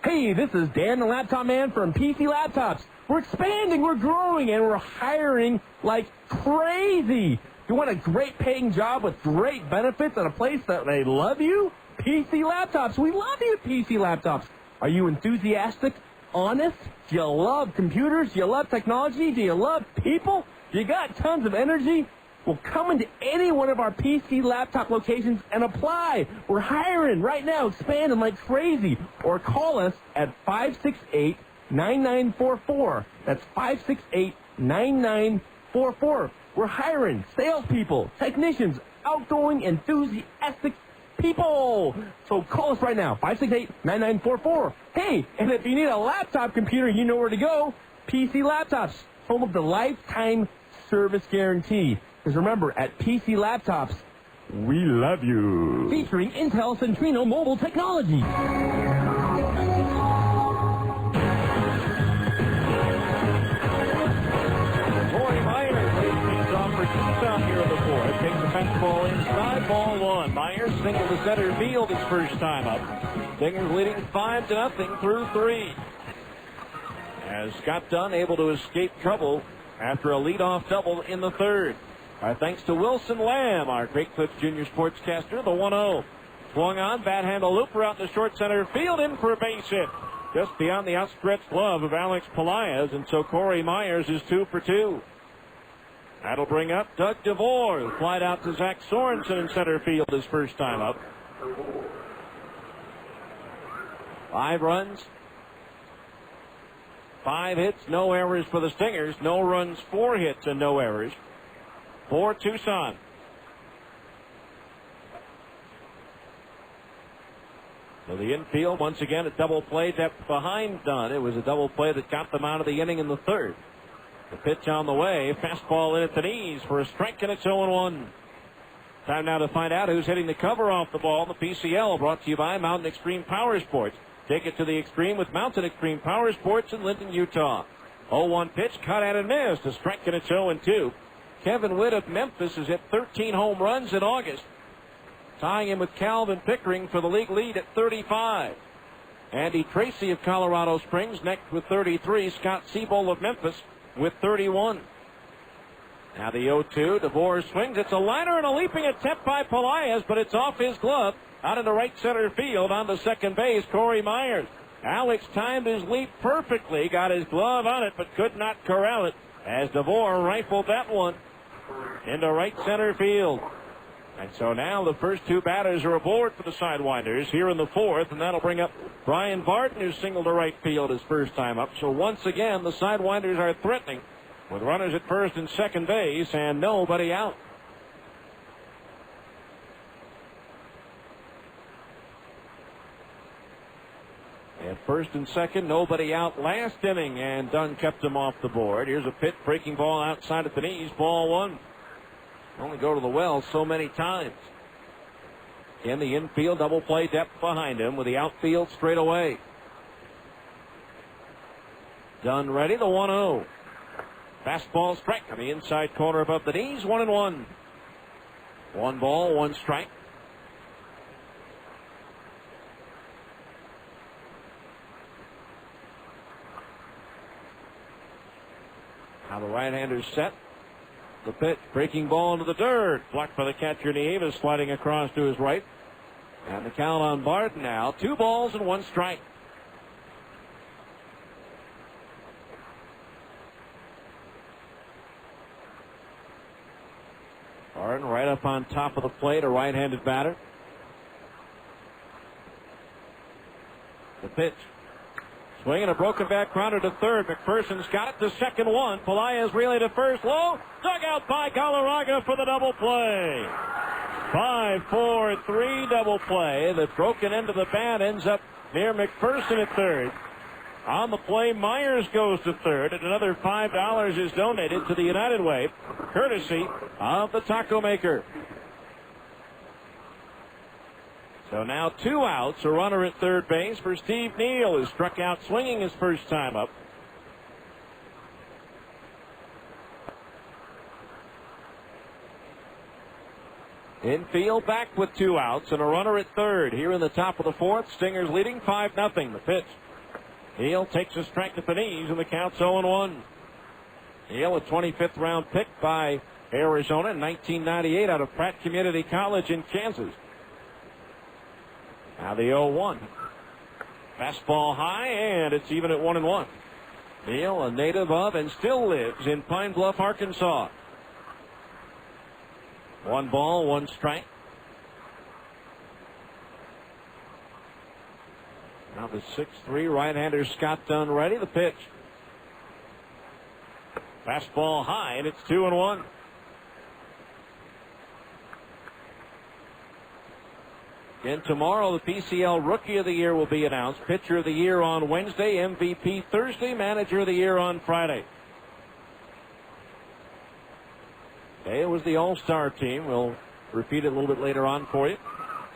Hey, this is Dan, the laptop man from PC Laptops. We're expanding, we're growing, and we're hiring like crazy. You want a great paying job with great benefits at a place that they love you? PC Laptops. We love you, PC Laptops. Are you enthusiastic, honest? Do you love computers? Do you love technology? Do you love people? You got tons of energy? Well, come into any one of our PC Laptop locations and apply. We're hiring right now, expanding like crazy. Or call us at 568-9944. That's 568-9944. We're hiring salespeople, technicians, outgoing, enthusiastic people. So call us right now, 568-9944. Hey, and if you need a laptop computer, you know where to go. PC Laptops, home of the lifetime service guarantee. Because remember, at PC Laptops, we love you. Featuring Intel Centrino mobile technology. For Tucson here in the fourth. Takes the fence ball inside, ball one. Myers single to center field his first time up. Stingers leading 5-0 through 3. As Scott Dunn able to escape trouble after a leadoff double in the third. Our thanks to Wilson Lamb, our Great Clips Junior sportscaster, the 1-0. Swung on, bat handle looper out to short center field, in for a base hit. Just beyond the outstretched glove of Alex Pelaez, and so Corey Myers is 2 for 2. That'll bring up Doug DeVore, who flied out to Zach Sorensen in center field his first time up. 5 runs, 5 hits, no errors for the Stingers. No runs, 4 hits, and no errors for Tucson. So the infield, once again, a double play depth behind Dunn. It was a double play that got them out of the inning in the third. The pitch on the way. Fastball in at the knees for a strike, and it's 0-1. Time now to find out who's hitting the cover off the ball. The PCL brought to you by Mountain Extreme Power Sports. Take it to the extreme with Mountain Extreme Power Sports in Linton, Utah. 0-1 pitch, cut at and missed. A strike, and it's 0-2. Kevin Witt of Memphis has hit 13 home runs in August, tying him with Calvin Pickering for the league lead at 35. Andy Tracy of Colorado Springs next with 33. Scott Siebel of Memphis with 31. Now the 0-2. DeVore swings. It's a liner and a leaping attempt by Pelaez, but it's off his glove. Out into right center field on the second base, Corey Myers. Alex timed his leap perfectly, got his glove on it, but could not corral it as DeVore rifled that one into right center field. And so now the first 2 batters are aboard for the Sidewinders here in the fourth, and that'll bring up Brian Barton, who singled to right field his first time up. So once again, the Sidewinders are threatening with runners at first and second base and nobody out. At first and second, nobody out last inning, and Dunn kept him off the board. Here's a pitch, breaking ball outside at the knees, ball 1. Only go to the well so many times. In the infield, double play depth behind him with the outfield straight away. Dunn ready, the 1-0. Fastball strike on the inside corner above the knees, 1-1. 1 ball, 1 strike. Now the right-hander's set. The pitch, breaking ball into the dirt. Blocked by the catcher, Nieves, sliding across to his right. And the count on Barton now. 2 balls and 1 strike. Barton right up on top of the plate, a right-handed batter. The pitch. Swinging a broken back grounder to third. McPherson's got it to second 1. Pelaez relay to first. Low. Dug out by Galarraga for the double play. 5-4-3 double play. That's broken into the bat. Ends up near McPherson at third. On the play, Myers goes to third, and another $5 is donated to the United Way, courtesy of the Taco Maker. So now 2 outs, a runner at third base for Steve Neal, who struck out swinging his first time up. Infield back with 2 outs and a runner at third. Here in the top of the fourth, Stingers leading 5-0. The pitch. Neal takes a strike at the knees, and the count's 0-1. Neal, a 25th round pick by Arizona in 1998 out of Pratt Community College in Kansas. Now the 0-1. Fastball high, and it's even at 1-1. Neal, a native of and still lives in Pine Bluff, Arkansas. 1 ball, 1 strike. Now the 6-3 right-hander Scott Dunn ready. The pitch. Fastball high, and it's 2-1. And tomorrow, the PCL Rookie of the Year will be announced. Pitcher of the Year on Wednesday, MVP Thursday, Manager of the Year on Friday. Okay, it was the All-Star team. We'll repeat it a little bit later on for you.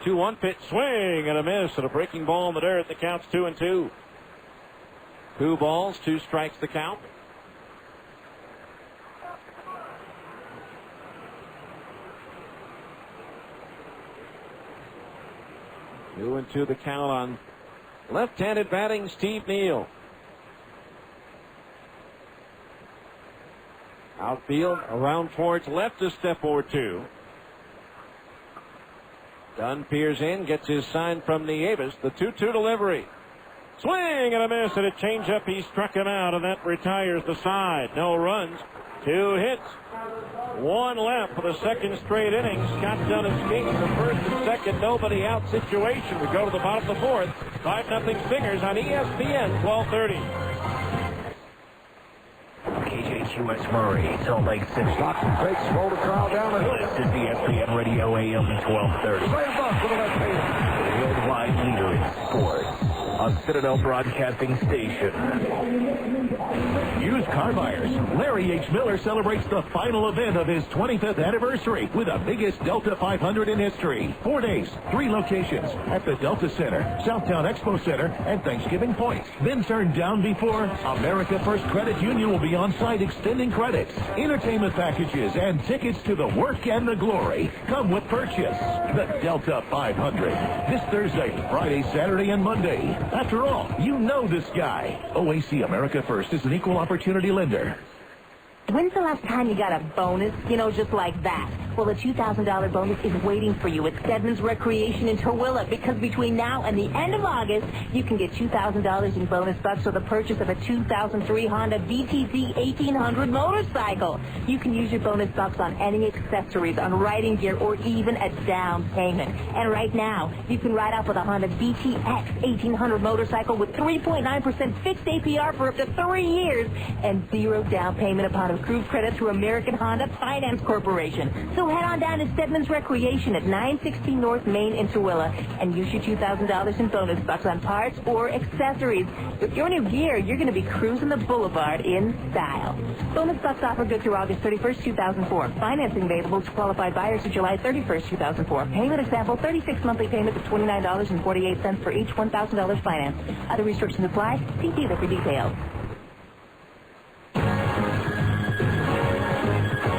2-1 pitch, swing and a miss, and a breaking ball in the dirt. The count's 2-2. 2 balls, 2 strikes the count. Two and 2 the count on left-handed batting Steve Neal. Outfield around towards left, a step or 2. Dunn peers in, gets his sign from Nieves. The 2-2 delivery. Swing and a miss, and a changeup. He struck him out, and that retires the side. No runs, 2 hits. 1 left for the second straight inning. Scott Dunn escapes the first and second nobody out situation. We go to the bottom of the 4th. 5-0 Stingers on ESPN 1230. KJQS Murray, Salt Lake City. Stocks and fakes, roll the crowd down the hill. This is ESPN Radio AM 1230. The worldwide leader in sports. A Citadel Broadcasting station. Used car buyers. Larry H. Miller celebrates the final event of his 25th anniversary with the biggest Delta 500 in history. 4 days, 3 locations at the Delta Center, Southtown Expo Center, and Thanksgiving Point. Then turned down before America First Credit Union will be on site extending credits, entertainment packages, and tickets to the work and the glory. Come with purchase. The Delta 500. This Thursday, Friday, Saturday, and Monday. After all, you know this guy. OAC America First is an equal opportunity lender. When's the last time you got a bonus, just like that? Well, a $2,000 bonus is waiting for you at Stedman's Recreation in Tooele, because between now and the end of August, you can get $2,000 in bonus bucks for the purchase of a 2003 Honda VTZ 1800 motorcycle. You can use your bonus bucks on any accessories, on riding gear, or even a down payment. And right now, you can ride off with a Honda VTX 1800 motorcycle with 3.9% fixed APR for up to 3 years and 0 down payment upon approved credit through American Honda Finance Corporation. So head on down to Stedman's Recreation at 960 North Main in Tooele and use your $2,000 in bonus bucks on parts or accessories. With your new gear, you're going to be cruising the boulevard in style. Bonus bucks offer good through August 31st, 2004. Financing available to qualified buyers through July 31st, 2004. Payment example, 36 monthly payments of $29.48 for each $1,000 finance. Other restrictions apply. See dealer for details.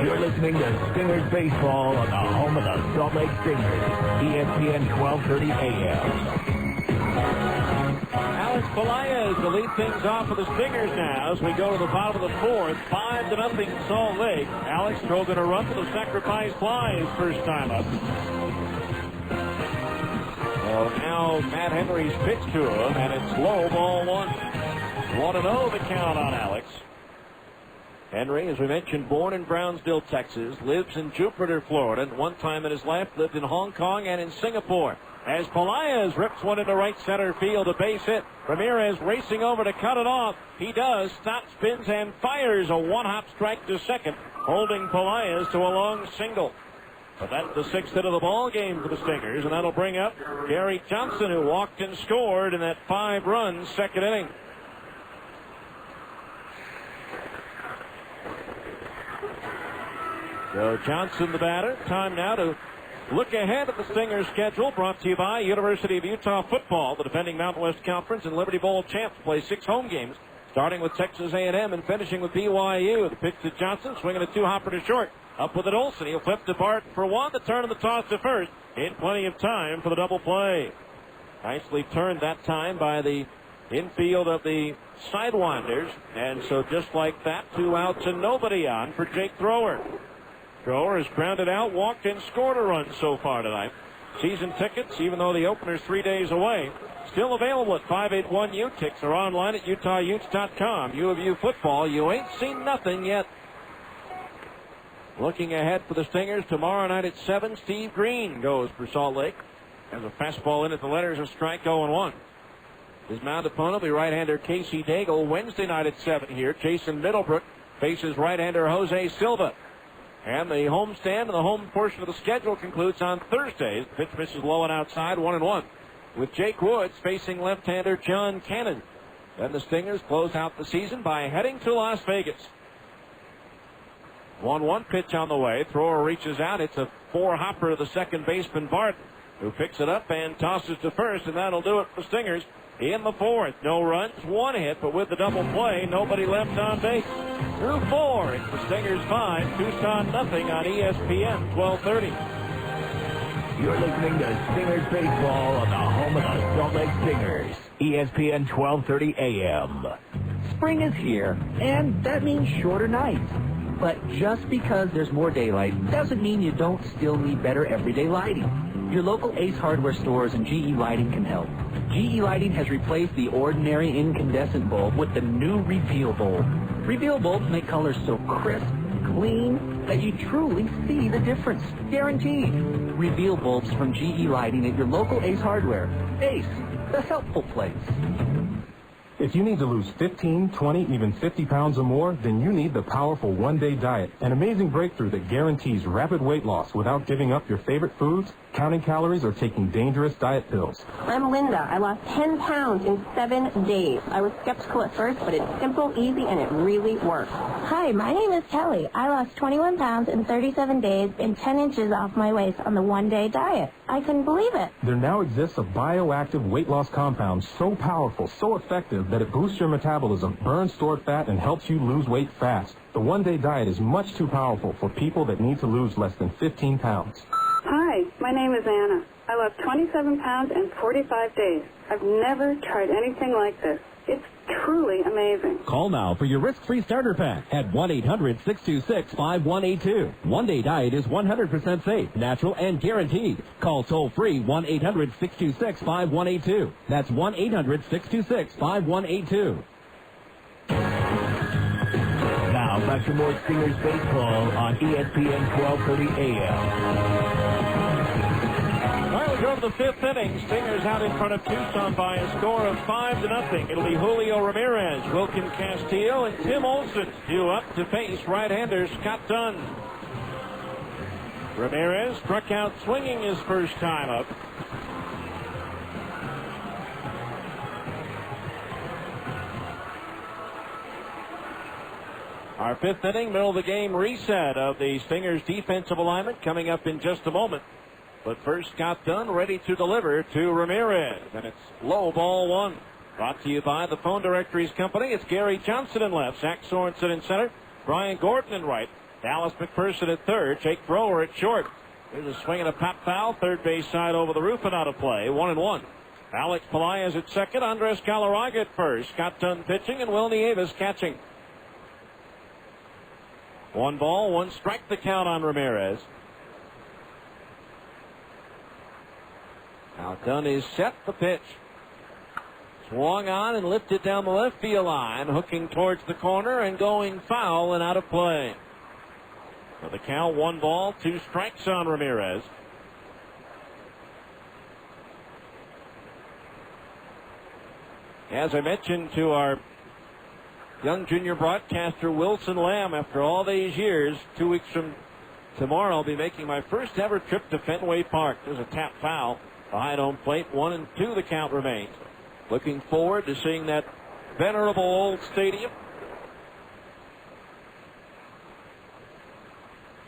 You're listening to Stingers Baseball on the home of the Salt Lake Stingers, ESPN 1230 AM. Alex Pelaez to lead things off for the Stingers now as we go to the bottom of the 4th. 5-0 Salt Lake. Alex drove in a run for the sacrifice fly his first time up. So now Matt Henry's pitch to him, and it's low, ball 1. 1-0 the count on Alex. Henry, as we mentioned, born in Brownsville, Texas, lives in Jupiter, Florida, and one time in his life lived in Hong Kong and in Singapore. As Pelaez rips one into right center field, a base hit. Ramirez racing over to cut it off. He does. Stops, spins, and fires a one-hop strike to second, holding Pelaez to a long single. But that's the 6th hit of the ball game for the Stingers, and that'll bring up Gary Johnson, who walked and scored in that 5-run second inning. So Johnson, the batter. Time now to look ahead at the Stingers' schedule, brought to you by University of Utah football. The defending Mountain West Conference and Liberty Bowl champs play 6 home games, starting with Texas A&M and finishing with BYU. The pitch to Johnson, swinging a 2-hopper to short. Up with it, Olsen. He'll flip to Barton for 1. The turn of the toss to first. In plenty of time for the double play. Nicely turned that time by the infield of the Sidewinders. And so just like that, 2 outs and nobody on for Jake Thrower. Thrower has grounded out, walked, and scored a run so far tonight. Season tickets, even though the opener's 3 days away, still available at 581-U-Tix or online at UtahUtes.com. U of U football, you ain't seen nothing yet. Looking ahead for the Stingers, tomorrow night at 7, Steve Green goes for Salt Lake. Has a fastball in at the letters, a strike 0-1. His mound opponent will be right-hander Casey Daigle. Wednesday night at 7 here, Jason Middlebrook faces right-hander Jose Silva. And the homestand and the home portion of the schedule concludes on Thursdays. The pitch misses low and outside, 1-1. With Jake Woods facing left-hander John Cannon. Then the Stingers close out the season by heading to Las Vegas. 1-1 pitch on the way. Thrower reaches out. It's a four-hopper to the second baseman Barton, who picks it up and tosses to first, and that'll do it for the Stingers in the fourth. No runs, one hit, but with the double play, nobody left on base. Through 4, it's the Stingers 5, Tucson nothing on ESPN 1230. You're listening to Stingers Baseball on the home of the Salt Lake Stingers, ESPN 1230 AM. Spring is here, and that means shorter nights. But just because there's more daylight doesn't mean you don't still need better everyday lighting. Your local Ace Hardware stores and GE Lighting can help. GE Lighting has replaced the ordinary incandescent bulb with the new Reveal bulb. Reveal bulbs make colors so crisp, clean, that you truly see the difference. Guaranteed. Reveal bulbs from GE Lighting at your local Ace Hardware. Ace, the helpful place. If you need to lose 15, 20, even 50 pounds or more, then you need the powerful one-day diet, an amazing breakthrough that guarantees rapid weight loss without giving up your favorite foods, counting calories, or taking dangerous diet pills. I'm Linda. I lost 10 pounds in 7 days. I was skeptical at first, but it's simple, easy, and it really works. Hi, my name is Kelly. I lost 21 pounds in 37 days and 10 inches off my waist on the one-day diet. I couldn't believe it. There now exists a bioactive weight loss compound so powerful, so effective, that it boosts your metabolism, burns stored fat, and helps you lose weight fast. The one-day diet is much too powerful for people that need to lose less than 15 pounds. Hi, my name is Anna. I lost 27 pounds in 45 days. I've never tried anything like this. It's truly amazing. Call now for your risk-free starter pack at 1-800-626-5182. One-day diet is 100% safe, natural, and guaranteed. Call toll-free 1-800-626-5182. That's 1-800-626-5182. Now back to more Stingers baseball on ESPN 1230 AM. Well, we go to the 5th inning. Stingers out in front of Tucson by a score of 5-0. It'll be Julio Ramirez, Wilkin Castillo, and Tim Olson due up to face right-hander Scott Dunn. Ramirez struck out swinging his first time up. Our 5th inning, middle of the game reset of the Stingers defensive alignment coming up in just a moment. But first, Scott Dunn ready to deliver to Ramirez. And it's low, ball 1. Brought to you by the Phone Directories Company. It's Gary Johnson in left, Zach Sorensen in center, Brian Gordon in right, Dallas McPherson at third, Jake Thrower at short. There's a swing and a pop foul, third base side over the roof and out of play, 1-1. Alex Pelaez at second, Andres Galarraga at first, Scott Dunn pitching, and Wilnie Avis catching. 1 ball, 1 strike, the count on Ramirez. Now Dunn is set, the pitch. Swung on and lifted down the left field line, hooking towards the corner and going foul and out of play. For the count, 1 ball, 2 strikes on Ramirez. As I mentioned to our young junior broadcaster Wilson Lamb, after all these years, 2 weeks from tomorrow, I'll be making my first ever trip to Fenway Park. There's a tap foul behind home plate, 1-2 the count remains. Looking forward to seeing that venerable old stadium.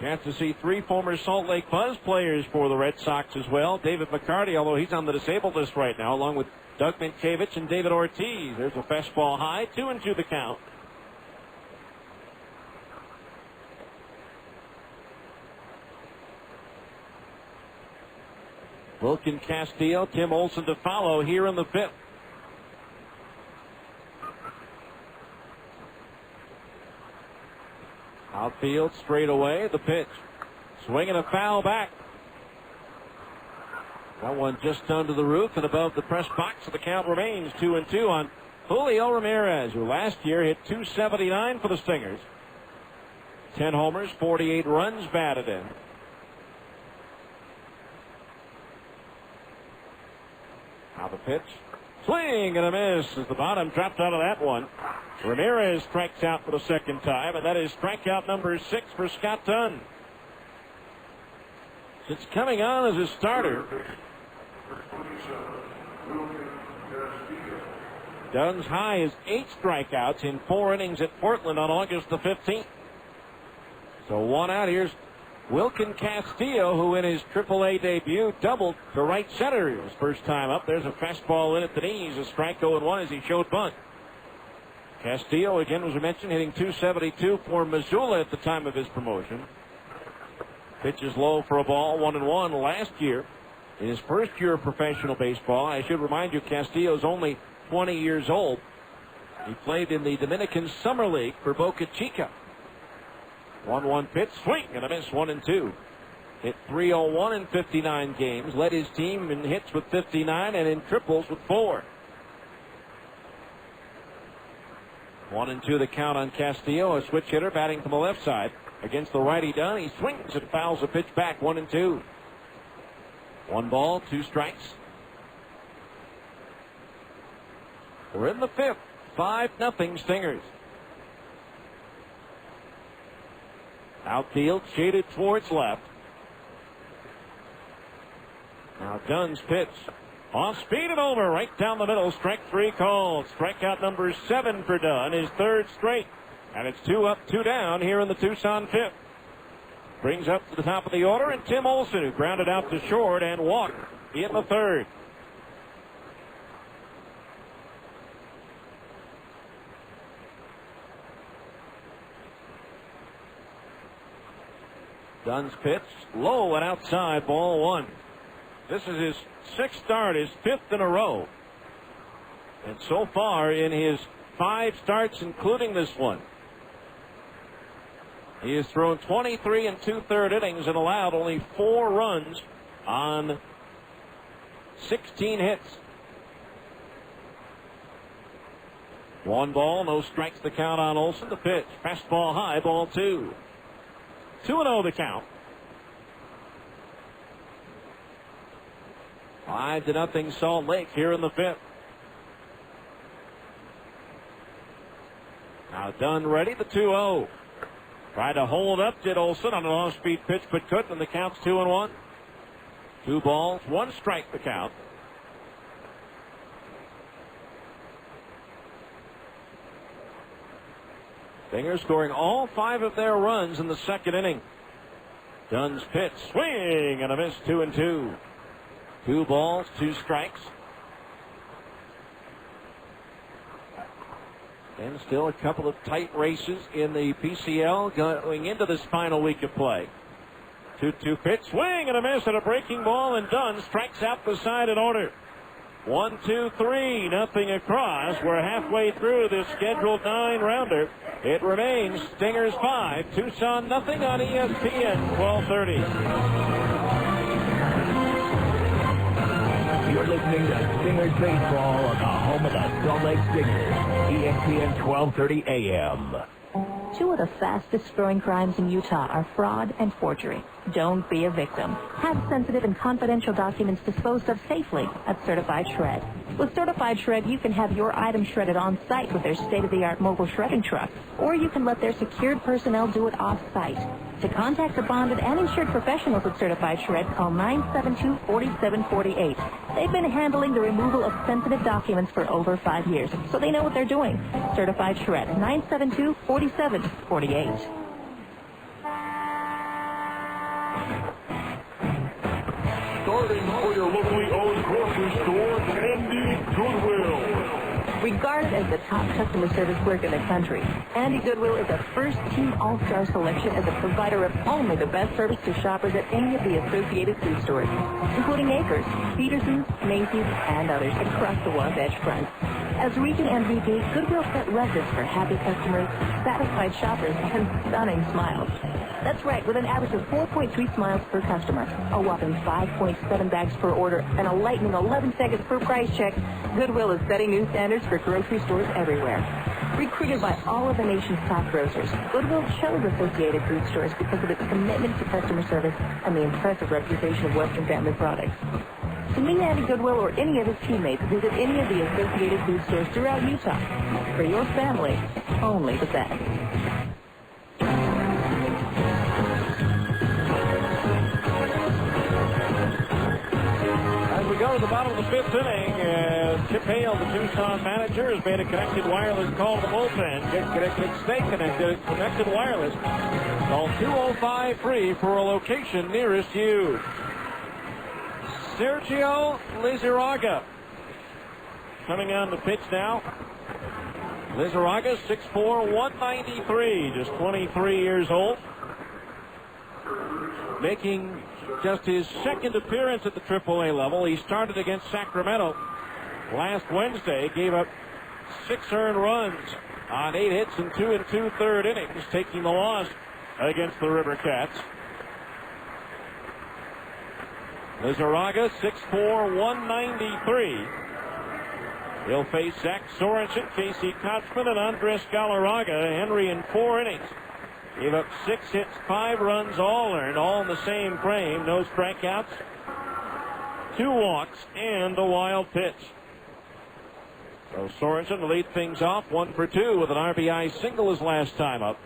Chance to see 3 former Salt Lake Buzz players for the Red Sox as well. David McCarty, although he's on the disabled list right now, along with Doug Minkiewicz and David Ortiz. There's a fastball high, 2-2 the count. Wilkin Castillo, Tim Olson to follow here in the 5th. Outfield straight away, the pitch. Swinging a foul back. That one just under the roof and above the press box, so the count remains 2-2 on Julio Ramirez, who last year hit .279 for the Stingers. 10 homers, 48 runs batted in. Now the pitch. Swing and a miss as the bottom dropped out of that one. Ramirez strikes out for the second time, and that is strikeout number 6 for Scott Dunn. Since coming on as a starter, Dunn's high is 8 strikeouts in 4 innings at Portland on August the 15th. So 1 out. Here's Wilkin Castillo, who in his AAA debut doubled to right center his first time up. There's a fastball in at the knees, a strike 0-1 as he showed bunt. Castillo, again, as we mentioned, hitting .272 for Missoula at the time of his promotion. Pitches low for a ball, 1-1 last year. In his first year of professional baseball, I should remind you, Castillo's only 20 years old. He played in the Dominican Summer League for Boca Chica. 1-1 pitch, swing and a miss, 1-2. Hit .301 in 59 games. Led his team in hits with 59 and in triples with 4. 1-2 the count on Castillo, a switch hitter batting from the left side. Against the righty Dunn, he swings and fouls a pitch back, 1-2. 1 ball, 2 strikes. We're in the 5th, 5-0 Stingers. Outfield shaded towards left. Now Dunn's pitch. Off speed and over, right down the middle. Strike 3 called. Strikeout number 7 for Dunn, his 3rd straight. And it's 2 up, 2 down here in the Tucson 5th. Brings up to the top of the order, and Tim Olson, who grounded out to short and walked in the 3rd. Dunn's pitch, low and outside, ball 1. This is his 6th start, his 5th in a row. And so far in his 5 starts, including this one, he has thrown 23 2/3 innings and allowed only 4 runs on 16 hits. 1 ball, no strikes the count on Olson. The pitch, fastball high, ball 2. 2-0 the count. 5-0 Salt Lake here in the 5th. Now Dunn ready, the 2-0. Tried to hold up, did Olson on an off-speed pitch, but couldn't, and the count's 2-1. 2 balls, 1 strike the count. Stingers scoring all 5 of their runs in the 2nd inning. Dunn's pitch, swing and a miss, 2-2. 2 balls, 2 strikes. And still a couple of tight races in the PCL going into this final week of play. 2-2 pitch, swing and a miss at a breaking ball, and Dunn strikes out the side in order. 1, 2, 3, nothing across. We're halfway through this scheduled 9-rounder. It remains Stingers 5, Tucson nothing on ESPN 1230. You're listening to Stingers Baseball on the home of the Salt Lake Stingers, ESPN 1230 AM. 2 of the fastest growing crimes in Utah are fraud and forgery. Don't be a victim. Have sensitive and confidential documents disposed of safely at Certified Shred. With Certified Shred, you can have your items shredded on site with their state-of-the-art mobile shredding truck, or you can let their secured personnel do it off-site. To contact the bonded and insured professionals at Certified Shred, call 972-4748. They've been handling the removal of sensitive documents for over 5 years, so they know what they're doing. Certified Shred, 972-4748. Starting for your locally owned grocery store, Andy Goodwill. Regarded as the top customer service clerk in the country, Andy Goodwill is a first-team all-star selection as a provider of only the best service to shoppers at any of the associated food stores, including Acres, Peterson's, Macy's, and others across the Wasatch Front. As region MVP, Goodwill set records for happy customers, satisfied shoppers, and stunning smiles. That's right, with an average of 4.3 smiles per customer, a whopping 5.7 bags per order, and a lightning 11 seconds per price check, Goodwill is setting new standards for grocery stores everywhere. Recruited by all of the nation's top grocers, Goodwill chose Associated Food Stores because of its commitment to customer service and the impressive reputation of Western Family Products. To meet Andy Goodwill or any of his teammates, visit any of the Associated Food Stores throughout Utah. For your family, only the best. As we go to the bottom of the fifth inning, Chip Hale, the Tucson manager, has made a connected wireless call to the bullpen. Stay connected wireless. Call 205-3 for a location nearest you. Sergio Lizarraga coming on the pitch now. Lizarraga, 6'4", 193, just 23 years old. Making just his second appearance at the AAA level. He started against Sacramento last Wednesday, gave up 6 earned runs on 8 hits and 2 2/3 innings, taking the loss against the River Cats. Lizarraga, 6'4", 193. He'll face Zach Sorensen, Casey Kotzman, and Andres Galarraga. Henry in 4 innings gave up 6 hits, 5 runs, all earned, all in the same frame. No strikeouts, 2 walks, and a wild pitch. So Sorensen to lead things off, 1 for 2 with an RBI single his last time up.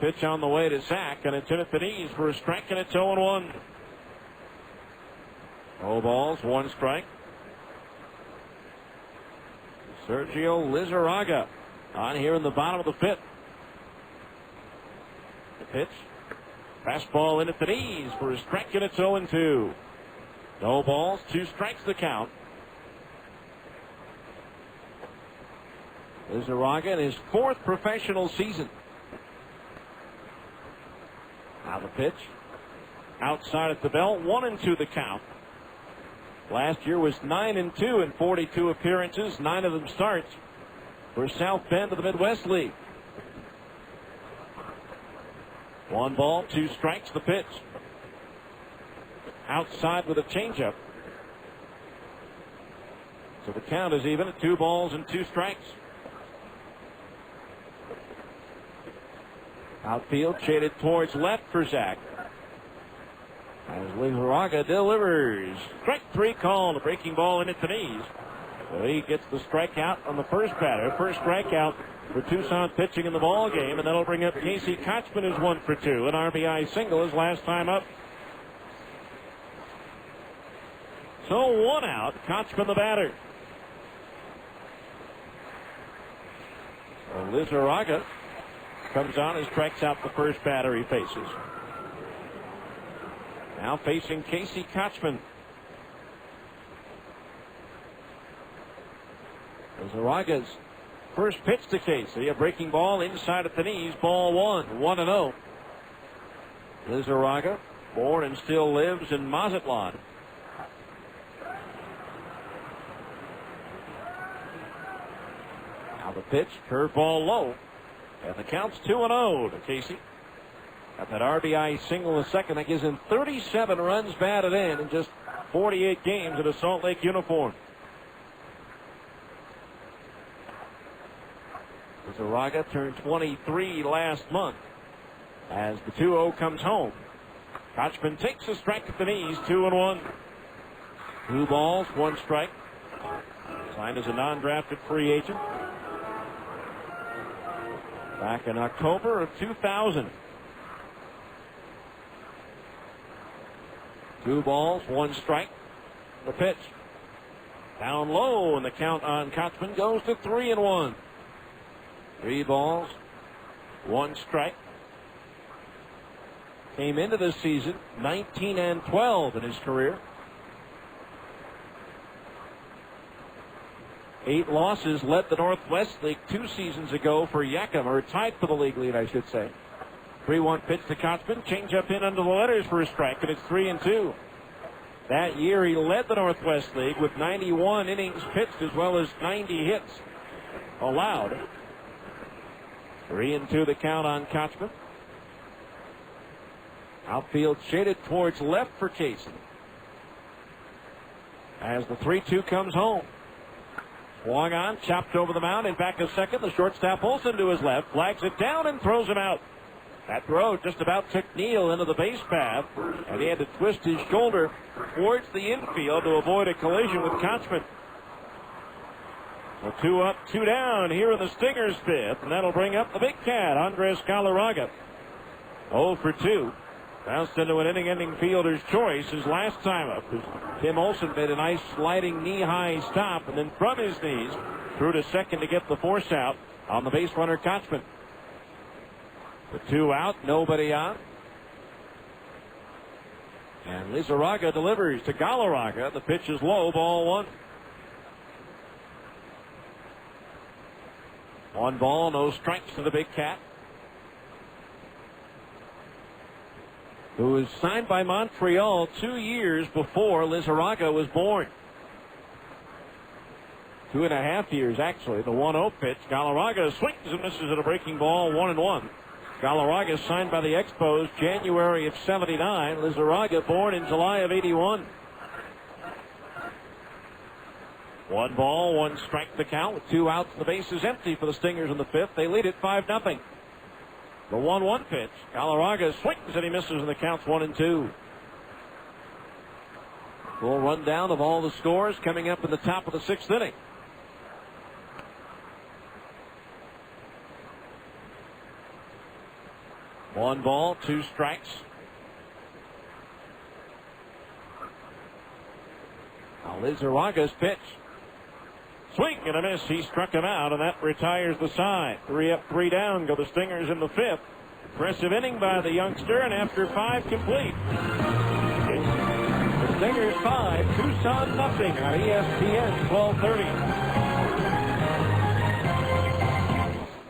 Pitch on the way to Zach, and it's in at the knees for a strike, and it's 0-1. 0 balls, 1 strike. Sergio Lizarraga on here in the bottom of the fifth. The pitch. Fastball in at the knees for a strike, and it's 0-2. No balls, 2 strikes the count. Lizarraga in his 4th professional season. Now the pitch. Outside at the belt, 1-2 the count. Last year was 9-2 in 42 appearances, 9 of them starts for South Bend of the Midwest League. 1 ball, 2 strikes, the pitch. Outside with a changeup. So the count is even at 2 balls and 2 strikes. Outfield shaded towards left for Zach. As Lizarraga delivers. Strike 3 called. A breaking ball in at the knees. So he gets the strikeout on the first batter. First strikeout for Tucson pitching in the ball game, and that'll bring up Casey Kotzman, who's 1 for 2. An RBI single his last time up. So 1 out. Kotzman the batter. So Lizarraga comes on and strikes out the first batter he faces. Now facing Casey Kotzman. Lizarraga's first pitch to Casey. A breaking ball inside at the knees. Ball 1. 1-0. Lizarraga, born and still lives in Mazatlan. Now the pitch. Curveball low. And the count's 2-0 to Casey. Got that RBI single in the second. That gives him 37 runs batted in just 48 games in a Salt Lake uniform. Lizarraga turned 23 last month as the 2-0 comes home. Kotzman takes a strike at the knees, 2-1. 2 balls, 1 strike. Signed as a non-drafted free agent back in October of 2000. 2 balls, 1 strike. The pitch. Down low, and the count on Kotzman goes to 3-1. 3 balls, 1 strike. Came into this season 19-12 in his career. 8 losses, led the Northwest League 2 seasons ago for Yakima, or tied for the league lead, I should say. 3-1 pitch to Kotzman. Change up in under the letters for a strike, and it's 3-2. That year he led the Northwest League with 91 innings pitched as well as 90 hits allowed. 3-2 the count on Kotzman. Outfield shaded towards left for Casey as the 3-2 comes home. Swung on, chopped over the mound. In back a second, the shortstop Olson to his left, flags it down and throws him out. That throw just about took Neal into the base path, and he had to twist his shoulder towards the infield to avoid a collision with Kochman. So 2 up, 2 down here in the Stingers' fifth, and that'll bring up the big cat, Andres Galarraga. 0 for 2. Bounced into an inning-ending fielder's choice his last time up. Tim Olson made a nice sliding knee-high stop, and then from his knees threw to second to get the force out on the base runner Kochman. The 2 out, nobody on. And Lizarraga delivers to Galarraga. The pitch is low, ball 1. 1 ball, no strikes to the big cat, who was signed by Montreal 2 years before Lizarraga was born. 2.5 years, actually. The 1-0 pitch. Galarraga swings and misses at a breaking ball, 1-1. Galarraga signed by the Expos January of 79. Lizarraga born in July of 81. 1 ball, 1 strike the count with 2 outs. The base is empty for the Stingers in the fifth. They lead it 5-0. The 1-1 pitch. Galarraga swings and he misses, and the count's 1-2. Full rundown of all the scores coming up in the top of the 6th inning. One ball, 2 strikes. Now Lizarraga's pitch. Swing and a miss. He struck him out, and that retires the side. 3 up, 3 down go the Stingers in the fifth. Impressive inning by the youngster, and after 5 complete, the Stingers 5, Tucson nothing on ESPN 1230.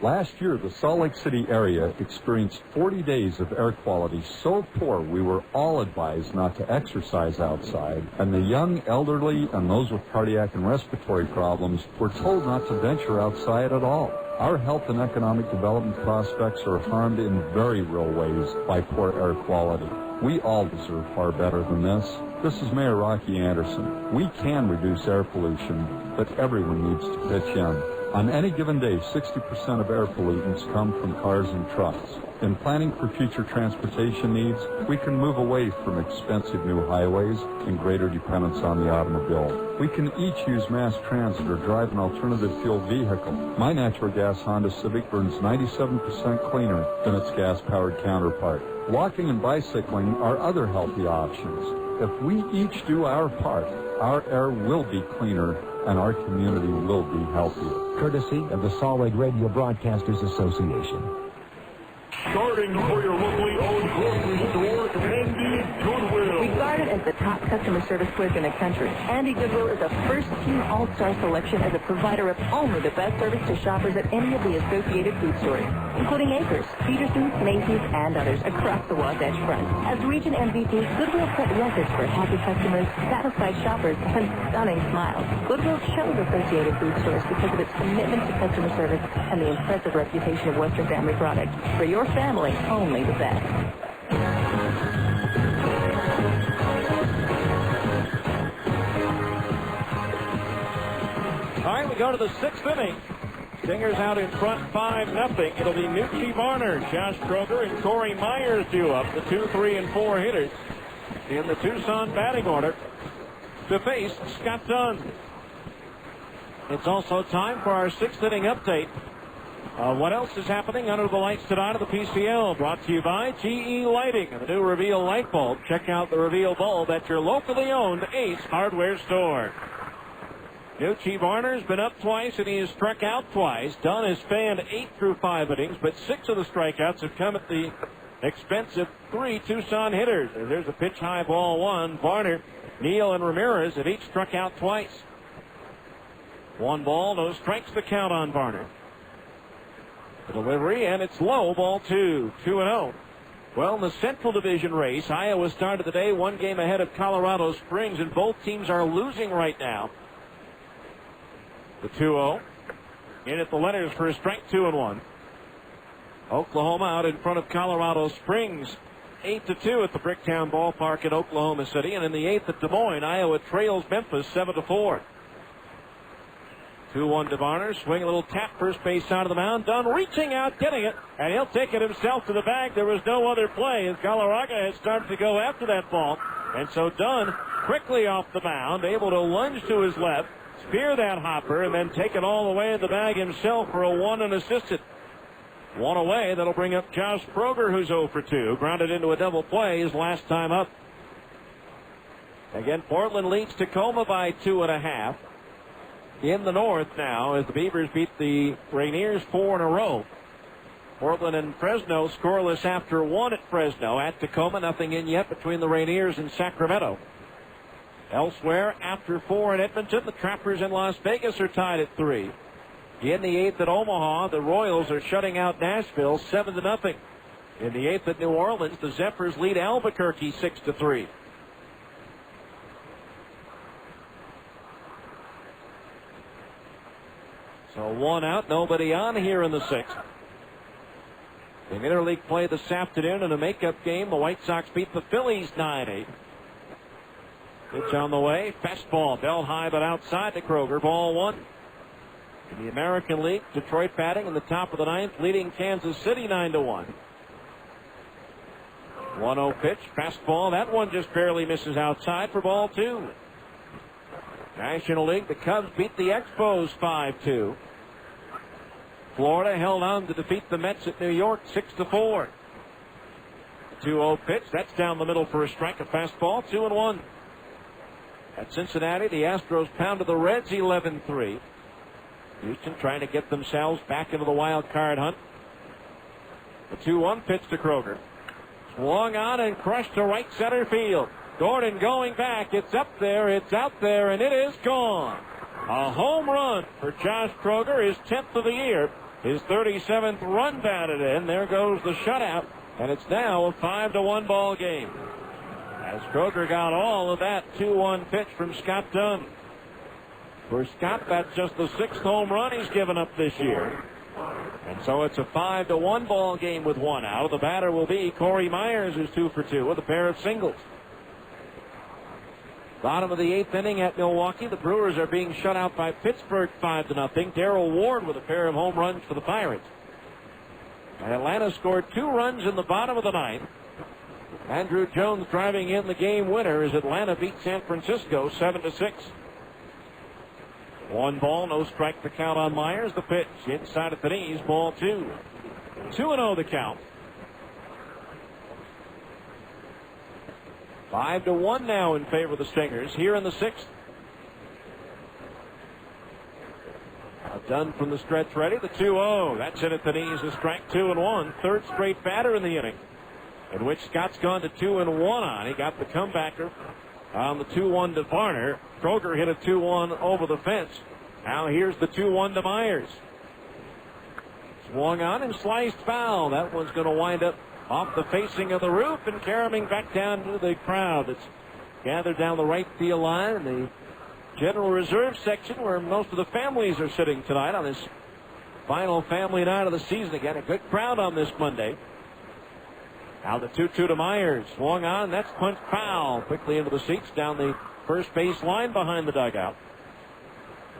Last year, the Salt Lake City area experienced 40 days of air quality so poor we were all advised not to exercise outside, and the young, elderly, and those with cardiac and respiratory problems were told not to venture outside at all. Our health and economic development prospects are harmed in very real ways by poor air quality. We all deserve far better than this. This is Mayor Rocky Anderson. We can reduce air pollution, but everyone needs to pitch in. On any given day, 60% of air pollutants come from cars and trucks. In planning for future transportation needs, we can move away from expensive new highways and greater dependence on the automobile. We can each use mass transit or drive an alternative fuel vehicle. My natural gas Honda Civic burns 97% cleaner than its gas-powered counterpart. Walking and bicycling are other healthy options. If we each do our part, our air will be cleaner and our community will be healthier. Courtesy of the Salt Lake Radio Broadcasters Association. Starting for your locally owned grocery store, Andy Goodwill. Regarded as the top customer service clerk in the country, Andy Goodwill is a first-team all-star selection as a provider of only the best service to shoppers at any of the associated food stores, including Acres, Peterson's, Macy's, and others across the Wasatch Front. As region MVP, Goodwill set records for happy customers, satisfied shoppers, and stunning smiles. Goodwill chose associated food stores because of its commitment to customer service and the impressive reputation of Western Family Products. For your family, only the best. All right, we go to the 6th inning. Stingers out in front 5-0. It'll be Nucci Varner, Josh Kroger, and Corey Myers due up, the 2, 3, and 4 hitters in the Tucson batting order to face Scott Dunn. It's also time for our 6th inning update. What else is happening under the lights tonight of the PCL? Brought to you by GE Lighting and the new Reveal light bulb. Check out the Reveal bulb at your locally owned Ace Hardware store. Nucci Varner's been up twice and he has struck out twice. Dunn has fanned 8 through 5 innings, but 6 of the strikeouts have come at the expense of 3 Tucson hitters. There's a pitch high ball 1. Varner, Neal, and Ramirez have each struck out twice. 1 ball, no strikes the count on Varner. The delivery, and it's low, ball 2, 2-0. Well, in the Central Division race, Iowa started the day 1 game ahead of Colorado Springs, and both teams are losing right now. The 2-0. In at the letters for a strike, 2-1. Oklahoma out in front of Colorado Springs, 8-2 at the Bricktown Ballpark in Oklahoma City, and in the 8th at Des Moines, Iowa trails Memphis 7-4. 2-1 to Varner. Swing a little tap first base side of the mound. Dunn reaching out, getting it, and he'll take it himself to the bag. There was no other play as Galarraga has started to go after that ball. And so Dunn quickly off the mound, able to lunge to his left, spear that hopper, and then take it all the way in the bag himself for a 1 unassisted. 1 away. That'll bring up Josh Kroger, who's 0 for 2. Grounded into a double play his last time up. Again, Portland leads Tacoma by 2.5. In the north now as the Beavers beat the Rainiers 4 in a row. Portland and Fresno scoreless after 1 at Fresno. At Tacoma, nothing in yet between the Rainiers and Sacramento. Elsewhere, after 4 in Edmonton, the Trappers in Las Vegas are tied at 3. In the 8th at Omaha, the Royals are shutting out Nashville 7-0. In the 8th at New Orleans, the Zephyrs lead Albuquerque 6-3. So 1 out, nobody on here in the 6th. In interleague play this afternoon in a makeup game, the White Sox beat the Phillies 9-8. Pitch on the way, fastball, belt high but outside to Kroger, ball 1. In the American League, Detroit batting in the top of the 9th, leading Kansas City 9-1. 1-0 pitch, fastball, that one just barely misses outside for ball 2. National League, the Cubs beat the Expos 5-2. Florida held on to defeat the Mets at New York 6-4. 2-0 pitch, that's down the middle for a strike, a fastball, 2-1. At Cincinnati, the Astros pounded the Reds 11-3. Houston trying to get themselves back into the wild card hunt. The 2-1 pitch to Kroger. Swung on and crushed to right center field. Gordon going back. It's up there, it's out there, and it is gone. A home run for Josh Kroger, his 10th of the year. His 37th run batted in. There goes the shutout, and it's now a 5-1 ball game. As Kroger got all of that 2-1 pitch from Scott Dunn. For Scott, that's just the 6th home run he's given up this year. And so it's a 5-1 ball game with 1 out. The batter will be Corey Myers, who's 2 for 2 with a pair of singles. Bottom of the 8th inning at Milwaukee. The Brewers are being shut out by Pittsburgh 5-0. Darrell Ward with a pair of home runs for the Pirates. And Atlanta scored 2 runs in the bottom of the 9th. Andrew Jones driving in the game winner as Atlanta beat San Francisco 7-6. 1 ball, no strike to count on Myers. The pitch inside at the knees, ball 2. 2-0 the count. 5-1 now in favor of the Stingers here in the 6th. Done from the stretch ready. The 2-0. That's it at the knees. A strike, 2-1. 3rd straight batter in the inning, in which Scott's gone to 2-1 on. He got the comebacker on the 2-1 to Varner. Kroger hit a 2-1 over the fence. Now here's the 2-1 to Myers. Swung on and sliced foul. That one's going to wind up off the facing of the roof and carrying back down to the crowd that's gathered down the right field line in the General Reserve section where most of the families are sitting tonight on this final family night of the season. Again, a good crowd on this Monday. Now the 2-2 to Myers. Swung on. That's punched foul. Quickly into the seats down the first base line behind the dugout.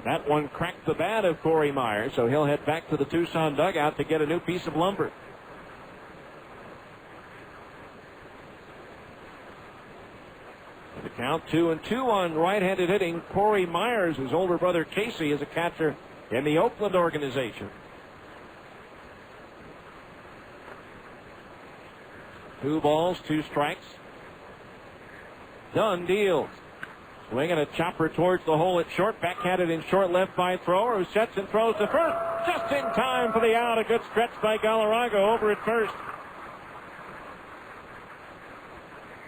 That one cracked the bat of Corey Myers, so he'll head back to the Tucson dugout to get a new piece of lumber. The count 2-2 on right-handed hitting Corey Myers, whose older brother Casey is a catcher in the Oakland organization. 2 balls, 2 strikes. Dunn deals. Swinging a chopper towards the hole at short. Backhanded in short left by thrower, who sets and throws to first. Just in time for the out. A good stretch by Galarraga over at first.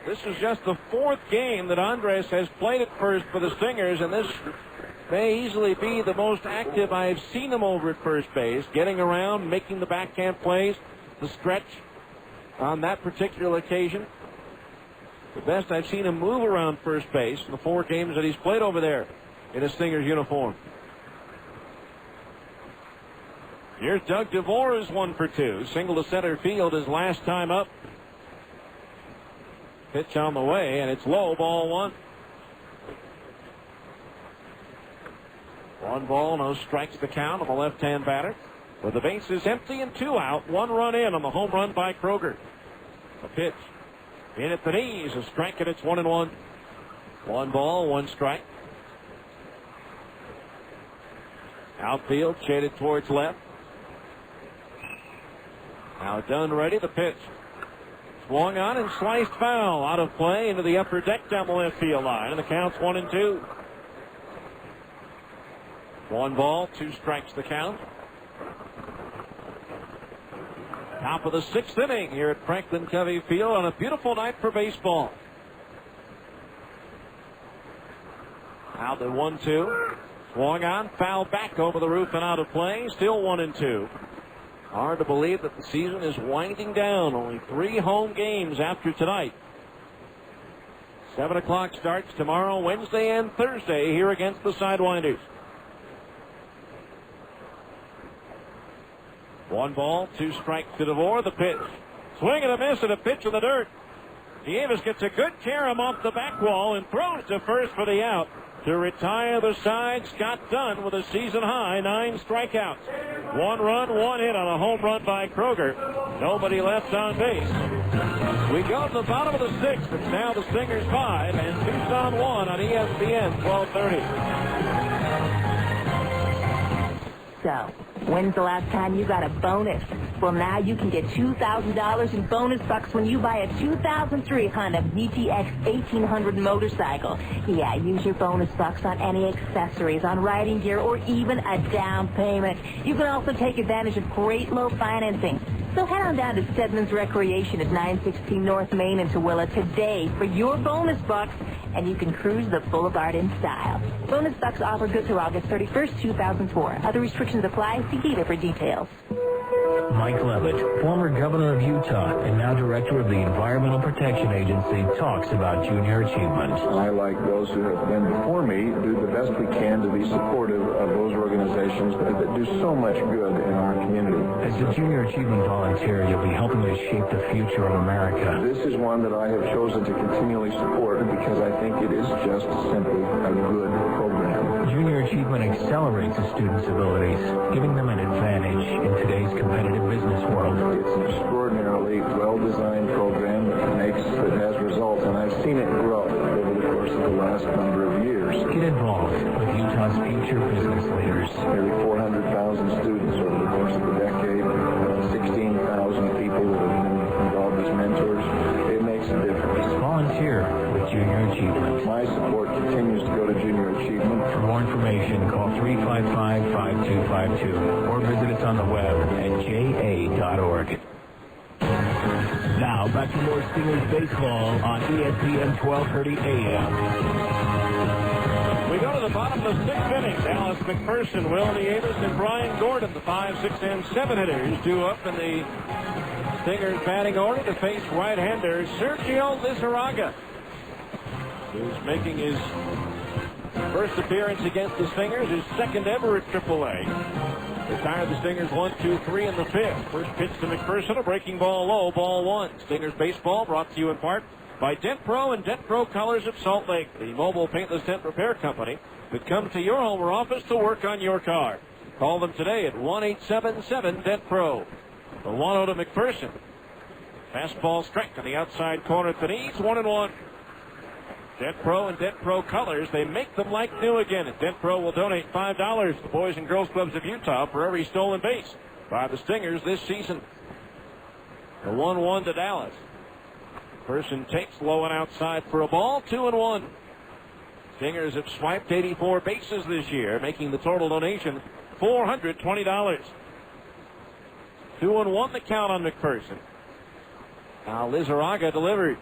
This is just the 4th game that Andres has played at first for the Stingers, and this may easily be the most active I've seen him over at first base, getting around, making the backhand plays, the stretch on that particular occasion. The best I've seen him move around first base in the 4 games that he's played over there in a Stingers uniform. Here's Doug DeVore, who's 1 for 2. Single to center field his last time up. Pitch on the way, and it's low, ball 1. 1 ball, no strikes to count on the left-hand batter. With the bases empty and 2 out, 1 run in on the home run by Kroger. A pitch in at the knees, a strike, and it's 1-1. 1 ball, 1 strike. Outfield shaded towards left. Now done ready, the pitch. Swung on and sliced foul. Out of play into the upper deck down the left field line, and the count's 1-2. 1 ball, 2 strikes the count. Top of the 6th inning here at Franklin Covey Field on a beautiful night for baseball. Now the 1-2. Swung on, foul back over the roof and out of play. Still 1-2. Hard to believe that the season is winding down. Only 3 home games after tonight. 7 o'clock starts tomorrow, Wednesday, and Thursday here against the Sidewinders. 1 ball, 2 strikes to DeVore. The pitch. Swing and a miss and a pitch in the dirt. Davis gets a good carom off the back wall and throws to first for the out. To retire the side, Scott Dunn with a season-high 9 strikeouts. 1 run, 1 hit on a home run by Kroger. Nobody left on base. We go to the bottom of the 6th. It's now the Stingers 5 and Tucson 1 on ESPN 1230. So, when's the last time you got a bonus? Well, now you can get $2,000 in bonus bucks when you buy a 2003 Honda VTX 1800 motorcycle. Yeah, use your bonus bucks on any accessories, on riding gear, or even a down payment. You can also take advantage of great low financing. So head on down to Stedman's Recreation at 916 North Main in Tooele today for your bonus bucks, and you can cruise the boulevard in style. Bonus bucks offer good through August 31st, 2004. Other restrictions apply. See dealer for details. Mike Levitt, former governor of Utah and now director of the Environmental Protection Agency, talks about junior achievement. I, like those who have been before me, do the best we can to be supportive of those organizations that do so much good in our community. As a junior achievement volunteer, you'll be helping to shape the future of America. This is one that I have chosen to continually support because I think it is just simply a good program. Junior achievement accelerates a student's abilities, giving them an advantage in today's competitive business world. It's an extraordinarily well-designed program that has results, and I've seen it grow over the course of the last number of years. Get involved with Utah's future business leaders. Nearly 400,000 students over the course of the decade, 16,000 people that have been involved as mentors. It makes a difference. Volunteer with Junior Achievement. My support continues to go to Junior Achievement. For more information, call 355-5252 or visit us on the web at ja.org. Now, back to more Stingers baseball on ESPN 1230 AM. We go to the bottom of the 6th inning. Dallas McPherson, Will Nieves, and Brian Gordon, the 5, 6, and 7 hitters, due up in the Stingers batting order to face right-hander Sergio Lizarraga, who's making his first appearance against the Stingers, his second ever at AAA. Retired the Stingers 1-2-3 in the 5th. First pitch to McPherson, a breaking ball low, ball 1. Stingers baseball brought to you in part by Dent Pro and Dent Pro Colors of Salt Lake, the mobile paintless dent repair company that comes to your home or office to work on your car. Call them today at 1-877-DENT-PRO. The 1-0 to McPherson. Fastball strike to the outside corner at the knees, 1-1. Dent Pro and Dent Pro Colors, they make them like new again. And Dent Pro will donate $5 to the Boys and Girls Clubs of Utah for every stolen base by the Stingers this season. The 1-1 to Dallas. Person takes low and outside for a ball, 2-1. Stingers have swiped 84 bases this year, making the total donation $420. 2-1 the count on McPherson. Now Lizarraga delivers.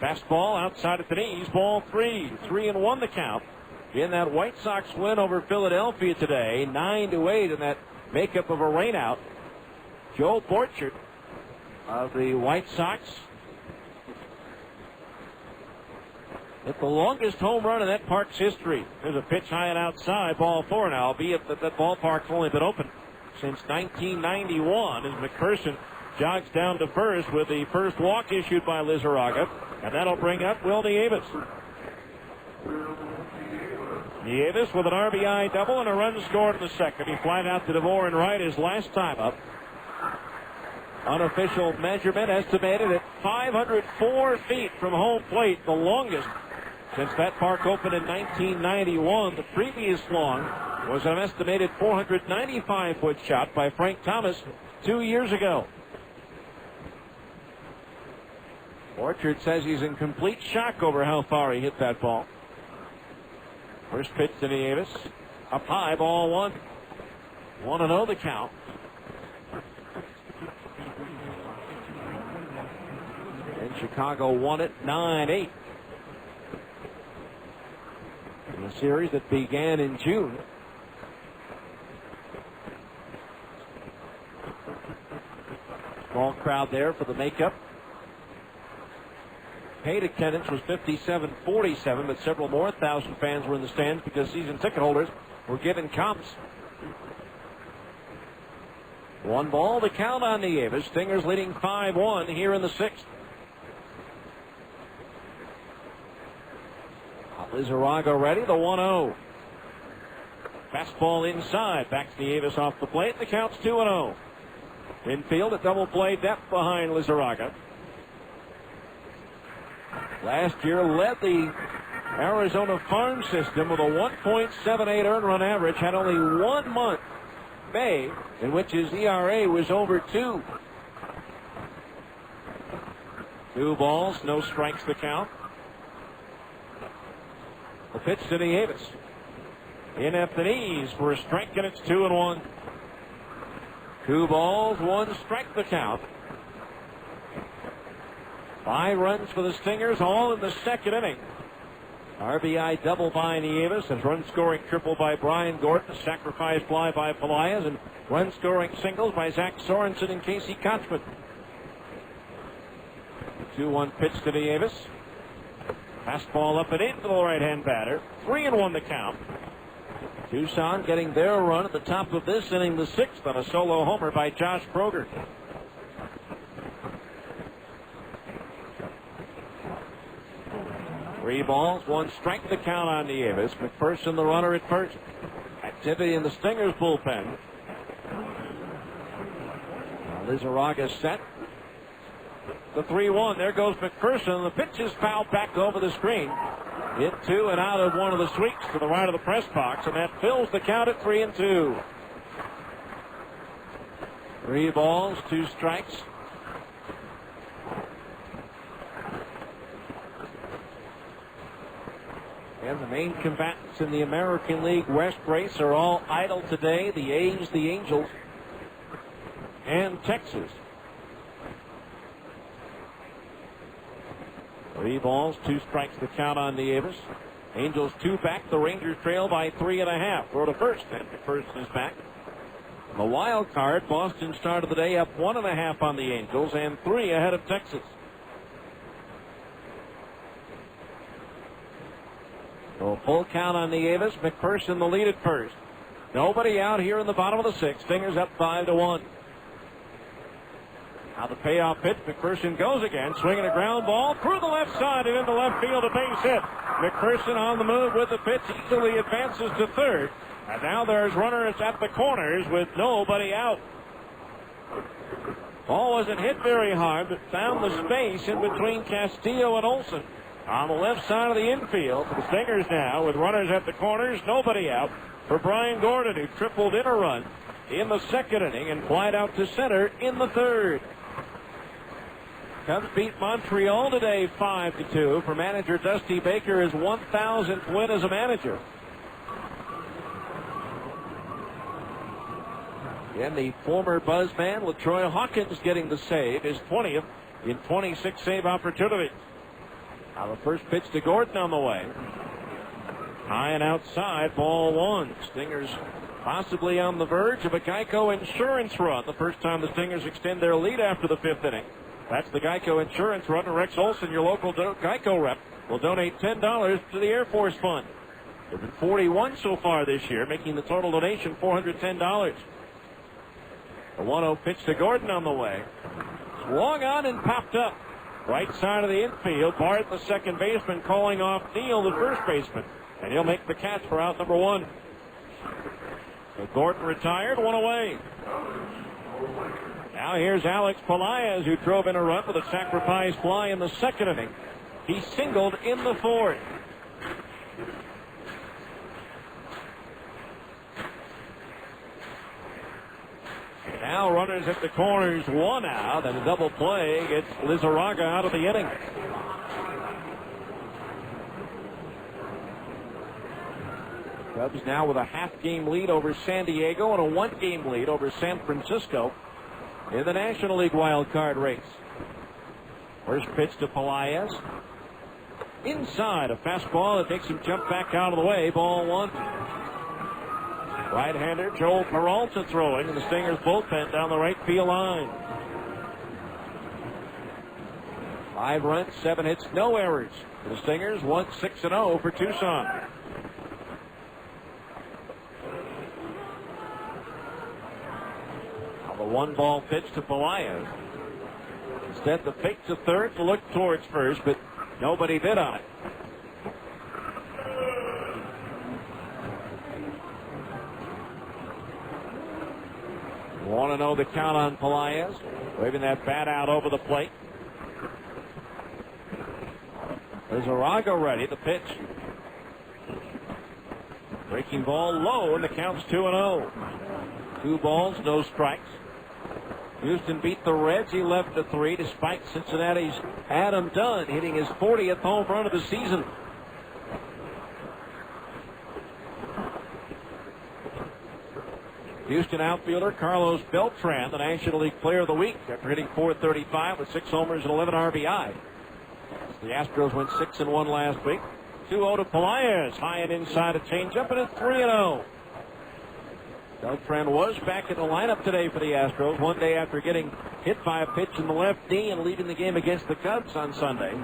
Fastball outside at the knees, ball 3. 3-1 the count. In that White Sox win over Philadelphia today, 9-8 in that makeup of a rainout. Joe Borchert of the White Sox hit the longest home run in that park's history. There's a pitch high and outside, ball 4 now, albeit that ballpark's only been open since 1991 as McPherson jogs down to first with the first walk issued by Lizarraga, and that'll bring up Will Nieves. Nieves with an RBI double and a run scored in the second. He flied out to DeVore and right his last time up. Unofficial measurement estimated at 504 feet from home plate, the longest since that park opened in 1991. The previous long was an estimated 495-foot shot by Frank Thomas 2 years ago. Orchard says he's in complete shock over how far he hit that ball. First pitch to Nieves. Up high, ball one. 1-0 the count. And Chicago won it 9-8. In a series that began in June. Small crowd there for the makeup. Paid attendance was 57,47, but several more thousand fans were in the stands because season ticket holders were given comps. 1-0 the count on Nieves. Stingers leading 5-1 here in the sixth. Lizarraga ready, the 1-0. Fastball inside, backs Nieves off the plate. The count's 2-0. Infield at double play depth behind Lizarraga. Last year led the Arizona farm system with a 1.78 earned run average. Had only 1 month, May, in which his ERA was over 2. 2 balls, no strikes the count. The pitch to Nieves. In at the knees for a strike, and it's 2-1. 2 balls, 1 strike the count. 5 runs for the Stingers, all in the second inning. RBI double by Nieves, a run-scoring triple by Brian Gordon, a sacrifice fly by Pelaez, and run-scoring singles by Zach Sorensen and Casey Kochman. 2-1 pitch to Nieves. Fastball up and into the right-hand batter. 3-1 the count. Tucson getting their run at the top of this inning, the 6th, on a solo homer by Josh Kroger. Three balls, 1 strike the count on Nieves. McPherson the runner at first. Activity in the Stingers bullpen. Lizarraga set. The 3-1. There goes McPherson. The pitch is fouled back over the screen. Hit 2 and out of one of the sweeps to the right of the press box, and that fills the count at 3-2. 3 balls, 2 strikes. And the main combatants in the American League West race are all idle today. The A's, the Angels, and Texas. 3 balls, 2 strikes the count on Nieves. Angels 2 back. The Rangers trail by 3.5. Throw to first, and McPherson is back. The wild card, Boston started the day up 1.5 on the Angels and 3 ahead of Texas. So full count on Nieves. McPherson the lead at first. Nobody out here in the bottom of the 6th. Stingers up 5-1. Now the payoff pitch. McPherson goes again, swinging a ground ball through the left side and into left field. A base hit. McPherson on the move with the pitch. Easily advances to third. And now there's runners at the corners with nobody out. Ball wasn't hit very hard, but found the space in between Castillo and Olson. On the left side of the infield, the Stingers now with runners at the corners, nobody out for Brian Gordon, who tripled in a run in the second inning and flied out to center in the third. Cubs beat Montreal today 5-2 for manager Dusty Baker, his 1,000th win as a manager. And the former Buzzman, LaTroy Hawkins, getting the save, his 20th in 26 save opportunities. Now the first pitch to Gordon on the way. High and outside, ball 1. Stingers possibly on the verge of a Geico Insurance run. The first time the Stingers extend their lead after the 5th inning. That's the Geico Insurance run. Rex Olson, your local Geico rep, will donate $10 to the Air Force Fund. There have been 41 so far this year, making the total donation $410. The 1-0 pitch to Gordon on the way. Swung on and popped up. Right side of the infield. Bart, the second baseman, calling off Neal, the first baseman. And he'll make the catch for out number 1. So Gordon retired, 1 away. Now here's Alex Pelaez, who drove in a run with a sacrifice fly in the 2nd inning. He singled in the 4th. Now runners at the corners, 1 out, and a double play gets Lizarraga out of the inning. Cubs now with a half-game lead over San Diego and a 1-game lead over San Francisco in the National League wild card race. First pitch to Pelaez. Inside, a fastball that makes him jump back out of the way. Ball 1. Right-hander Joel Peralta throwing in the Stingers bullpen down the right field line. 5 runs, 7 hits, no errors. The Stingers 1-6-0 for Tucson. Now the 1-ball pitch to Pelaez. Instead, the fake to third to look towards first, but nobody bid on it. Want to know the count on Pelaez. Waving that bat out over the plate. Lizarraga ready. The pitch. Breaking ball low, and the count's 2-0. 2 balls, no strikes. Houston beat the Reds 11-3 despite Cincinnati's Adam Dunn hitting his 40th home run of the season. Houston outfielder Carlos Beltran, the National League Player of the Week, after hitting .435 with 6 homers and 11 RBI. The Astros went 6-1 last week. 2-0 to Pelaez, high and inside a changeup, and it's 3-0. Beltran was back in the lineup today for the Astros, 1 day after getting hit by a pitch in the left knee and leaving the game against the Cubs on Sunday.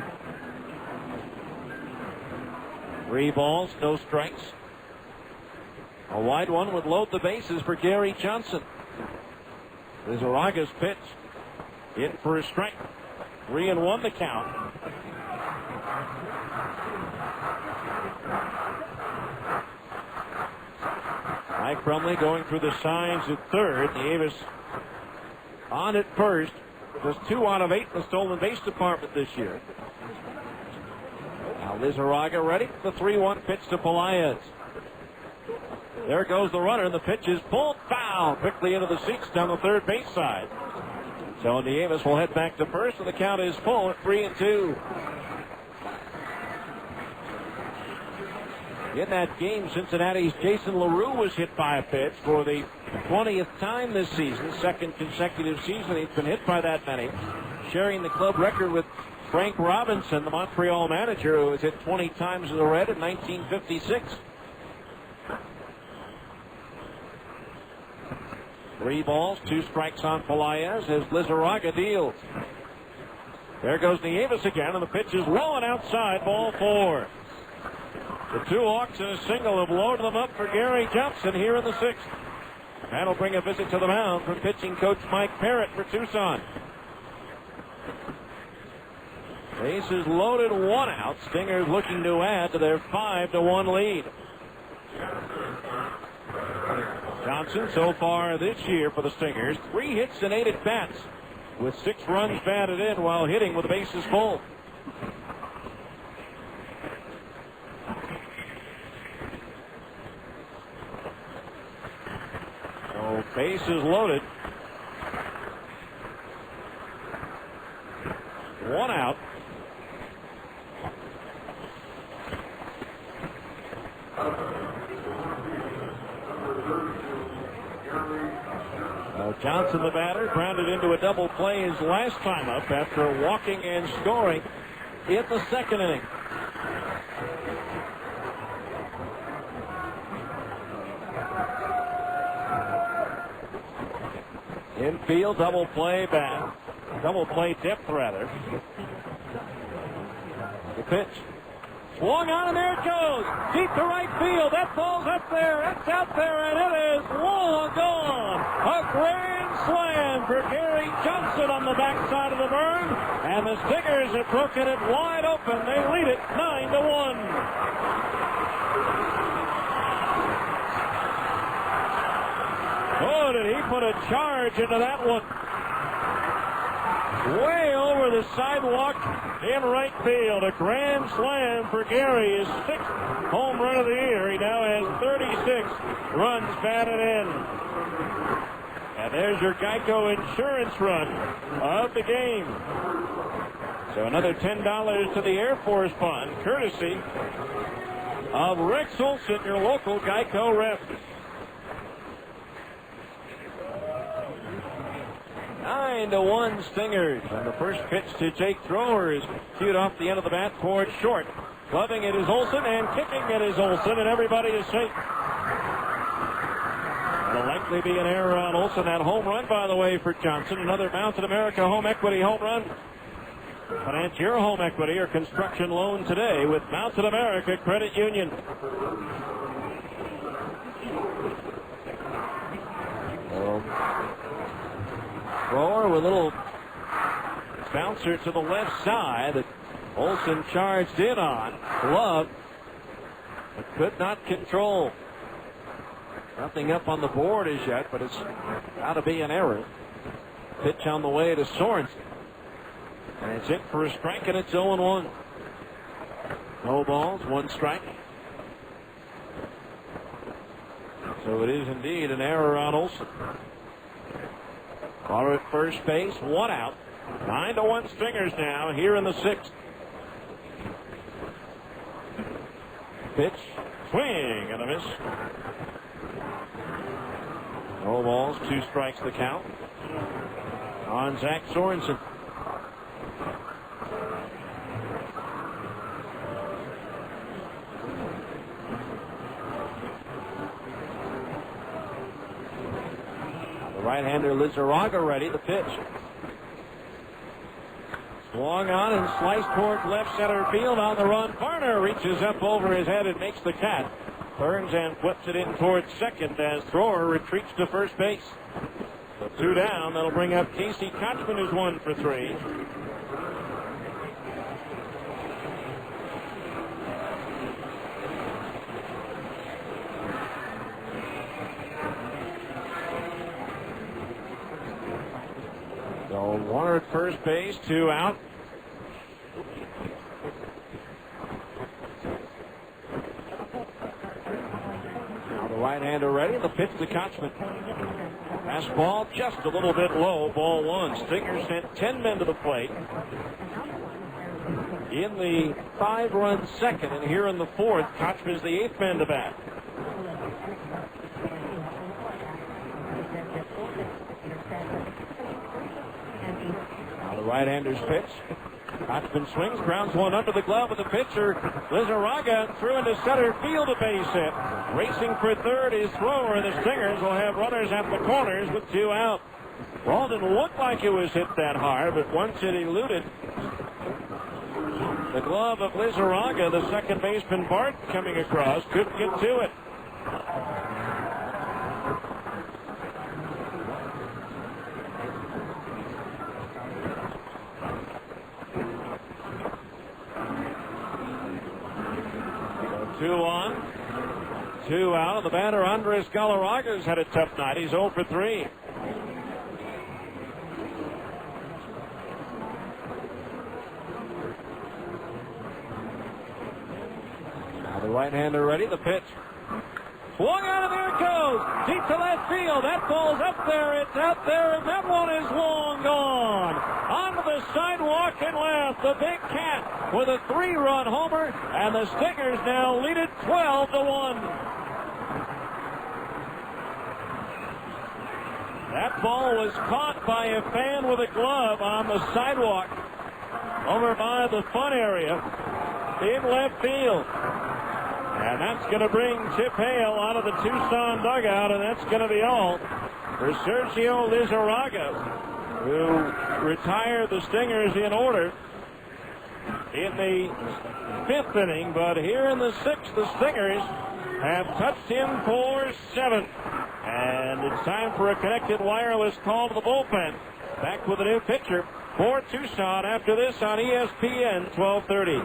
3 balls, no strikes. A wide one would load the bases for Gary Johnson. Lizarraga's pitch. In for a strike. 3-1 the count. Mike Crumley going through the signs at third. Davis on at first. Just 2 out of 8 in the stolen base department this year. Now Lizarraga ready. The 3-1 pitch to Pelaez. There goes the runner. The pitch is pulled foul quickly into the seats down the third base side. So Davis will head back to first, and the count is full at 3-2. In that game, Cincinnati's Jason LaRue was hit by a pitch for the 20th time this season, 2nd consecutive season he's been hit by that many, sharing the club record with Frank Robinson, the Montreal manager, who was hit 20 times in the red in 1956. 3 balls, 2 strikes on Pelaez as Lizarraga deals. There goes Nieves again, and the pitch is low and outside, ball 4. The 2 walks and a single have loaded them up for Gary Johnson here in the 6th. That'll bring a visit to the mound from pitching coach Mike Parrott for Tucson. Bases loaded, 1 out. Stingers looking to add to their 5-1 lead. Johnson so far this year for the Stingers, 3 hits and 8 at-bats with 6 runs batted in while hitting with the bases full. So bases loaded. 1 out. Johnson, the batter, grounded into a double play his last time up after walking and scoring in the 2nd inning. Infield double play back. Double play depth, rather. The pitch. Swung on, and there it goes. Deep to right field. That ball's up there. It's out there, and it is long gone. A grand grand slam for Gary Johnson on the backside of the berm, and the Stingers have broken it wide open. They lead it 9-1. Oh, did he put a charge into that one? Way over the sidewalk in right field. A grand slam for Gary, his 6th home run of the year. He now has 36 runs batted in. And there's your Geico insurance run of the game. So another $10 to the Air Force Fund, courtesy of Rex Olson, your local Geico rep. 9-1 Stingers. And the first pitch to Jake Thrower is cued off the end of the bat towards short. Gloving it is Olson, and kicking it is Olson, and everybody is safe. It'll likely be an error on Olson. That home run, by the way, for Johnson. Another Mountain America home equity home run. Finance your home equity or construction loan today with Mountain America Credit Union. Thrower with a little bouncer to the left side that Olson charged in on. Glove, but could not control. Nothing up on the board as yet, but it's got to be an error. Pitch on the way to Sorensen. And it's in for a strike, and it's 0-1. No balls, 1 strike. So it is indeed an error on Olson. Runner at first base, 1 out. 9-1 Stingers now here in the 6th. Pitch, swing and a miss. No balls, 2 strikes the count on Zach Sorensen. Right-hander Lizarraga ready. The pitch. Swung on and sliced toward left center field on the run. Varner reaches up over his head and makes the catch. Burns and flips it in towards second as Thrower retreats to first base. So 2 down. That'll bring up Casey Kochman, who's 1 for 3. So Warner at first base, 2 out. Now the right-hander ready. The pitch to Kochman. Fastball just a little bit low. Ball 1. Stingers sent 10 men to the plate in the 5-run second, and here in the 4th, Kochman's the 8th man to bat. Right-hander's pitch. Kochman swings, grounds one under the glove of the pitcher. Lizarraga threw into center field, a base hit. Racing for third is Thrower. The Stingers will have runners at the corners with 2 out. Ball didn't look like it was hit that hard, but once it eluded the glove of Lizarraga, the second baseman Bart coming across couldn't get to it. Two on, 2 out. The batter, Andres Galarraga's had a tough night. He's 0 for 3. Now the right-hander ready. The pitch. Swung out, and there it goes. Deep to left field. That ball's up there. It's out there, and that one is long gone. Onto the sidewalk and left. The Big Cat with a 3-run homer, and the Stingers now lead it 12-1. That ball was caught by a fan with a glove on the sidewalk over by the fun area in left field. And that's going to bring Chip Hale out of the Tucson dugout, and that's going to be all for Sergio Lizarraga, who retired the Stingers in order in the 5th inning. But here in the 6th, the Stingers have touched him for 7. And it's time for a connected wireless call to the bullpen. Back with a new pitcher for Tucson after this on ESPN 1230.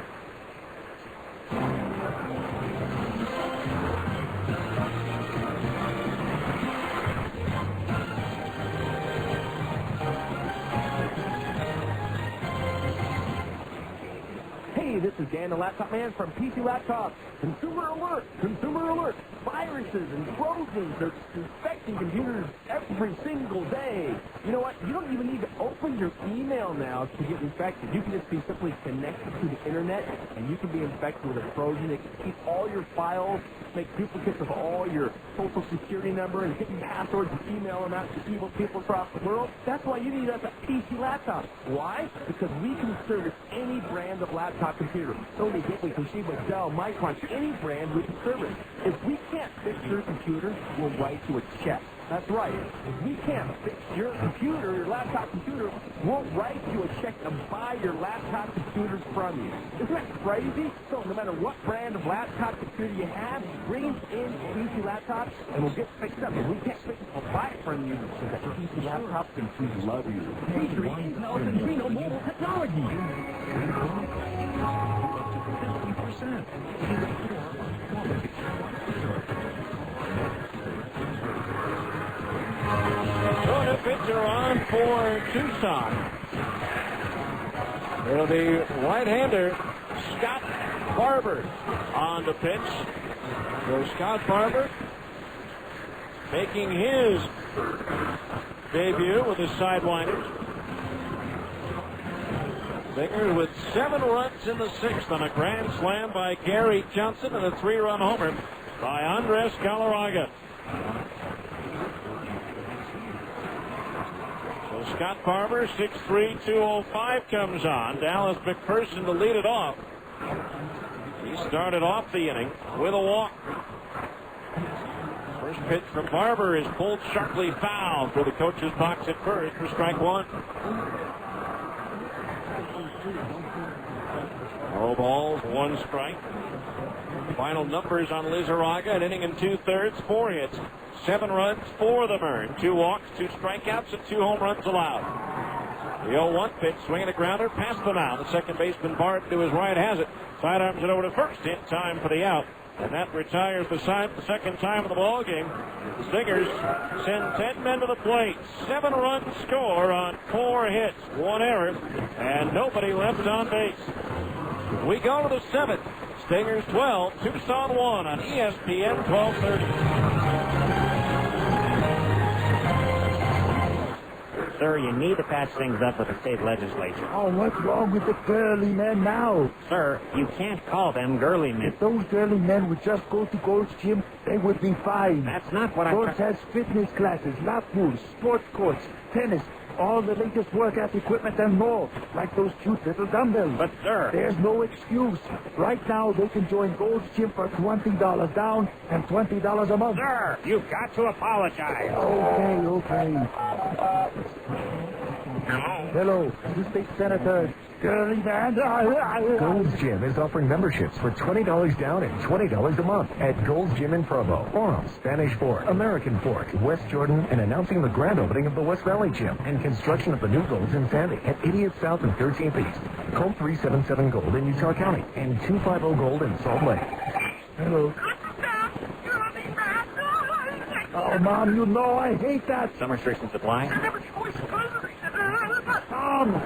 Hey, this is Dan the Laptop Man from PC Laptops. Consumer alert! Consumer alert! Viruses and trojans are infecting computers every single day. You know what? You don't even need to open your email now to get infected. You can just be simply connected to the internet, and you can be infected with a Trojan. It can keep all your files, make duplicates of all your social security number, and hidden passwords and email them out to evil people across the world. That's why you need us at PC Laptops. Why? Because we can service any brand of laptop computer. Sony, Gateway, Toshiba, Dell, Micron, any brand we can service. If we can't fix your computer, we'll write you a check. That's right. If we can't fix your computer, your laptop computer, we'll write you a check to buy your laptop computers from you. Isn't that crazy? So no matter what brand of laptop computer you have, bring it in PC Laptops and we'll get fixed up. If we can't fix it, we'll buy it from you so that PC Laptops can please love you. Featuring Intel Centrino mobile technology. 50%. So the pitcher on for Tucson. It'll be right-hander Scott Barber on the pitch. So Scott Barber making his debut with the Sidewinders. Stingers with 7 runs in the 6th on a grand slam by Gary Johnson and a 3-run homer by Andres Galarraga. So Scott Barber, 6'3", 205 comes on. Dallas McPherson to lead it off. He started off the inning with a walk. First pitch from Barber is pulled sharply foul for the coach's box at first for strike 1. No balls, 1 strike. Final numbers on Lizarraga, an inning and 2/3, 4 hits, 7 runs, 4 of them earned, 2 walks, 2 strikeouts, and 2 home runs allowed. The 0-1 pitch, swinging a grounder, past the mound. The second baseman Bart to his right has it. Sidearms it over to first in time for the out. And that retires the side the second time of the ball game. The Stingers send 10 men to the plate. 7-run score on 4 hits, 1 error, and nobody left on base. We go to the 7th. Stingers 12, Tucson 1 on ESPN 1230. Sir, you need to patch things up with the state legislature. Oh, what's wrong with the girly men now? Sir, you can't call them girly men. If those girly men would just go to Gold's Gym, they would be fine. That's not what Gold's has fitness classes, lap pools, sports courts, tennis, all the latest workout equipment and more, like those cute little dumbbells. But, sir... There's no excuse. Right now, they can join Gold's Gym for $20 down and $20 a month. Sir, you've got to apologize. Okay. Hello, the state senator. Girly man. Gold's Gym is offering memberships for $20 down and $20 a month at Gold's Gym in Provo, Orem, Spanish Fork, American Fork, West Jordan, and announcing the grand opening of the West Valley Gym and construction of the new Gold's in Sandy at 80th South and 13th East. Call 377 Gold in Utah County and 250 Gold in Salt Lake. Hello. Oh, Mom, you know I hate that. Some restrictions apply. Tom.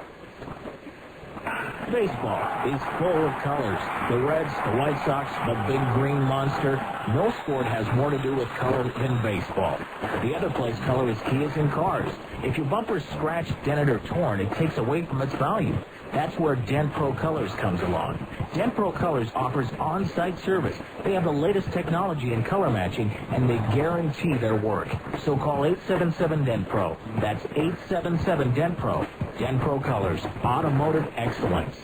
Baseball is full of colors. The Reds, the White Sox, the big green monster. No sport has more to do with color than baseball. The other place color is key is in cars. If your bumper's scratched, dented, or torn, it takes away from its value. That's where Dent Pro Colors comes along. Dent Pro Colors offers on-site service. They have the latest technology in color matching, and they guarantee their work. So call 877-DENT-PRO. That's 877-DENT-PRO. Dent Pro Colors, automotive excellence.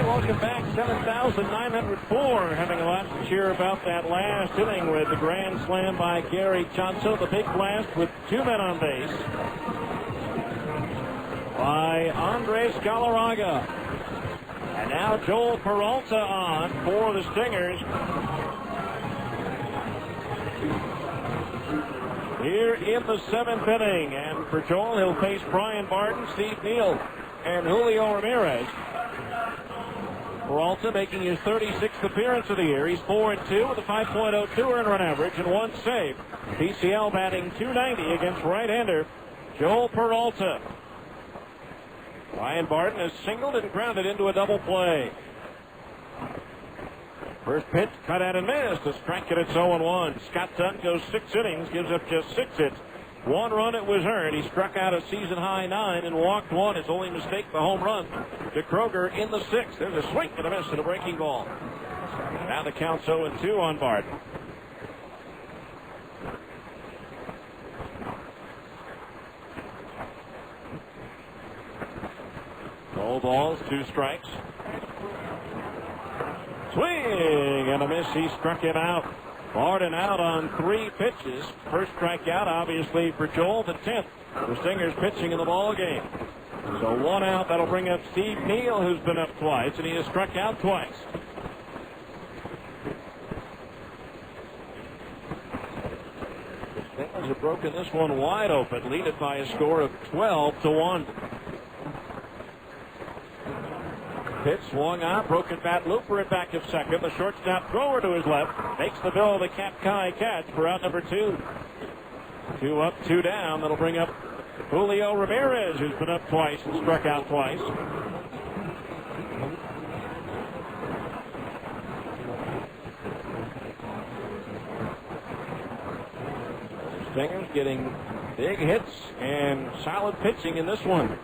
Welcome back, 7,904. Having a lot to cheer about that last inning with the grand slam by Gary Johnson. The big blast with 2 men on base. by Andres Galarraga. And now Joel Peralta on for the Stingers. Here in the 7th inning. And for Joel, he'll face Brian Barton, Steve Neal, and Julio Ramirez. Peralta making his 36th appearance of the year. He's 4-2 with a 5.02 earned run average and 1 save. PCL batting .290 against right-hander Joel Peralta. Brian Barton has singled and grounded into a double play. First pitch, cut out and missed. A strike at 0-1. Scott Dunn goes 6 innings, gives up just 6 hits. 1 run it was earned. He struck out a season-high 9 and walked 1. His only mistake, the home run to Kroger in the 6th. There's a swing and a miss and a breaking ball. Now the count's 0-2 on Barton. No balls, 2 strikes. Swing and a miss. He struck him out. Barton out on 3 pitches. First strikeout, obviously, for Joel, the 10th. The Stingers pitching in the ball game. So 1 out. That'll bring up Steve Neal, who's been up twice, and he has struck out twice. The Stingers have broken this one wide open, lead it by a score of 12-1. Pitch swung on, broken bat, Looper at back of second. The shortstop thrower to his left makes the Bill the Cat Kai catch for out number 2. 2 up, 2 down. That'll bring up Julio Ramirez, who's been up twice and struck out twice. Stingers getting big hits and solid pitching in this one.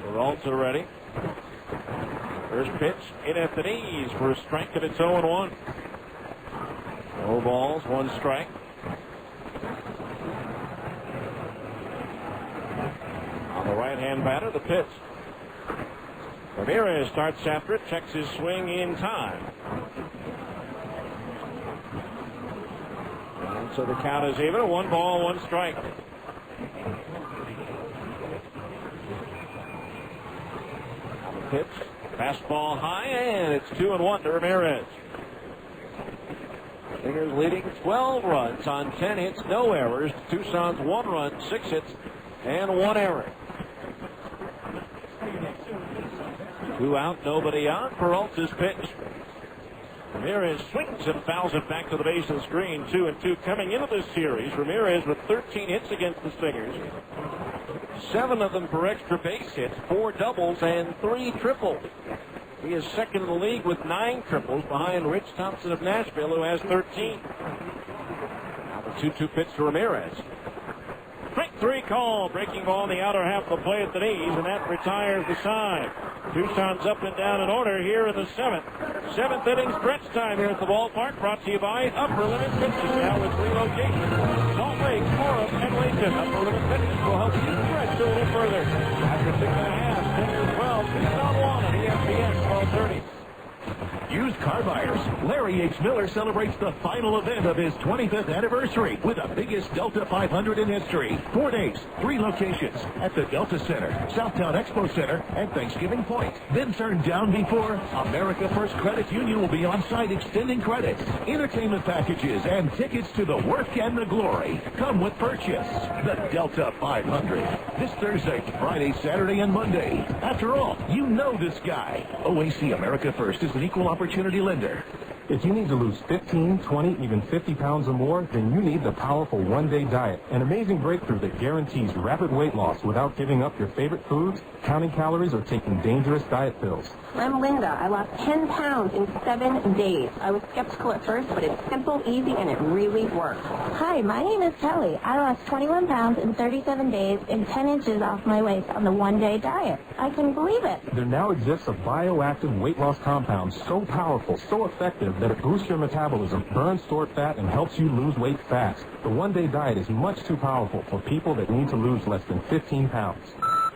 Peralta ready. First pitch in at the knees for a strike, and it's 0-1. No balls, 1 strike. On the right-hand batter, the pitch. Ramirez starts after it, checks his swing in time. And so the count is even. 1 ball, 1 strike. Pitch, fastball high, and it's 2-1 to Ramirez. Stingers leading 12 runs on 10 hits, no errors. Tucson's 1 run, 6 hits, and 1 error. 2 out, nobody on. Peralta's pitch. Ramirez swings and fouls it back to the base of the screen. 2-2 coming into this series. Ramirez with 13 hits against the Stingers. 7 of them for extra base hits, 4 doubles, and 3 triples. He is second in the league with 9 triples behind Rich Thompson of Nashville, who has 13. Now the 2-2 pitch to Ramirez. Strike 3 call. Breaking ball in the outer half of the play at the knees, and that retires the side. Tucson's up and down in order here in the 7th. 7th inning stretch time here at the ballpark, brought to you by Upper Limit Fitness, now with 3 locations. Salt Lake, Forum, and Layton. Upper Limit Fitness will help you stretch a little further. After 6.5, Stingers 12, Tucson 1 on ESPN 1230. Used car buyers, Larry H. Miller celebrates the final event of his 25th anniversary with the biggest Delta 500 in history. 4 days, 3 locations at the Delta Center, Southtown Expo Center, and Thanksgiving Point. Then turned down before, America First Credit Union will be on site extending credit, entertainment packages, and tickets to the work and the glory. Come with purchase. The Delta 500. This Thursday, Friday, Saturday, and Monday. After all, you know this guy. OAC America First is an equal opportunity lender. If you need to lose 15, 20, even 50 pounds or more, then you need the powerful one-day diet. An amazing breakthrough that guarantees rapid weight loss without giving up your favorite foods, counting calories, or taking dangerous diet pills. I'm Linda. I lost 10 pounds in 7 days. I was skeptical at first, but it's simple, easy, and it really works. Hi, my name is Kelly. I lost 21 pounds in 37 days and 10 inches off my waist on the one-day diet. I couldn't believe it. There now exists a bioactive weight loss compound so powerful, so effective, that it boosts your metabolism, burns stored fat, and helps you lose weight fast. The one-day diet is much too powerful for people that need to lose less than 15 pounds.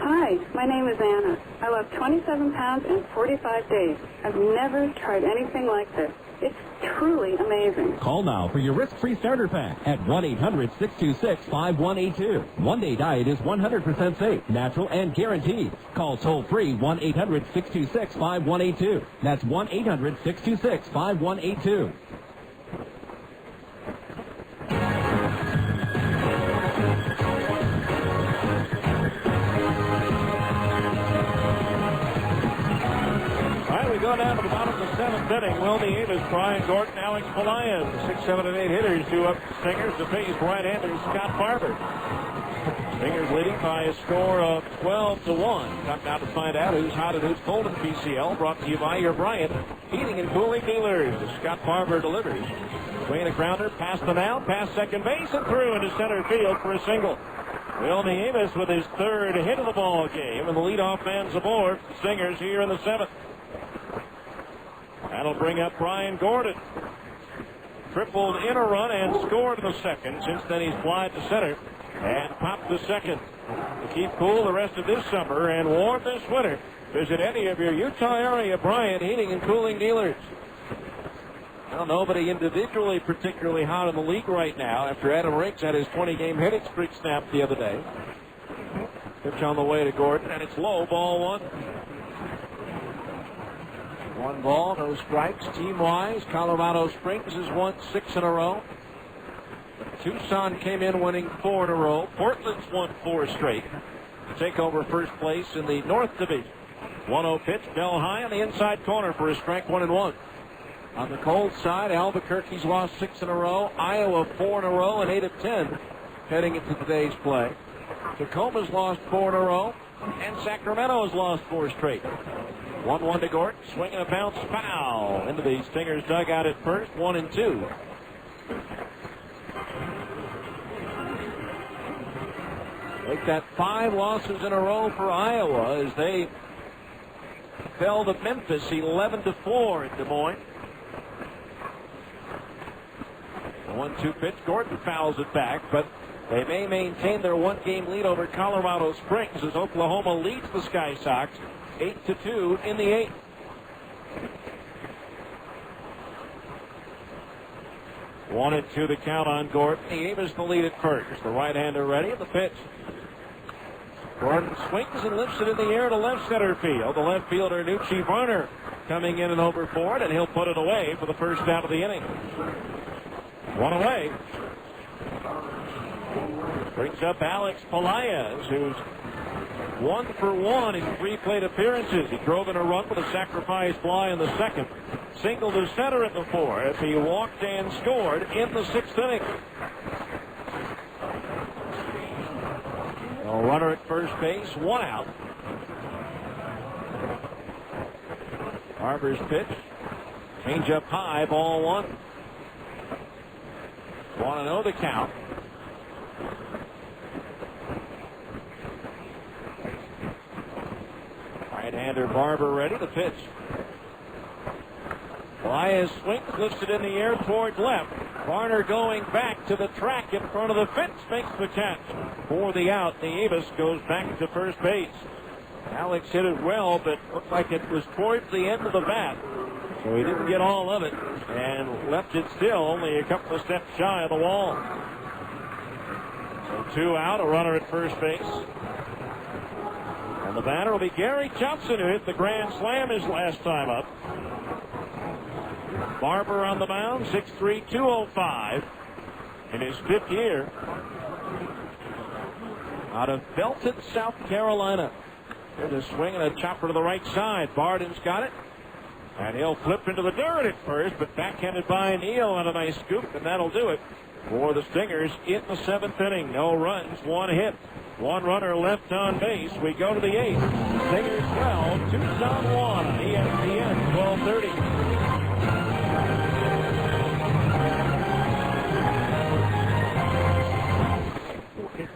Hi, my name is Anna. I lost 27 pounds in 45 days. I've never tried anything like this. It's truly amazing. Call now for your risk-free starter pack at 1-800-626-5182. One-day diet is 100% safe, natural, and guaranteed. Call toll-free 1-800-626-5182. That's 1-800-626-5182. We go down to the bottom of the seventh inning. Will Nieves, Brian Gordon, Alex Pelaez, the 6, 7, and 8 hitters, due up Stingers to face right-hander Scott Barber. Stingers leading by a score of 12-1. Come now to find out who's hot and who's cold in PCL. Brought to you by your Bryant Heating and Cooling Dealers. Scott Barber delivers. Swinging a grounder, past the mound, past second base, and through into center field for a single. Will Nieves with his third hit of the ball game, and the leadoff man's aboard. Stingers here in the seventh. That'll bring up Brian Gordon. Tripled in a run and scored in the second. Since then, he's flied to center and popped the second. To keep cool the rest of this summer and warm this winter, visit any of your Utah area Bryant Heating and Cooling Dealers. Well, nobody individually particularly hot in the league right now after Adam Riggs had his 20-game hitting streak snapped the other day. Pitch on the way to Gordon, and it's low, ball one. 1 ball, no strikes. Team-wise, Colorado Springs has won 6 in a row. Tucson came in winning 4 in a row. Portland's won 4 straight to take over first place in the North Division. 1-0 pitch, bell high on the inside corner for a strike, 1-1. On the cold side, Albuquerque's lost 6 in a row. Iowa 4 in a row and 8 of 10 heading into today's play. Tacoma's lost 4 in a row, and Sacramento has lost 4 straight. 1-1 to Gordon, swinging a bounce foul into the Stingers dugout at first, 1-2. Make that 5 losses in a row for Iowa as they fell to Memphis 11-4 in Des Moines. 1-2 pitch, Gordon fouls it back, but they may maintain their 1-game lead over Colorado Springs as Oklahoma leads the Sky Sox 8-2 in the 8th. One and two the count on Gordon. Nieves the lead at first. The right-hander ready at the pitch. Gordon swings and lifts it in the air to left center field. The left fielder, Nucci Varner, coming in and over for it, and he'll put it away for the first out of the inning. 1 away. Brings up Alex Pelaez, who's 1 for 1 in 3 plate appearances. He drove in a run with a sacrifice fly in the second. Single to center in the 4th. He walked and scored in the 6th inning. A runner at first base, 1 out. Barber's pitch. Change up high, ball 1. 1-0 the count. Right-hander Barber ready to pitch. Elias swings, lifts it in the air towards left. Varner going back to the track in front of the fence, makes the catch for the out. Nieves goes back to first base. Alex hit it well, but looked like it was towards the end of the bat, so he didn't get all of it and left it still only a couple of steps shy of the wall. So 2 out, a runner at first base. And the batter will be Gary Johnson, who hit the grand slam his last time up. Barber on the mound, 6'3", 205 in his 5th year. Out of Belton, South Carolina. There's a swing and a chopper to the right side. Barden's got it. And he'll flip into the dirt at first, but backhanded by Neal on a nice scoop, and that'll do it for the Stingers in the 7th inning. No runs, 1 hit. 1 runner left on base. We go to the 8th. Stingers 12, Tucson 1 on ESPN 1230.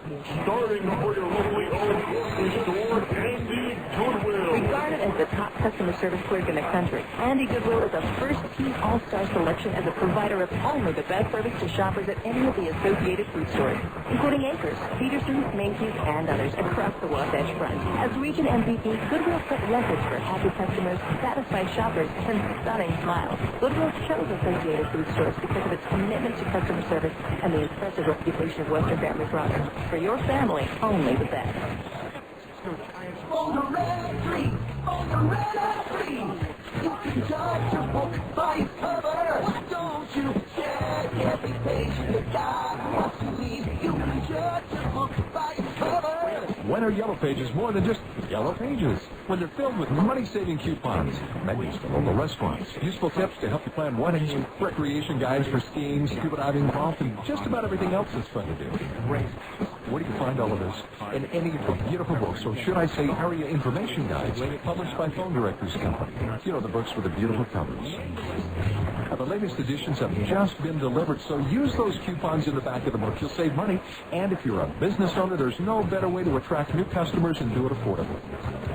Starting for your locally owned grocery store, Andy Goodwill. Regarded as the top customer service clerk in the country, Andy Goodwill is a first-team all-star selection as a provider of only the best service to shoppers at any of the associated food stores, including Acres, Peterson's, Macy's, and others across the Wasatch Front. As region MVP, Goodwill set records for happy customers, satisfied shoppers, and stunning smiles. Goodwill chose Associated Food Stores because of its commitment to customer service and the impressive reputation of Western Family Products. For your family, only the best. On the red tree, on the red tree, you can judge your book by its cover. Don't you check every page the guy wants to leave. You can judge your book by its cover. When are Yellow Pages more than just Yellow Pages? When they're filled with money-saving coupons, menus to local restaurants, useful tips to help you plan weddings, recreation guides for skiing, scuba diving, golf, and just about everything else that's fun to do. Where do you find all of this? In any of the beautiful books, or should I say area information guides, published by Phone Directors Company. You know, the books with the beautiful covers. Now, the latest editions have just been delivered, so use those coupons in the back of the book. You'll save money. And if you're a business owner, there's no better way to attract new customers and do it affordably.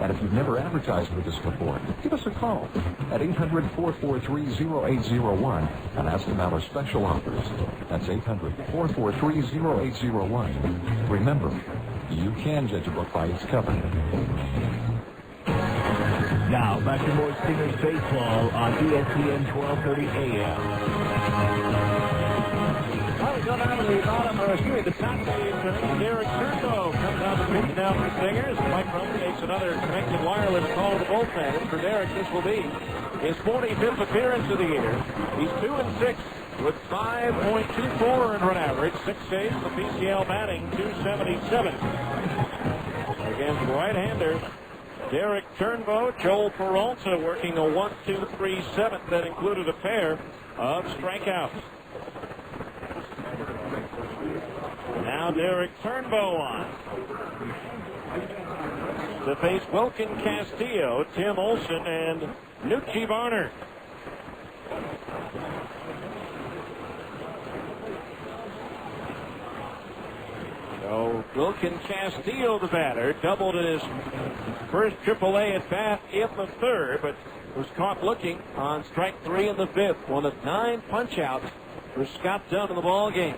And if you've never advertised with us before, give us a call at 800-443-0801 and ask about our special offers. That's 800-443-0801. Remember, you can judge a book by its cover. Now, back to more Stingers baseball on ESPN 1230 AM. Well, we go down to the bottom, or excuse me, the top of the inning. Derek Turco comes down the pitch now for Stingers. Mike Rump takes another connected wireless call to the bullpen. And for Derek, this will be his 45th appearance of the year. He's 2-6 with 5.24 earned run average, 6 saves, the PCL batting 277. Against right-handers, Derek Turnbow, Joel Peralta working a 1-2-3-7 that included a pair of strikeouts. Now Derek Turnbow on to face Wilkin Castillo, Tim Olson, and Nucci Varner. So Wilkin Castillo, the batter, doubled in his first AAA at bat in the third, but was caught looking on strike 3 in the 5th. One of 9 punch-outs for Scott Dunn in the ball game.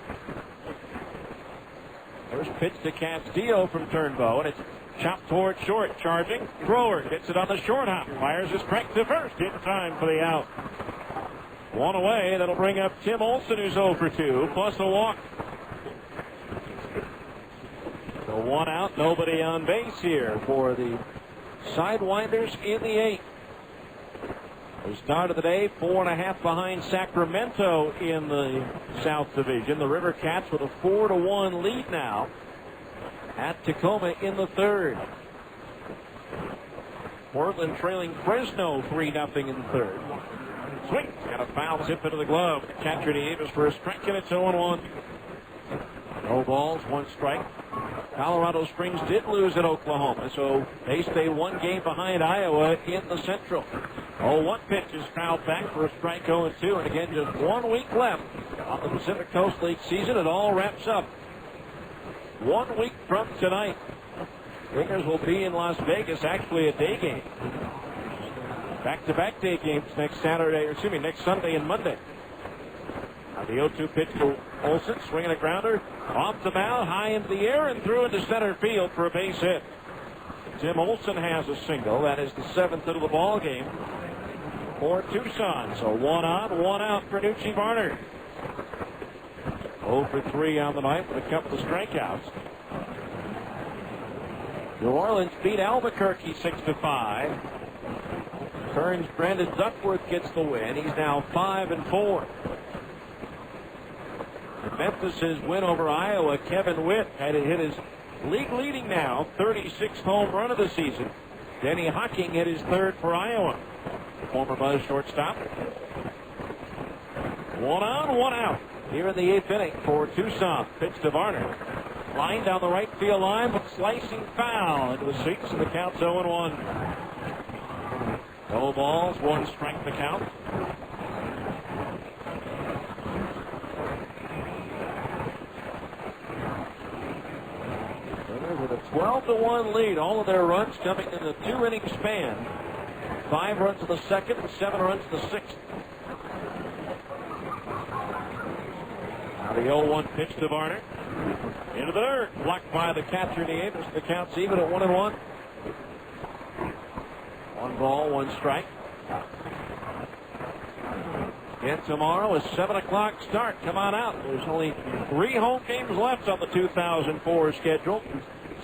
First pitch to Castillo from Turnbow, and it's chopped toward short. Charging, thrower gets it on the short hop, fires his strike to first in time for the out. One away, that'll bring up Tim Olson, who's 0 for 2, plus a walk. So 1 out, nobody on base here for the Sidewinders in the 8th. The start of the day, 4.5 behind Sacramento in the South Division. The River Cats with a 4-1 lead now at Tacoma in the 3rd. Portland trailing Fresno 3-0 in the 3rd. Swing, got a foul tip into the glove. Catcher Davis for a strike, and it's 0-1. No balls, 1 strike. Colorado Springs did lose at Oklahoma, so they stay 1 game behind Iowa in the Central. 0-1 pitch is fouled back for a strike 0-2, and again, just 1 week left on the Pacific Coast League season. It all wraps up 1 week from tonight. Stingers will be in Las Vegas, actually a day game. Back-to-back day games next Sunday and Monday. Now the 0-2 pitch to Olson, swinging a grounder off the mound, high into the air, and through into center field for a base hit. Tim Olson has a single. That is the 7th hit of the ball game for Tucson. So 1 on, 1 out for Nucci Varner. 0 for 3 on the night with a couple of strikeouts. New Orleans beat Albuquerque 6-5. Kearns Brandon Duckworth gets the win. He's now 5-4. Memphis's win over Iowa, Kevin Witt had to hit his league leading now 36th home run of the season. Denny Hocking hit his 3rd for Iowa. The former Buzz shortstop. 1 on, 1 out here in the 8th inning for Tucson. Pitch to Varner. Line down the right field line, but slicing foul into the seats, and the count's 0-1. No balls, 1 strike the count. 12-1 lead. All of their runs coming in the 2-inning span. 5 runs in the second and 7 runs in the sixth. Now the 0-1 pitch to Varner. Into the dirt. Blocked by the catcher, Nieves. The count's even at 1-1. 1 ball, 1 strike. And tomorrow is 7 o'clock start. Come on out. There's only 3 home games left on the 2004 schedule.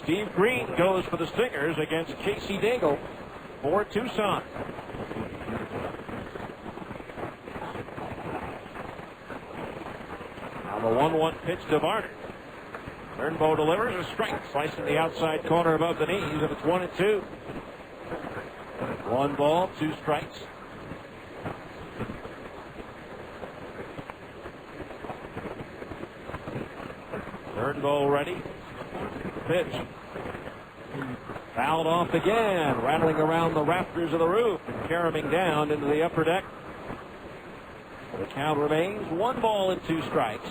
Steve Green goes for the Stingers against Casey Daigle for Tucson. Now the 1-1 pitch to Varner. Turnbow delivers a strike, slicing the outside corner above the knees, and it's 1-2. 1 ball, 2 strikes. Turnbow ready. Pitch. Fouled off again, rattling around the rafters of the roof and caroming down into the upper deck. The count remains 1 ball and 2 strikes.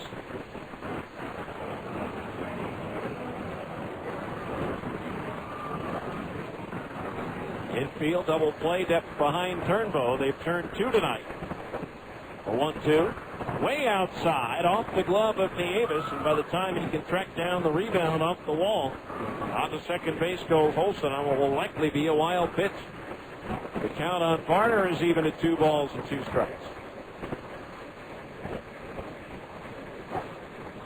Infield double play, depth behind Turnbow. They've turned 2 tonight. A 1-2. Way outside, off the glove of Nieves, and by the time he can track down the rebound off the wall, on the second base goes Olson on what will likely be a wild pitch. The count on Varner is even at 2 balls and 2 strikes.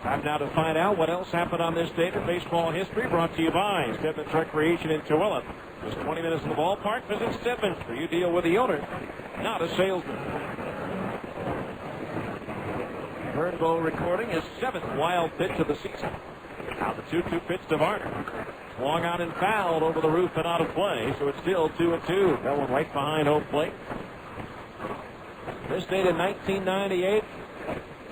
Time now to find out what else happened on this date in baseball history, brought to you by Stedman's Recreation in Tooele. Just 20 minutes in the ballpark. Visit Stedman's, where you deal with the owner, not a salesman. Turnbow recording his 7th wild pitch of the season. Now the 2-2 pitch to Varner. Swung on and fouled over the roof and out of play, so it's still 2-2. That one right behind home plate. This date in 1998.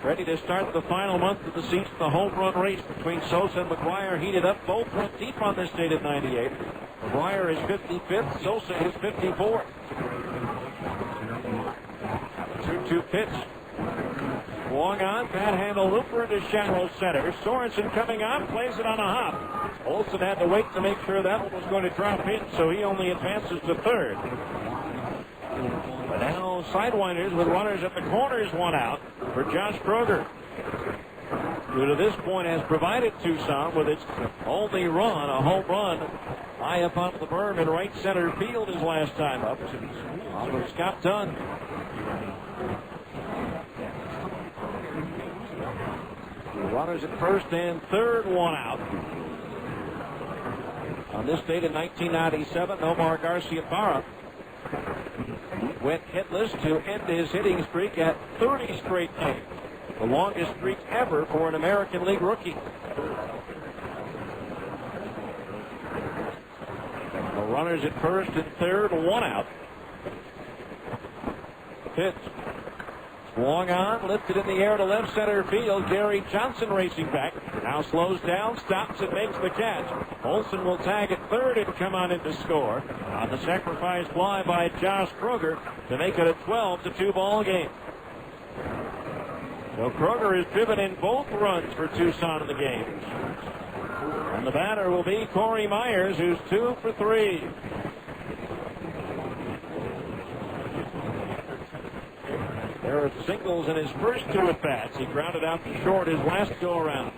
Ready to start the final month of the season. The home run race between Sosa and McGuire heated up. Both went deep on this date in 98. McGuire is 55th. Sosa is 54th. 2-2 pitch. Swung on, bad handle looper into shallow center. Sorensen coming on, plays it on a hop. Olson had to wait to make sure that one was going to drop in, so he only advances to third. But now Sidewinders with runners at the corners, 1 out for Josh Kroger, who to this point has provided Tucson with its only run, a home run, high up onto the berm in right center field his last time up. Off of Scott Dunn. Runners at first and third, 1 out. On this date in 1997, Omar Garcia-Parra went hitless to end his hitting streak at 30 straight games, the longest streak ever for an American League rookie. The runners at first and third, 1 out. Pitch. Swung on, lifted in the air to left center field. Gary Johnson racing back. Now slows down, stops, and makes the catch. Olson will tag at third and come on in to score on the sacrifice fly by Josh Kroger to make it a 12-2 ball game. So Kroger has driven in both runs for Tucson in the game. And the batter will be Corey Myers, who's 2 for 3. There are singles in his first 2 at-bats. He grounded out to short his last go-around.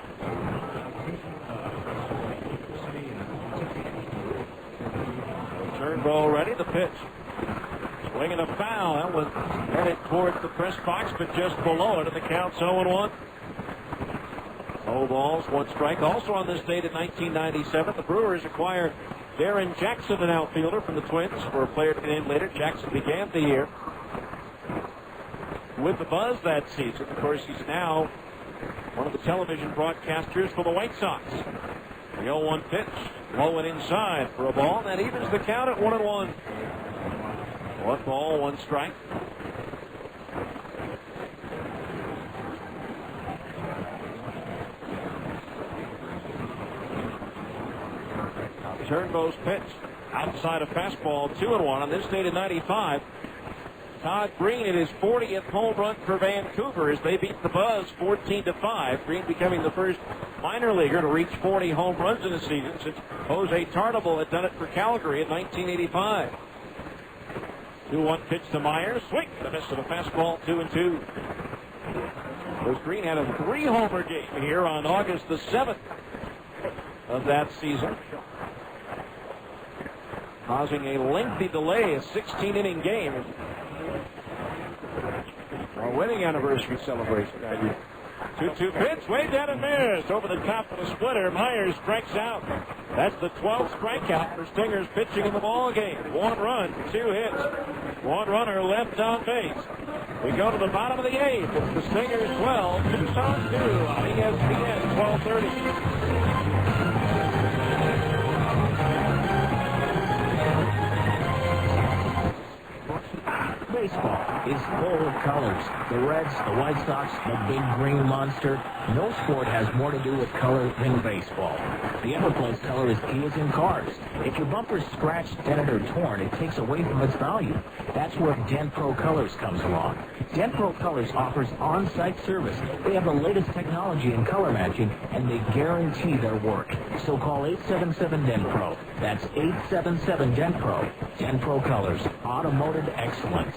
Turnbow ready, the pitch. Swinging a foul. That was headed towards the press box, but just below it, and the count's 0-1. 0 balls, 1 strike. Also on this date in 1997, the Brewers acquired Darren Jackson, an outfielder from the Twins, for a player to be named later. Jackson began the year with the Buzz that season. Of course, he's now one of the television broadcasters for the White Sox. The 0-1 pitch, low and inside for a ball. That evens the count at 1-1. 1 ball, 1 strike. Turnbow's pitch, outside a fastball, 2-1 on this date in 95. Todd Green at his 40th home run for Vancouver as they beat the Buzz 14-5. Green becoming the first minor leaguer to reach 40 home runs in a season since Jose Tartabull had done it for Calgary in 1985. 2-1 pitch to Myers. Swing. The miss of a fastball. 2-2. Bruce Green had a 3-homer game here on August the 7th of that season, causing a lengthy delay, a 16-inning game. Our winning anniversary celebration. 2-2 pitch, way down and missed over the top of the splitter. Myers strikes out. That's the 12th strikeout for Stingers pitching in the ball game. 1 run, 2 hits, 1 runner left on base. We go to the bottom of the 8th. It's the Stingers 12, Tucson 2 on ESPN 1230. Baseball is full of colors. The Reds, the White Sox, the big green monster. No sport has more to do with color than baseball. The Everplace color is key as in cars. If your bumper's scratched, dented, or torn, it takes away from its value. That's where Dent Pro Colors comes along. Dent Pro Colors offers on-site service. They have the latest technology in color matching, and they guarantee their work. So call 877-DENT-PRO. That's 877-DENT-PRO. Dent Pro Colors. Automotive excellence.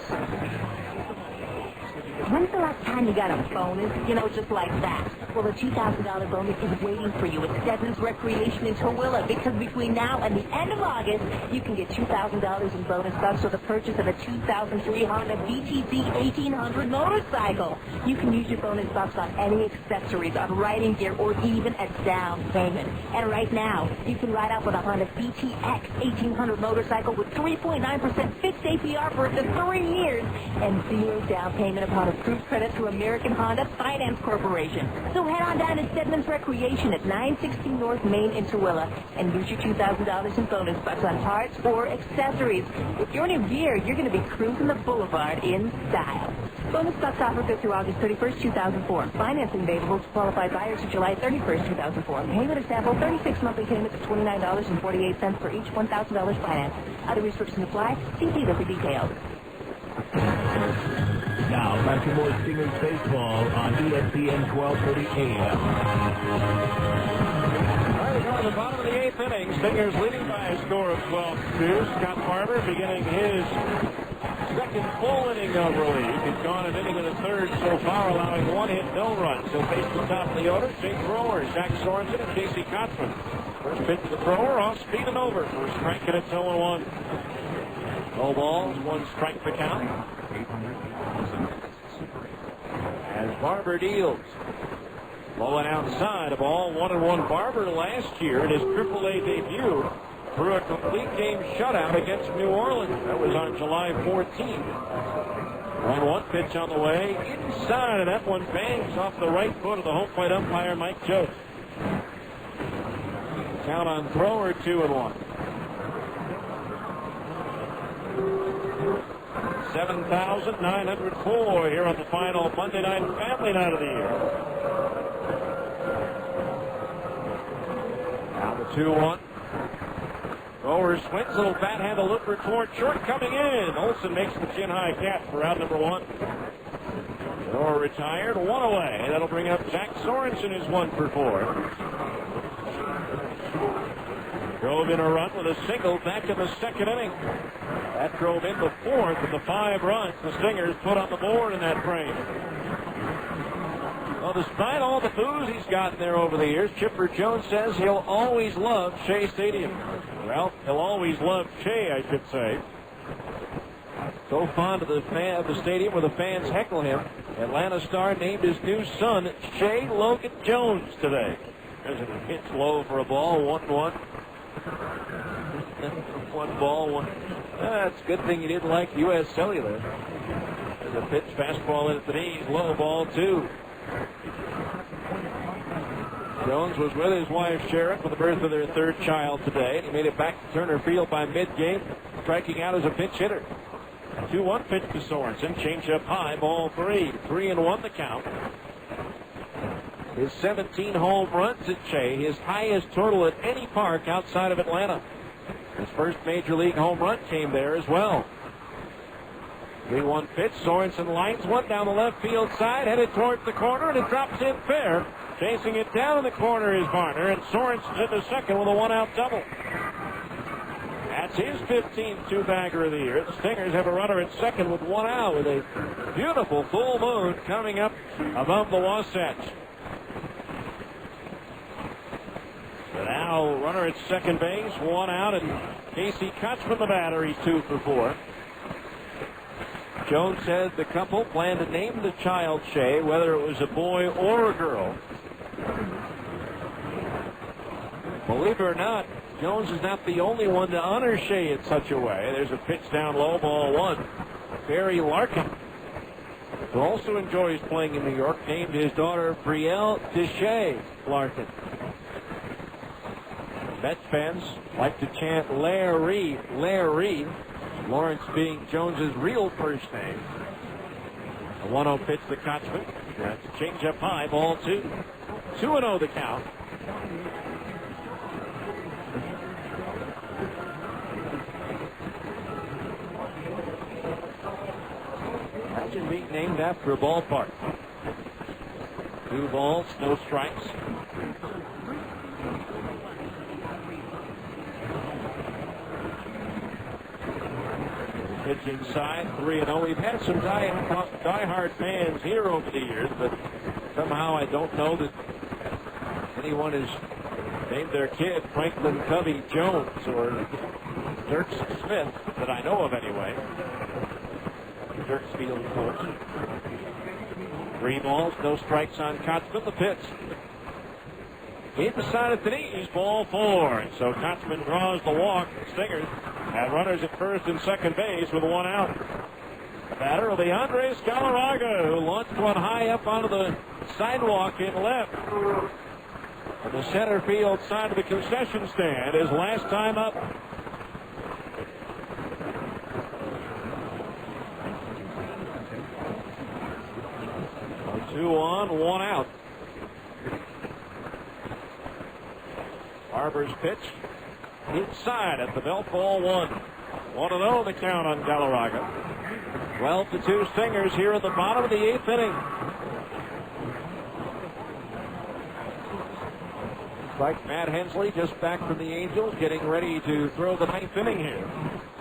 When's the last time you got a bonus? You know, just like that. Well, the $2,000 bonus is waiting for you at Stedman's Recreation in Tooele, because between now and the end of August, you can get $2,000 in bonus bucks for the purchase of a 2003 Honda BTC 1800 motorcycle. You can use your bonus bucks on any accessories, on riding gear, or even a down payment. And right now, you can ride out with a Honda BTX 1800 motorcycle with 3.9% fixed APR for up to 3 years and 0 down payment upon approved credit through American Honda Finance Corporation. So head on down to Stedman's Recreation at 960 North Main in Tooele and use your $2,000 in bonus bucks on parts or accessories. With your new gear, you're going to be cruising the boulevard in style. Bonus bucks offer good through August 31st, 2004. Financing available to qualified buyers through July 31st, 2004. Payment example, 36 monthly payments of $29.48 for each $1,000 finance. Other restrictions apply. See dealer for details. Now, back to more Stingers baseball on ESPN 1230 AM. All right, we go to the bottom of the 8th inning. Stingers leading by a score of 12-2. Scott Barber beginning his second full inning of relief. He's gone an inning and a third so far, allowing 1 hit, no runs. He'll face the top of the order. Jake Thrower, Zach Sorensen, and Casey Kotzman. First pitch to the thrower, off speed and over for a strike, and it's 0-1. No balls, 1 strike to count. As Barber deals. Low and outside, a ball 1-1. Barber last year in his AAA debut threw a complete game shutout against New Orleans. That was on July 14th. 1-1 pitch on the way inside, and that one bangs off the right foot of the home plate umpire, Mike Jost. Count on Thrower, 2-1. 7,904 here on the final Monday night family night of the year. Now the 2-1. Thrower swings, little bat handle looper toward short, coming in. Olsen makes the chin high catch for out number 1. Thrower retired, 1 away. That'll bring up Zach Sorensen, who's 1 for 4. Drove in a run with a single back in the second inning. That drove in the 4th of the 5 runs the Stingers put on the board in that frame. Well, despite all the boos he's gotten there over the years, Chipper Jones says he'll always love Shea Stadium. Well, he'll always love Shea, I should say. So fond of the stadium where the fans heckle him, Atlanta Star named his new son Shea Logan Jones today. There's a pitch low for a ball, 1-1. 1 ball, 1. It's a good thing you didn't like U.S. Cellular. There's a pitch, fastball in at the knees, low, ball 2. Jones was with his wife Sharon for the birth of their 3rd child today, and he made it back to Turner Field by mid-game, striking out as a pinch hitter. A 2-1 pitch to Sorensen, change up high, ball 3. 3-1 the count. His 17 home runs at Shea, his highest total at any park outside of Atlanta. His first major league home run came there as well. 3-1 pitch. Sorensen lines one down the left field side, headed towards the corner, and it drops in fair. Chasing it down in the corner is Varner, and Sorensen's into second with a one-out double. That's his 15th two-bagger of the year. The Stingers have a runner at second with one out with a beautiful full moon coming up above the Wasatch. So now runner at second base, one out, and Casey Kotchman, the batter. He's 2 for 4. Jones said the couple planned to name the child Shea, whether it was a boy or a girl. Believe it or not, Jones is not the only one to honor Shea in such a way. There's a pitch down low, ball 1. Barry Larkin, who also enjoys playing in New York, named his daughter Brielle Deshay Larkin. Mets fans like to chant Larry, Larry, Lawrence being Jones's real first name. A 1-0 pitch to Kotchman. That's a change up high, ball 2. 2-0 the count. Imagine being named after a ballpark. 2 balls, no strikes. Pitch inside, 3-0. We've had some diehard fans here over the years, but somehow I don't know that anyone has named their kid Franklin Covey Jones or Dirk Smith, that I know of anyway. Dirk's field coach. 3 balls, no strikes on Kotchman. The pitch. Inside at the knees, ball 4. So Kotchman draws the walk. Stingers have runners at first and second base with 1 out. The batter will be Andres Galarraga, who launched one high up onto the sidewalk in left. On the center field side of the concession stand, his last time up. Two on, 1 out. Barber's pitch inside at the belt, ball 1. 1-0 the count on Galarraga. 12-2 Stingers here at the bottom of the 8th inning. Looks like Matt Hensley just back from the Angels, getting ready to throw the 9th inning here.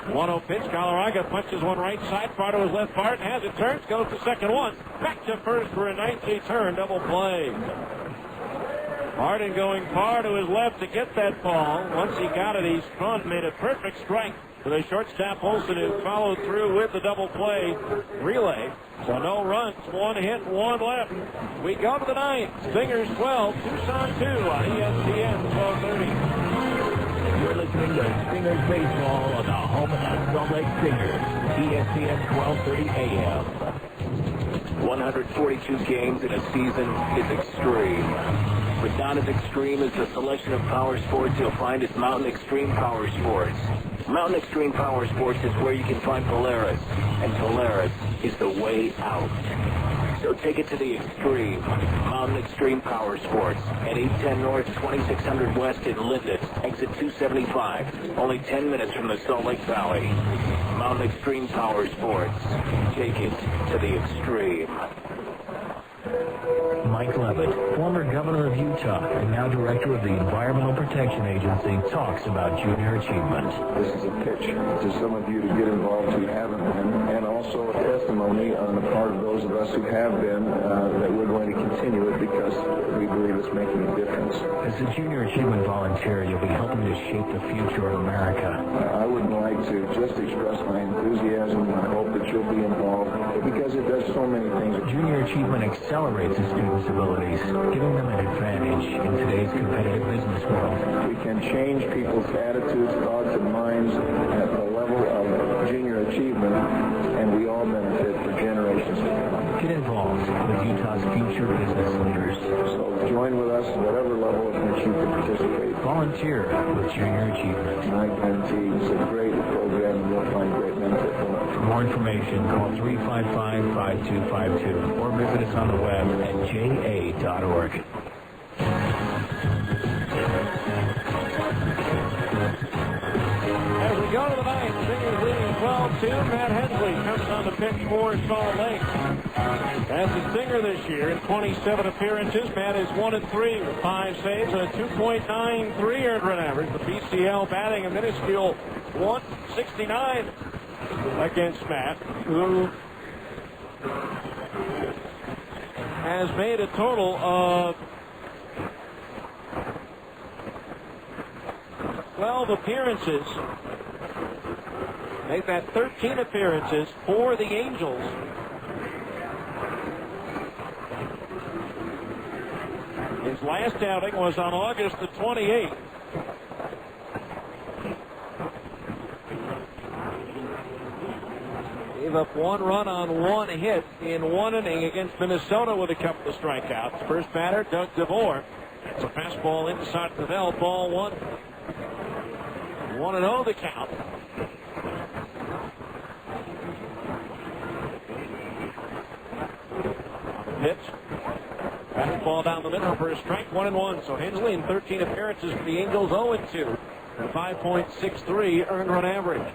1-0 pitch. Galarraga punches one right side, far to his left part, and as it turns, goes to second one. Back to first for a 9th turn, double play. Martin going far to his left to get that ball. Once he got it, he spun, made a perfect strike to the shortstop Olsen, who followed through with the double play relay. So no runs, 1 hit, 1 left. We go to the 9th. Stingers 12, Tucson 2 on ESPN 1230. You're listening to Stingers Baseball on the home of the Salt Lake Stingers, ESPN 1230 AM. 142 games in a season is extreme. But not as extreme as the selection of power sports you'll find at Mountain Extreme Power Sports. Mountain Extreme Power Sports is where you can find Polaris, and Polaris is the way out. So take it to the extreme. Mountain Extreme Power Sports at 810 North, 2600 West in Linden, exit 275. Only 10 minutes from the Salt Lake Valley. Mountain Extreme Power Sports. Take it to the extreme. Mike Levitt, former governor of Utah and now director of the Environmental Protection Agency, talks about junior achievement. This is a pitch to some of you to get involved who haven't been, and also a testimony on the part of those of us who have been, that we're going to continue it because we believe it's making a difference. As a junior achievement volunteer, you'll be helping to shape the future of America. I would like to just express my enthusiasm and I hope that you'll be involved because it does so many things. Junior achievement accelerates a student's abilities, giving them an advantage in today's competitive business world. We can change people's attitudes, thoughts, and minds at the level of junior achievement, and we all benefit for generations to come. Get involved with Utah's future business leaders. So join with us at whatever level in which you can participate. Volunteer with Junior Achievement. And I guarantee it's a great program and you'll find great benefit from it. For more information, call 355-5252 or visit us on the web at ja.org. As we go to the 9th, Stingers leading 12-2. Matt Hensley comes on the pitch for Salt Lake. As a Stinger this year in 27 appearances, Matt is 1-3 with 5 saves and a 2.93 earned run average. The PCL batting a minuscule 169 against Matt, who has made a total of 12 appearances. Make that 13 appearances for the Angels. His last outing was on August the 28th. Gave up 1 run on 1 hit in 1 inning against Minnesota with a couple of strikeouts. First batter, Doug DeVore. It's a fastball inside the belt, ball 1. 1-0 the count. Pitch. Fastball down the middle for a strike, 1-1. So Hensley in 13 appearances for the Angels, 0-2. A 5.63 earned run average.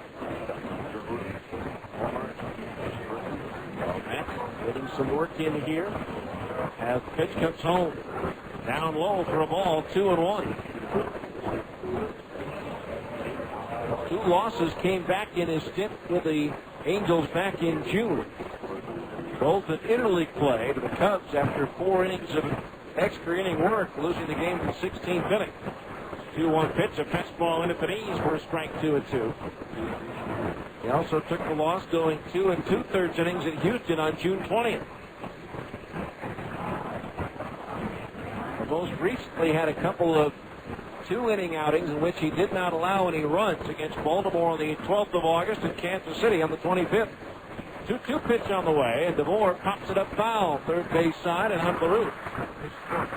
Getting some work in here as the pitch comes home. Down low for a ball, 2-1. 2 losses came back in his stint with the Angels back in June. Both in interleague play to the Cubs after 4 innings of extra inning work, losing the game in the 16th inning. 2-1 pitch, a fastball in at the knees for a strike, 2-2. He also took the loss going 2 2/3 innings in Houston on June 20th. Most recently had a couple of 2-inning outings in which he did not allow any runs against Baltimore on the 12th of August and Kansas City on the 25th. 2-2 pitch on the way, and DeVore pops it up foul, third base side and up the roof.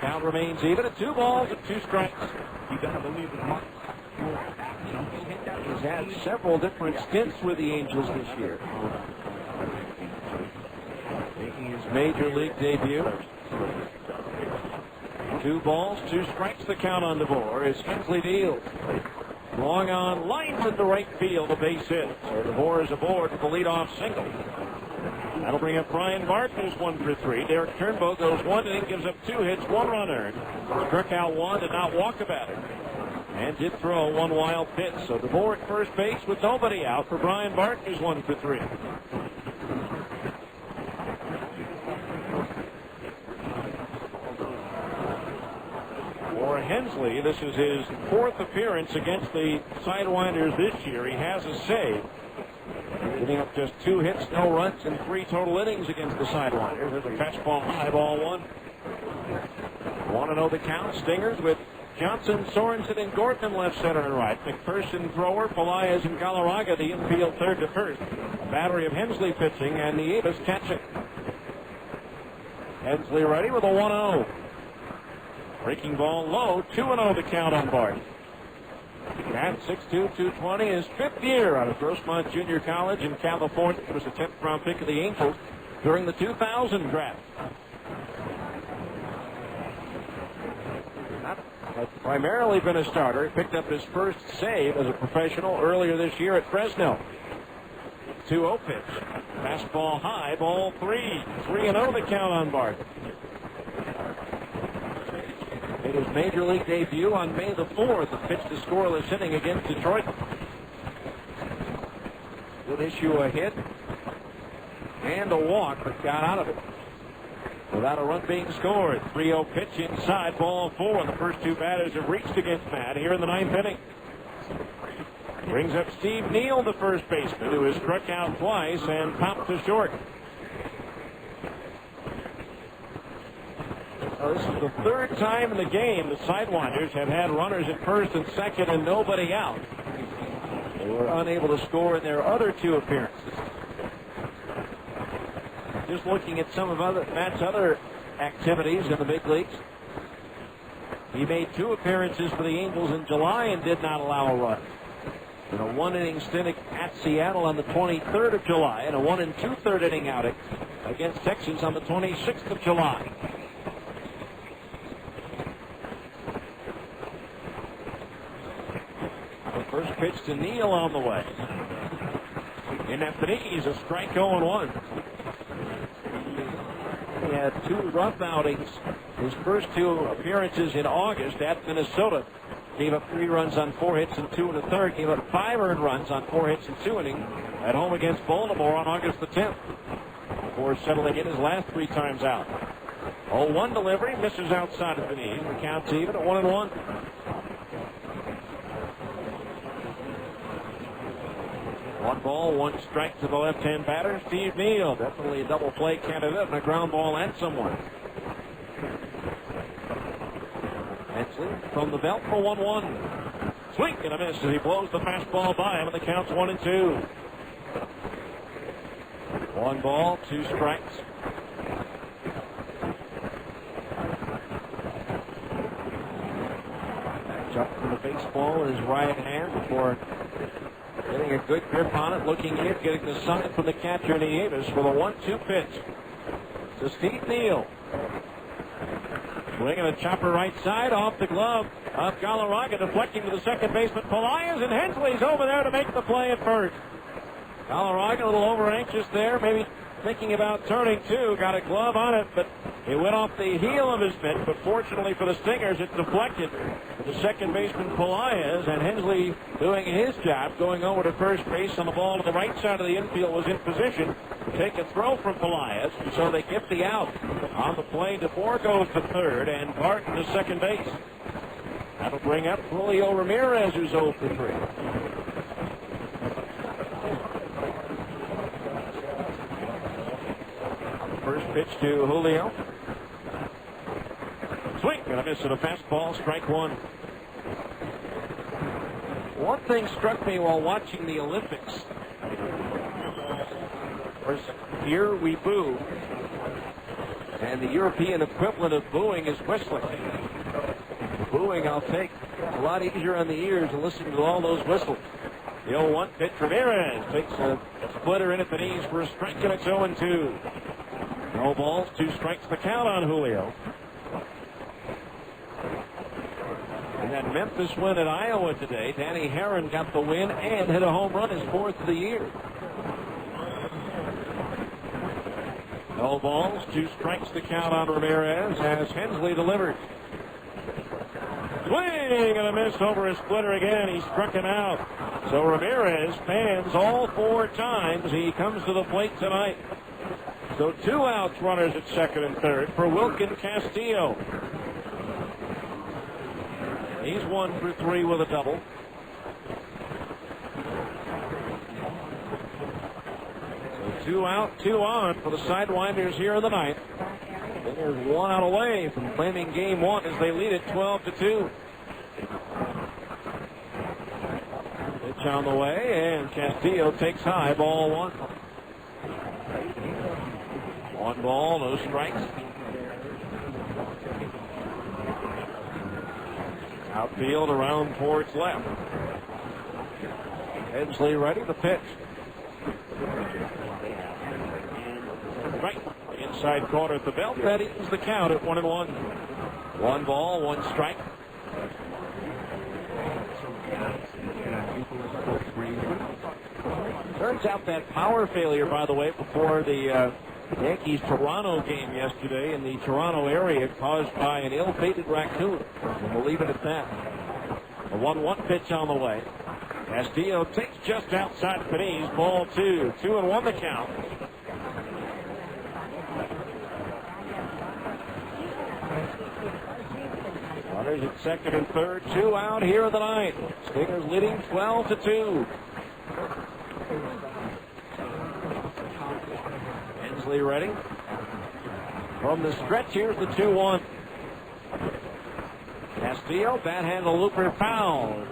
Count remains even at 2 balls and 2 strikes. You gotta believe it. He's had several different stints with the Angels this year. Making his major league debut. 2 balls, 2 strikes, the count on DeVore as Hensley deals. Long on, lines into right field, a base hit. So DeVore is aboard with the leadoff single. That'll bring up Brian Barton, who's 1 for 3. Derek Turnbow goes 1 inning, gives up 2 hits, 1 run earned. Struck out 1, did not walk a batter. And did throw 1 wild pitch. So DeVore at first base with nobody out for Brian Barton, who's 1 for 3. For Hensley, this is his 4th appearance against the Sidewinders this year. He has a save, giving up just 2 hits, no runs, and 3 total innings against the Sidewinders. There's a fastball high, ball 1. 1-0 the count. Stingers with Johnson, Sorensen, and Gordon left, center, and right. McPherson, thrower, Pelaez, and Galarraga, the infield third to first. A battery of Hensley pitching, and Nieves catching. Hensley ready with a 1-0. Breaking ball low, 2-0 the count on Barton. At 6'2", 220, his 5th year out of Grossmont Junior College in California. It was a 10th round pick of the Angels during the 2000 draft. Has primarily been a starter. He picked up his first save as a professional earlier this year at Fresno. 2-0 pitch. Fastball high, ball 3. 3-0 the count on Barton. Made his major league debut on May the 4th, a pitch to scoreless inning against Detroit. Would issue a hit and a walk, but got out of it without a run being scored. 3-0 pitch inside, ball 4. The first 2 batters have reached against Matt here in the 9th inning. Brings up Steve Neal, the first baseman, who has struck out twice and popped to short. Now, this is the 3rd time in the game the Sidewinders have had runners at first and second and nobody out. They were unable to score in their other 2 appearances. Just looking at some of Matt's other activities in the big leagues. He made 2 appearances for the Angels in July and did not allow a run. In a 1-inning stint at Seattle on the 23rd of July and a 1 2/3 inning outing against Texans on the 26th of July. The first pitch to Neal on the way. in that Panigis, a strike 0-1. He had 2 rough outings. His first 2 appearances in August at Minnesota. Gave up 3 runs on 4 hits and 2 1/3. Gave up 5 earned runs on 4 hits and 2 innings at home against Baltimore on August the 10th. Before settling in his last 3 times out. 0-1 delivery, misses outside of the knee. The count's even at 1-1. One ball, 1 strike to the left-hand batter, Steve Neal. Definitely a double play candidate and a ground ball and someone. Hensley from the belt for 1-1. Swing and a miss as he blows the fastball by him, and the count's 1-2. 1 ball, 2 strikes. Up to the baseball in his right hand before getting a good grip on it, looking in, getting the sign from the catcher Nieves for the 1-2 pitch to Steve Neal. Swinging a chopper right side off the glove of Galarraga, deflecting to the second baseman Pelaez, and Hensley's over there to make the play at first. Galarraga a little over anxious there, maybe thinking about turning too, got a glove on it, but it went off the heel of his mitt, but fortunately for the Stingers, it deflected to the second baseman Pelaez, and Hensley doing his job, going over to first base on the ball to the right side of the infield, was in position to take a throw from Pelaez, so they get the out. On the play, DeBoer goes to third, and Barton to second base. That'll bring up Julio Ramirez, who's 0 for 3. First pitch to Julio. Swing and a miss at a fastball, strike 1. One thing struck me while watching the Olympics. Of course, here we boo, and the European equivalent of booing is whistling. Booing I'll take a lot easier on the ears than listening to all those whistles. The 0-1 pitch, Ramirez takes a splitter in at the knees for a strike, and it's 0-2. No balls, 2 strikes, the count on Julio. And that Memphis win at Iowa today, Danny Herron got the win and hit a home run, his 4th of the year. No balls, 2 strikes, the count on Ramirez as Hensley delivers. Swing and a miss over his splitter again. He struck him out. So Ramirez fans all 4 times. He comes to the plate tonight. So 2 outs, runners at second and third for Wilkin Castillo. He's 1 for 3 with a double. So 2 out, 2 on for the Sidewinders here in the ninth. There's 1 out away from claiming game 1 as they lead it 12-2. Pitch on the way, and Castillo takes high, ball 1. 1 ball, no strikes. Outfield around towards left. Hensley ready, the pitch. Right, inside corner at the belt. That equals the count at 1-1. 1 ball, 1 strike. Turns out that power failure, by the way, before the Yankees-Toronto game yesterday in the Toronto area caused by an ill-fated raccoon. We'll leave it at that. A 1-1 pitch on the way. Castillo takes just outside Panisse, ball 2. 2-1 the count. Runners at second and third, 2 out here in the ninth. Stingers leading 12-2. Hensley ready. From the stretch, here's the 2-1. Castillo, bat handle looper foul.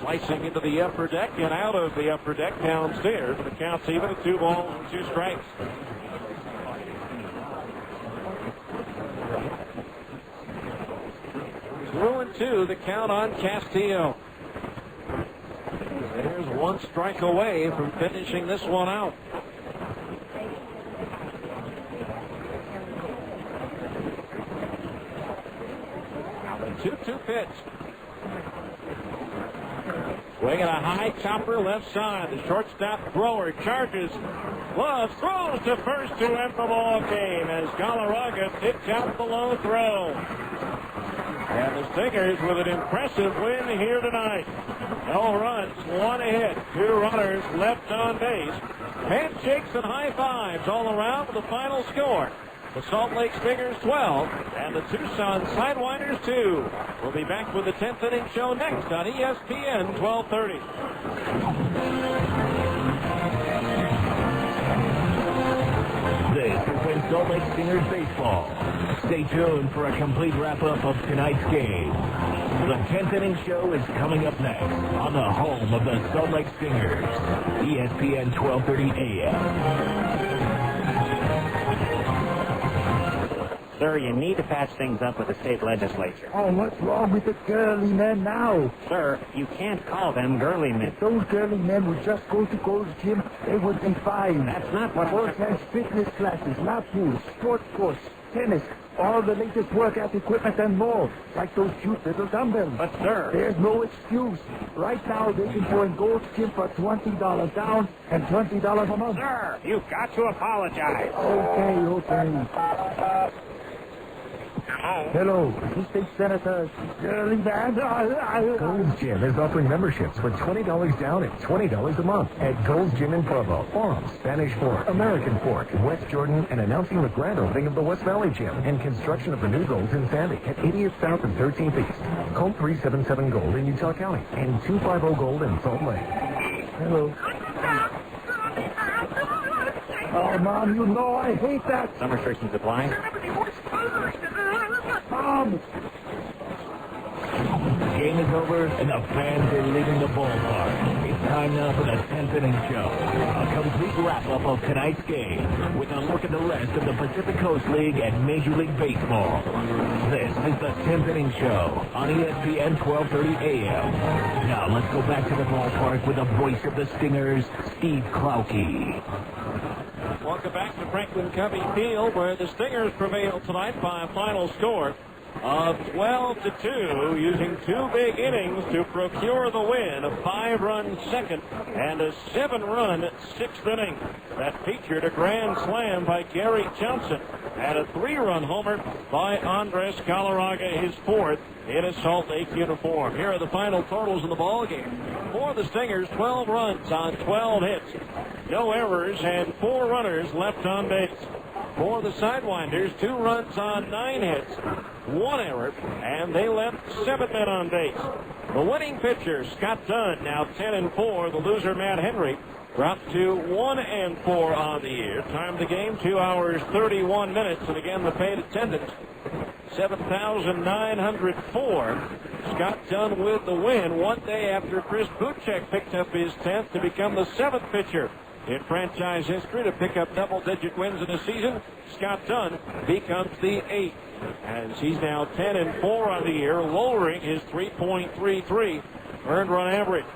Slicing into the upper deck and out of the upper deck downstairs. The count's even at 2 balls and 2 strikes. Through and 2, the count on Castillo. There's 1 strike away from finishing this one out. Now the 2-2 pitch. Swinging a high chopper left side. The shortstop thrower charges. Love throws to first to end the ball game as Galarraga tips out the low throw. And the Stingers with an impressive win here tonight. No runs, 1 hit, 2 runners left on base. Handshakes and high fives all around with the final score. The Salt Lake Stingers 12 and the Tucson Sidewinders 2. We'll be back with the 10th inning show next on ESPN 1230. This has been Salt Lake Stingers baseball. Stay tuned for a complete wrap-up of tonight's game. The 10th inning show is coming up next on the home of the Salt Lake Stingers, ESPN 1230 AM. Sir, you need to patch things up with the state legislature. Oh, what's wrong with the girly men now? Sir, you can't call them girly men. If those girly men would just go to Gold's Gym, they would be fine. That's not what... Gold's has fitness classes, lap pools, sports courts, tennis, all the latest workout equipment and more, like those cute little dumbbells. But, sir... There's no excuse. Right now, they can join Gold's Gym for $20 down and $20 a month. Sir, you've got to apologize. Okay. Hello, the state senator, girly man. Gold's Gym is offering memberships for $20 down and $20 a month at Gold's Gym in Provo, Orem, Spanish Fork, American Fork, West Jordan, and announcing the grand opening of the West Valley Gym and construction of the new Gold's in Sandy at 80th South and 13th East. Call 377 Gold in Utah County and 250 Gold in Salt Lake. Hello. Oh, Mom, you know I hate that. Summer restrictions apply. Mom! The game is over, and the fans are leaving the ballpark. It's time now for the 10th inning show. A complete wrap-up of tonight's game with a look at the rest of the Pacific Coast League and Major League Baseball. This is the 10th inning show on ESPN 1230 AM. Now let's go back to the ballpark with the voice of the Stingers, Steve Klauke. Welcome back to Franklin Covey Field, where the Stingers prevailed tonight by a final score of 12-2, using 2 big innings to procure the win. A 5-run second and a 7-run 6th inning that featured a grand slam by Gary Johnson and a 3-run homer by Andres Galarraga, his 4th in a Salt Lake uniform. Here are the final totals in the ball game. For the Stingers, 12 runs on 12 hits, no errors, and 4 runners left on base. For the Sidewinders, 2 runs on 9 hits, 1 error, and they left 7 men on base. The winning pitcher, Scott Dunn, now 10-4. The loser, Matt Henry, dropped to 1-4 on the year. Time of the game, 2 hours, 31 minutes. And again, the paid attendance, 7,904. Scott Dunn with the win 1 day after Chris Buchek picked up his 10th to become the 7th pitcher in franchise history to pick up double-digit wins in a season. Scott Dunn becomes the 8th, as he's now 10-4 on the year, lowering his 3.33 earned run average.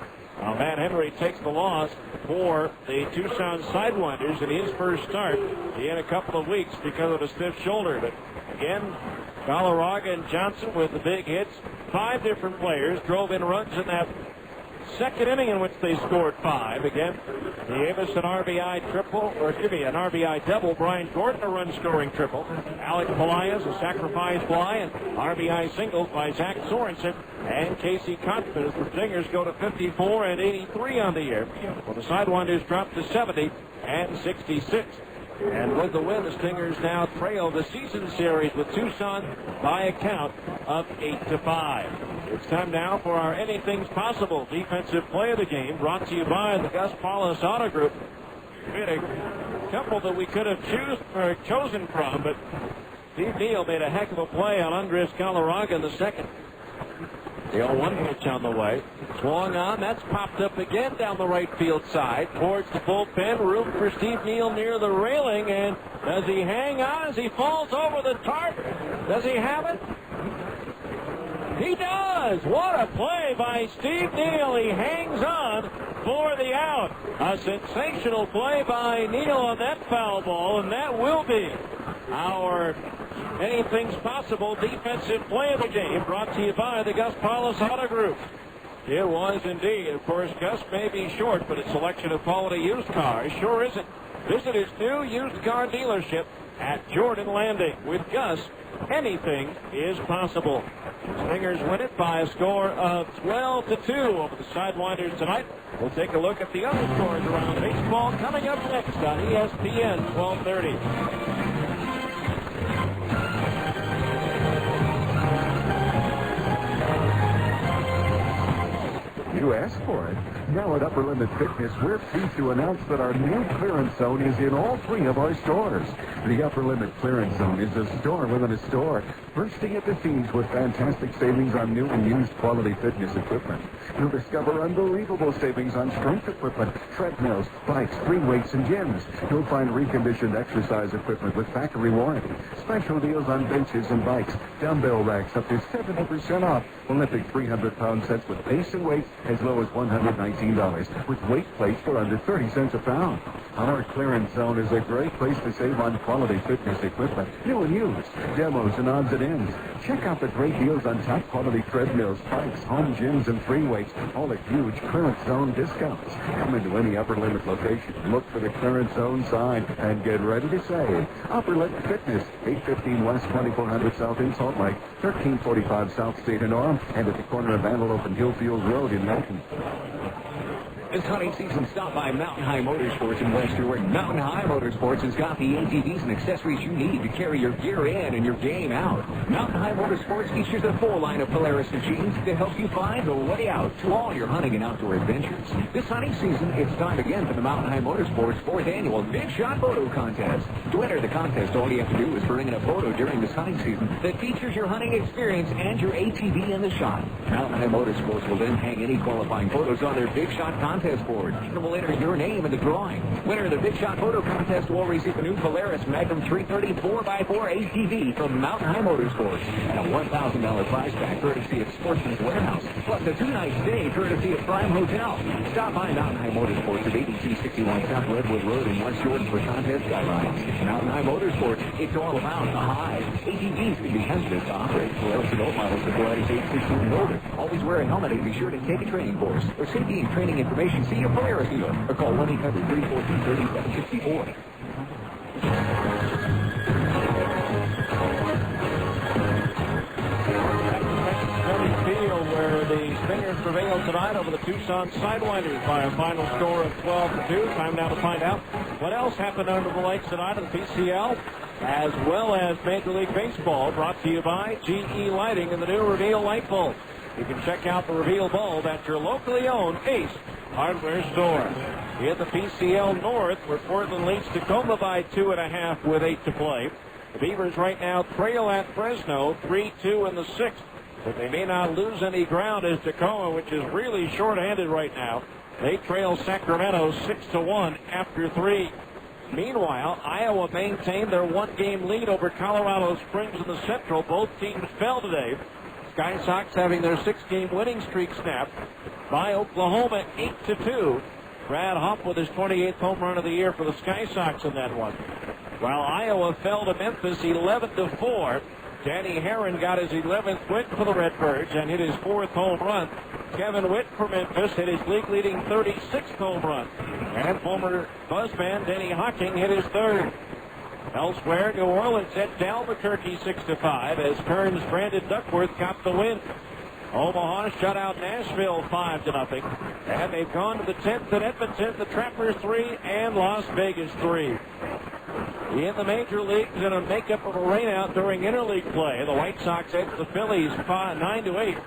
Now, Matt Henry takes the loss for the Tucson Sidewinders in his first start. He had a couple of weeks because of a stiff shoulder, but again, Galarraga and Johnson with the big hits. 5 different players drove in runs in that second inning in which they scored 5. Again, the Avis an RBI triple, or excuse me, an RBI double. Brian Gordon a run-scoring triple. Alex Pelaez a sacrifice fly, and RBI singles by Zach Sorensen and Casey Conklin as the Stingers go to 54 and 83 on the year. Well, the Sidewinders drop to 70 and 66. And with the win, the Stingers now trail the season series with Tucson by a count of 8-5. It's time now for our Anything's Possible defensive play of the game, brought to you by the Gus Paulus Auto Group. We had a couple that we could have chosen from, but Steve Neal made a heck of a play on Andres Galarraga in the second. The 0-1 pitch on the way. Swung on. That's popped up again down the right field side towards the bullpen. Room for Steve Neal near the railing. And does he hang on as he falls over the tarp? Does he have it? He does. What a play by Steve Neal. He hangs on for the out. A sensational play by Neal on that foul ball. And that will be our Anything's Possible defensive play of the game, brought to you by the Gus Paulus Auto Group. It was indeed. Of course, Gus may be short, but his selection of quality used cars sure isn't. Visit his new used car dealership at Jordan Landing. With Gus, anything is possible. Stingers win it by a score of 12-2 over the Sidewinders tonight. We'll take a look at the other scores around baseball coming up next on ESPN 1230. You asked for it. Now at Upper Limit Fitness, we're pleased to announce that our new clearance zone is in all 3 of our stores. The Upper Limit Clearance Zone is a store within a store, bursting at the seams with fantastic savings on new and used quality fitness equipment. You'll discover unbelievable savings on strength equipment, treadmills, bikes, free weights, and gyms. You'll find reconditioned exercise equipment with factory warranty, special deals on benches and bikes, dumbbell racks up to 70% off, Olympic 300-pound sets with base and weights as low as $119, with weight plates for under 30 cents a pound. Our clearance zone is a great place to save on quality fitness equipment, new and used, demos and odds and ends. Check out the great deals on top quality treadmills, bikes, home gyms, and free weights, all at huge clearance zone discounts. Come into any Upper Limit location, look for the clearance zone sign, and get ready to save. Upper Limit Fitness, 815 West 2400 South in Salt Lake, 1345 South State in Orem, and at the corner of Antelope and Hillfield Road in Mountain. This hunting season, stop by Mountain High Motorsports in West Jordan. Mountain High Motorsports has got the ATVs and accessories you need to carry your gear in and your game out. Mountain High Motorsports features a full line of Polaris machines to help you find the way out to all your hunting and outdoor adventures. This hunting season, it's time again for the Mountain High Motorsports 4th Annual Big Shot Photo Contest. To enter the contest, all you have to do is bring in a photo during this hunting season that features your hunting experience and your ATV in the shot. Mountain High Motorsports will then hang any qualifying photos on their Big Shot Contest board and will enter your name in the drawing. Winner of the Big Shot Photo Contest will receive a new Polaris Magnum 330 4x4 ATV from Mountain High Motorsports and a $1,000 prize pack courtesy of Sportsman's Warehouse, plus a 2-night stay courtesy of Prime Hotel. Stop by Mountain High Motorsports at 8361 South Redwood Road in West Jordan for contest guidelines. Mountain High Motorsports, it's all about the high. ATVs can be hazardous to operate. Polaris adult models for Polaris age 16 and older. Always wear a helmet and be sure to take a training course. For safety and training information, see your Polaris dealer or call 1-800-342-3764. Where the Stingers prevail tonight over the Tucson Sidewinders by a final score of 12-2. Time now to find out what else happened under the lights tonight in the PCL, as well as Major League Baseball, brought to you by GE Lighting and the new Reveal light bulb. You can check out the Reveal bulb at your locally owned Ace Hardware store. In the PCL North, where Portland leads Tacoma by 2.5 with 8 to play. The Beavers right now trail at Fresno 3-2 in the 6th. But they may not lose any ground as Tacoma, which is really short-handed right now. They trail Sacramento 6-1 after 3. Meanwhile, Iowa maintained their 1-game lead over Colorado Springs in the Central. Both teams fell today. Sky Sox having their 6-game winning streak snapped by Oklahoma 8-2. Brad Hopp with his 28th home run of the year for the Sky Sox in that one. While Iowa fell to Memphis 11-4. Danny Herron got his 11th win for the Redbirds and hit his 4th home run. Kevin Witt for Memphis hit his league-leading 36th home run. And former Buzzman Denny Hocking hit his 3rd. Elsewhere, New Orleans hit Albuquerque 6-5 as Kearns' Brandon Duckworth got the win. Omaha shut out Nashville 5-0. And they've gone to the 10th at Edmonton, the Trappers 3, and Las Vegas 3. In the major leagues, in a makeup of a rainout during interleague play, the White Sox edged the Phillies 9-8.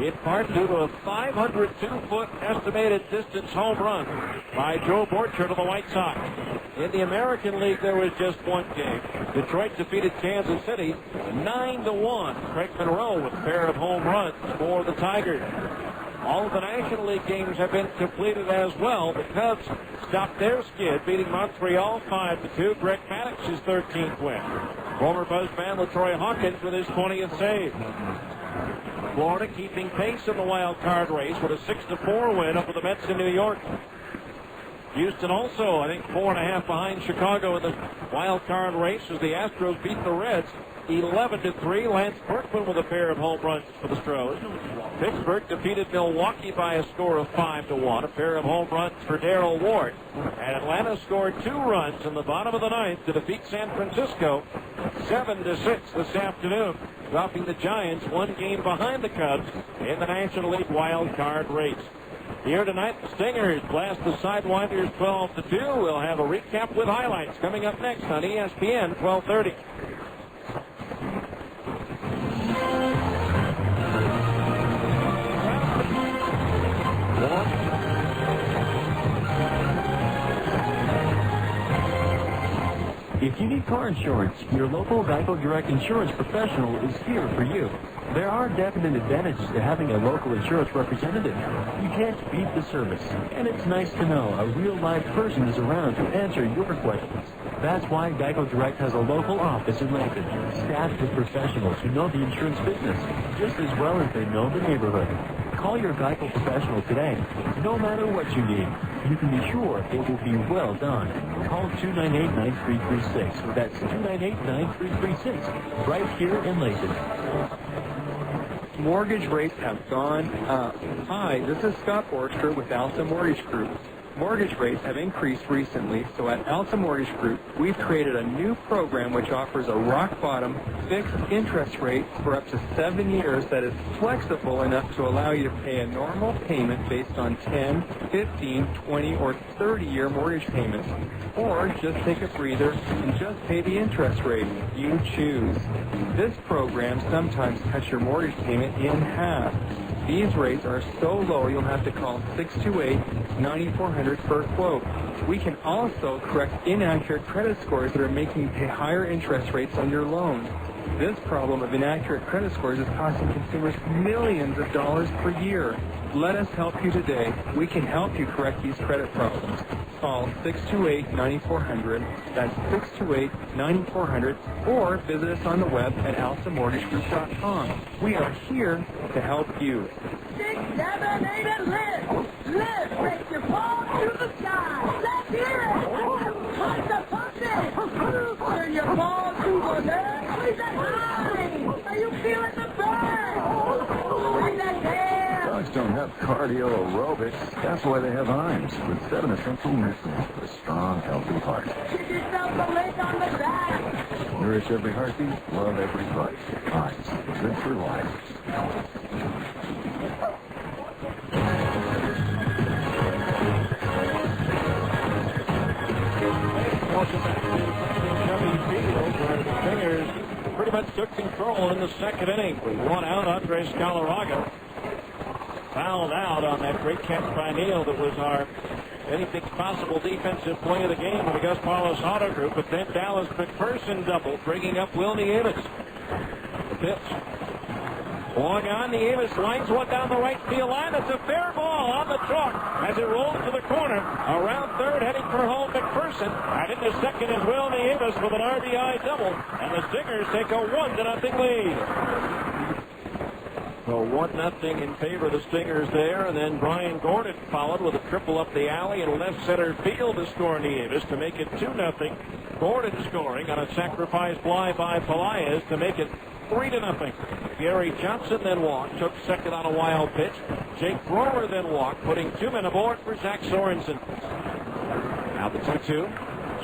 In part due to a 502-foot estimated distance home run by Joe Borchard of the White Sox. In the American League, there was just one game. Detroit defeated Kansas City 9-1. Craig Monroe with a pair of home runs for the Tigers. All of the National League games have been completed as well. The Cubs stopped their skid, beating Montreal 5-2. Greg Maddox's 13th win. Former Buzzman LaTroy Hawkins with his 20th save. Florida keeping pace in the wild card race with a 6-4 win over the Mets in New York. Houston also, I think, 4.5 behind Chicago in the wild card race as the Astros beat the Reds 11-3. Lance Berkman with a pair of home runs for the Stros. Pittsburgh defeated Milwaukee by a score of 5-1. A pair of home runs for Darrell Ward. And Atlanta scored 2 runs in the bottom of the ninth to defeat San Francisco 7-6 this afternoon, dropping the Giants 1 game behind the Cubs in the National League wild card race. Here tonight, the Stingers blast the Sidewinders 12-2. We'll have a recap with highlights coming up next on ESPN 1230. If you need car insurance, your local Geico Direct Insurance professional is here for you. There are definite advantages to having a local insurance representative. You can't beat the service, and it's nice to know a real live person is around to answer your questions. That's why Geico Direct has a local office in Lincoln, staffed with professionals who know the insurance business just as well as they know the neighborhood. Call your Geico professional today. No matter what you need, you can be sure it will be well done. Call 298-9336. That's 298-9336. Right here in Lincoln. Mortgage rates have gone up. Hi, this is Scott Borster with Alta Mortgage Group. Mortgage rates have increased recently, so at Alta Mortgage Group, we've created a new program which offers a rock-bottom fixed interest rate for up to 7 years that is flexible enough to allow you to pay a normal payment based on 10, 15, 20, or 30-year mortgage payments. Or just take a breather and just pay the interest rate you choose. This program sometimes cuts your mortgage payment in half. These rates are so low you'll have to call 628-9400 for a quote. We can also correct inaccurate credit scores that are making you pay higher interest rates on your loans. This problem of inaccurate credit scores is costing consumers millions of dollars per year. Let us help you today. We can help you correct these credit problems. Call 628-9400. That's 628-9400. Or visit us on the web at altamortgagegroup.com. We are here to help you. 6, 7, 8, and lift! Lift! Raise your palms to the sky! Let's hear it! Pump the pumping! Turn your palms to the left! Raise that high! Are you feeling the burn? Bring that down! Dogs don't have cardio aerobics. That's why they have Imes with 7 essential nutrients for a strong, healthy heart. Give yourself a lick on the back! Nourish every heartbeat, love every bite. Imes, good for life. Welcome back to Chevy Field, where the Stingers pretty much took control in the second inning. With 1 out, Andres Galarraga fouled out on that great catch by Neal that was our anything possible defensive play of the game for the Gus Paulus Auto Group. But then Dallas McPherson doubled, bringing up Will Nieves. The pitch. Long on, Nieves lines one down the right field line. It's a fair ball on the chalk as it rolls to the corner. Around third, heading for home, McPherson. And into second is Will Nieves with an RBI double. And the Stingers take a 1-0 lead. So 1-0 in favor of the Stingers there. And then Brian Gordon followed with a triple up the alley in left center field to score Nieves to make it 2-0. Gordon scoring on a sacrifice fly by Pelaez to make it 3-0. Gary Johnson then walked, took second on a wild pitch. Jake Brewer then walked, putting 2 men aboard for Zach Sorensen. Now the 2-2.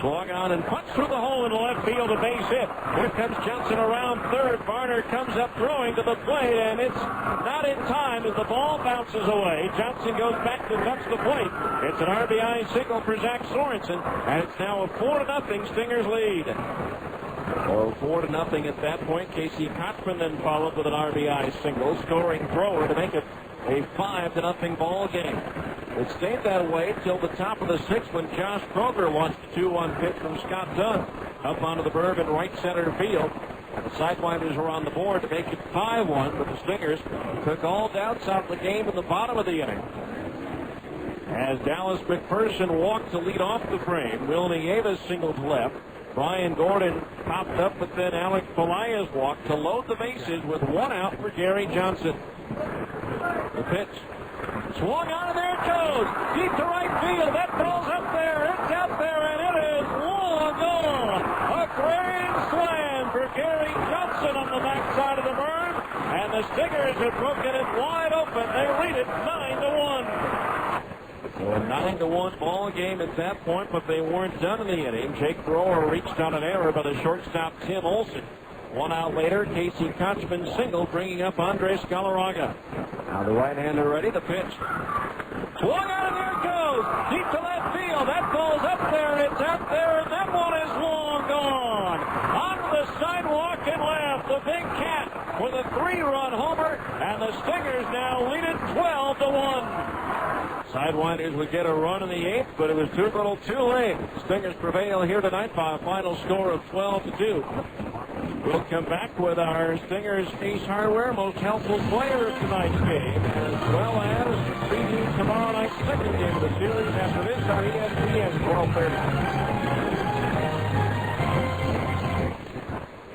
Swung on and punched through the hole in the left field, a base hit. Here comes Johnson around third. Varner comes up throwing to the plate, and it's not in time as the ball bounces away. Johnson goes back to touch the plate. It's an RBI single for Zach Sorensen, and it's now a 4-0 Stingers lead. Or 4-0 at that point. Casey Kochman then followed with an RBI single, scoring Thrower to make it a 5-0 ball game. It stayed that way till the top of the 6th when Josh Kroger launched a 2-1 pitch from Scott Dunn up onto the Bourbon right center field. The Sidewinders were on the board to make it 5-1, but the Stingers took all doubts out of the game in the bottom of the inning. As Dallas McPherson walked to lead off the frame, Will Nieves singled left. Brian Gordon popped up, but then Alec Pelaez walked to load the bases with 1 out for Gary Johnson. The pitch. Swung on, and there it goes. Deep to right field. That ball's up there. It's out there, and it is long gone. A grand slam for Gary Johnson on the backside of the berm. And the Stingers have broken it wide open. They lead it 9-1. So a 9-1 ball game at that point, but they weren't done in the inning. Jake Brewer reached on an error by the shortstop Tim Olson. 1 out later, Casey Kochman single, bringing up Andres Galarraga. Now the right-hander ready, the pitch. Swung out, and there it goes. Deep to left field. That ball's up there. It's out there, and that one is long gone. Onto the sidewalk and left. The big cat with a 3-run homer, and the Stingers now lead it 12-1. Sidewinders would get a run in the 8th, but it was too little too late. Stingers prevail here tonight by a final score of 12-2. We'll come back with our Stingers Ace Hardware most helpful player of tonight's game, as well as preview tomorrow night's second game of the series after this on ESPN 12:30.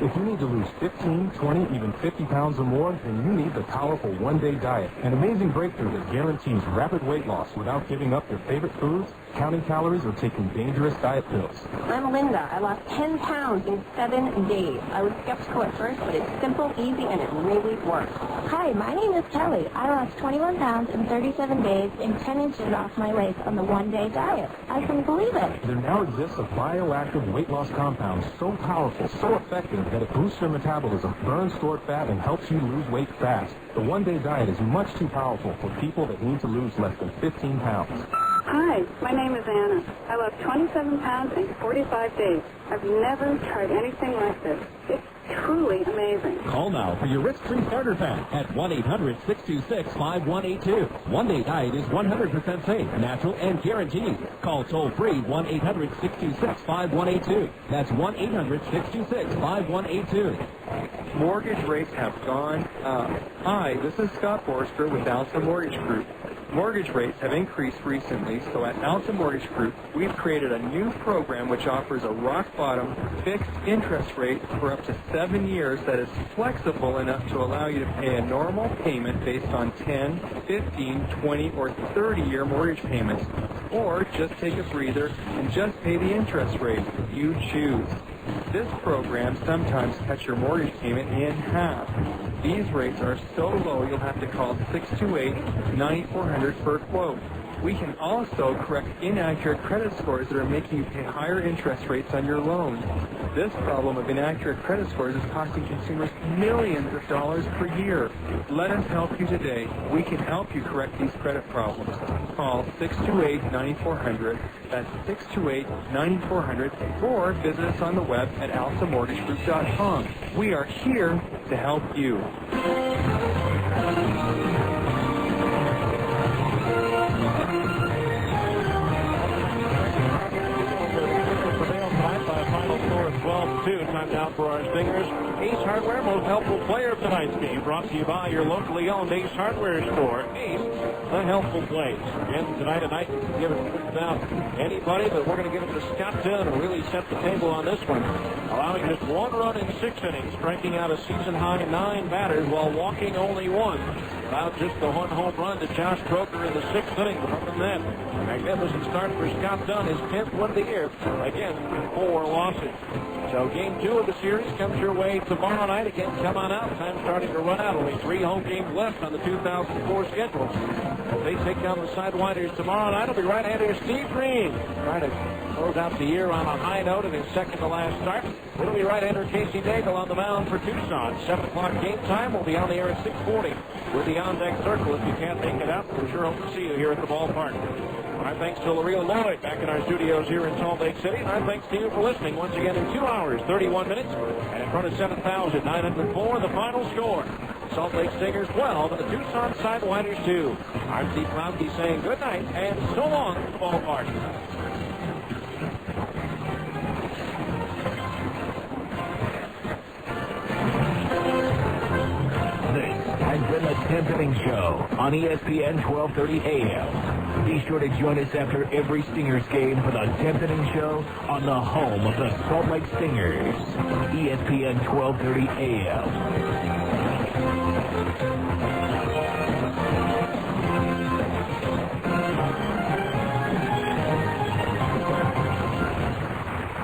If you need to lose 15, 20, even 50 pounds or more, then you need the powerful one-day diet. An amazing breakthrough that guarantees rapid weight loss without giving up your favorite foods, counting calories, or taking dangerous diet pills. I'm Linda. I lost 10 pounds in 7 days. I was skeptical at first, but it's simple, easy, and it really works. Hi, my name is Kelly. I lost 21 pounds in 37 days and 10 inches off my waist on the one-day diet. I couldn't believe it. There now exists a bioactive weight loss compound so powerful, so effective, that it boosts your metabolism, burns stored fat, and helps you lose weight fast. The one-day diet is much too powerful for people that need to lose less than 15 pounds. Hi, my name is Anna. I lost 27 pounds in 45 days. I've never tried anything like this. It's truly amazing. Call now for your risk-free starter pack at 1-800-626-5182. One-day diet is 100% safe, natural, and guaranteed. Call toll-free 1-800-626-5182. That's 1-800-626-5182. Mortgage rates have gone up. Hi, this is Scott Forster with Alta Mortgage Group. Mortgage rates have increased recently, so at Alta Mortgage Group, we've created a new program which offers a rock-bottom fixed interest rate for up to 7 years that is flexible enough to allow you to pay a normal payment based on 10, 15, 20, or 30-year mortgage payments. Or just take a breather and just pay the interest rate you choose. This program sometimes cuts your mortgage payment in half. These rates are so low you'll have to call 628-9400 for a quote. We can also correct inaccurate credit scores that are making you pay higher interest rates on your loans. This problem of inaccurate credit scores is costing consumers millions of dollars per year. Let us help you today. We can help you correct these credit problems. Call 628-9400. That's 628-9400. Or visit us on the web at altamortgagegroup.com. We are here to help you. Final score of 12-2. Time now for our Stingers Ace Hardware most helpful player of tonight's game. Brought to you by your locally owned Ace Hardware store. Ace, the helpful place. Again, tonight, you can give it without anybody, but we're going to give it to Scott Dunn, who really set the table on this one, allowing just 1 run in 6 innings, striking out a season-high 9 batters while walking only 1. Without just the 1 home run to Josh Croker in the 6th inning. But other than that, a magnificent start for Scott Dunn, his 10th win of the year. Again, 4 losses. So game 2 of the series comes your way tomorrow night. Again, come on out. Time starting to run out. Only 3 home games left on the 2004 schedule. As they take down the Sidewinders tomorrow night, it'll be right-hander Steve Green trying to close out the year on a high note in his second-to-last start. It'll be right-hander Casey Daigle on the mound for Tucson. 7 o'clock game time. We'll be on the air at 6:40 with the on-deck circle. If you can't make it out, we sure hope to see you here at the ballpark. Our thanks to Lareal Lloyd back in our studios here in Salt Lake City. And our thanks to you for listening once again in 2 hours, 31 minutes, and in front of 7,904, the final score. Salt Lake Stingers 12 and the Tucson Sidewinders 2. I'm Steve Klowski saying good night and so long at the ballpark. This has been the 10th Inning Show on ESPN 1230 AM. Be sure to join us after every Stingers game for the 10th Inning Show on the home of the Salt Lake Stingers, ESPN 1230 AM.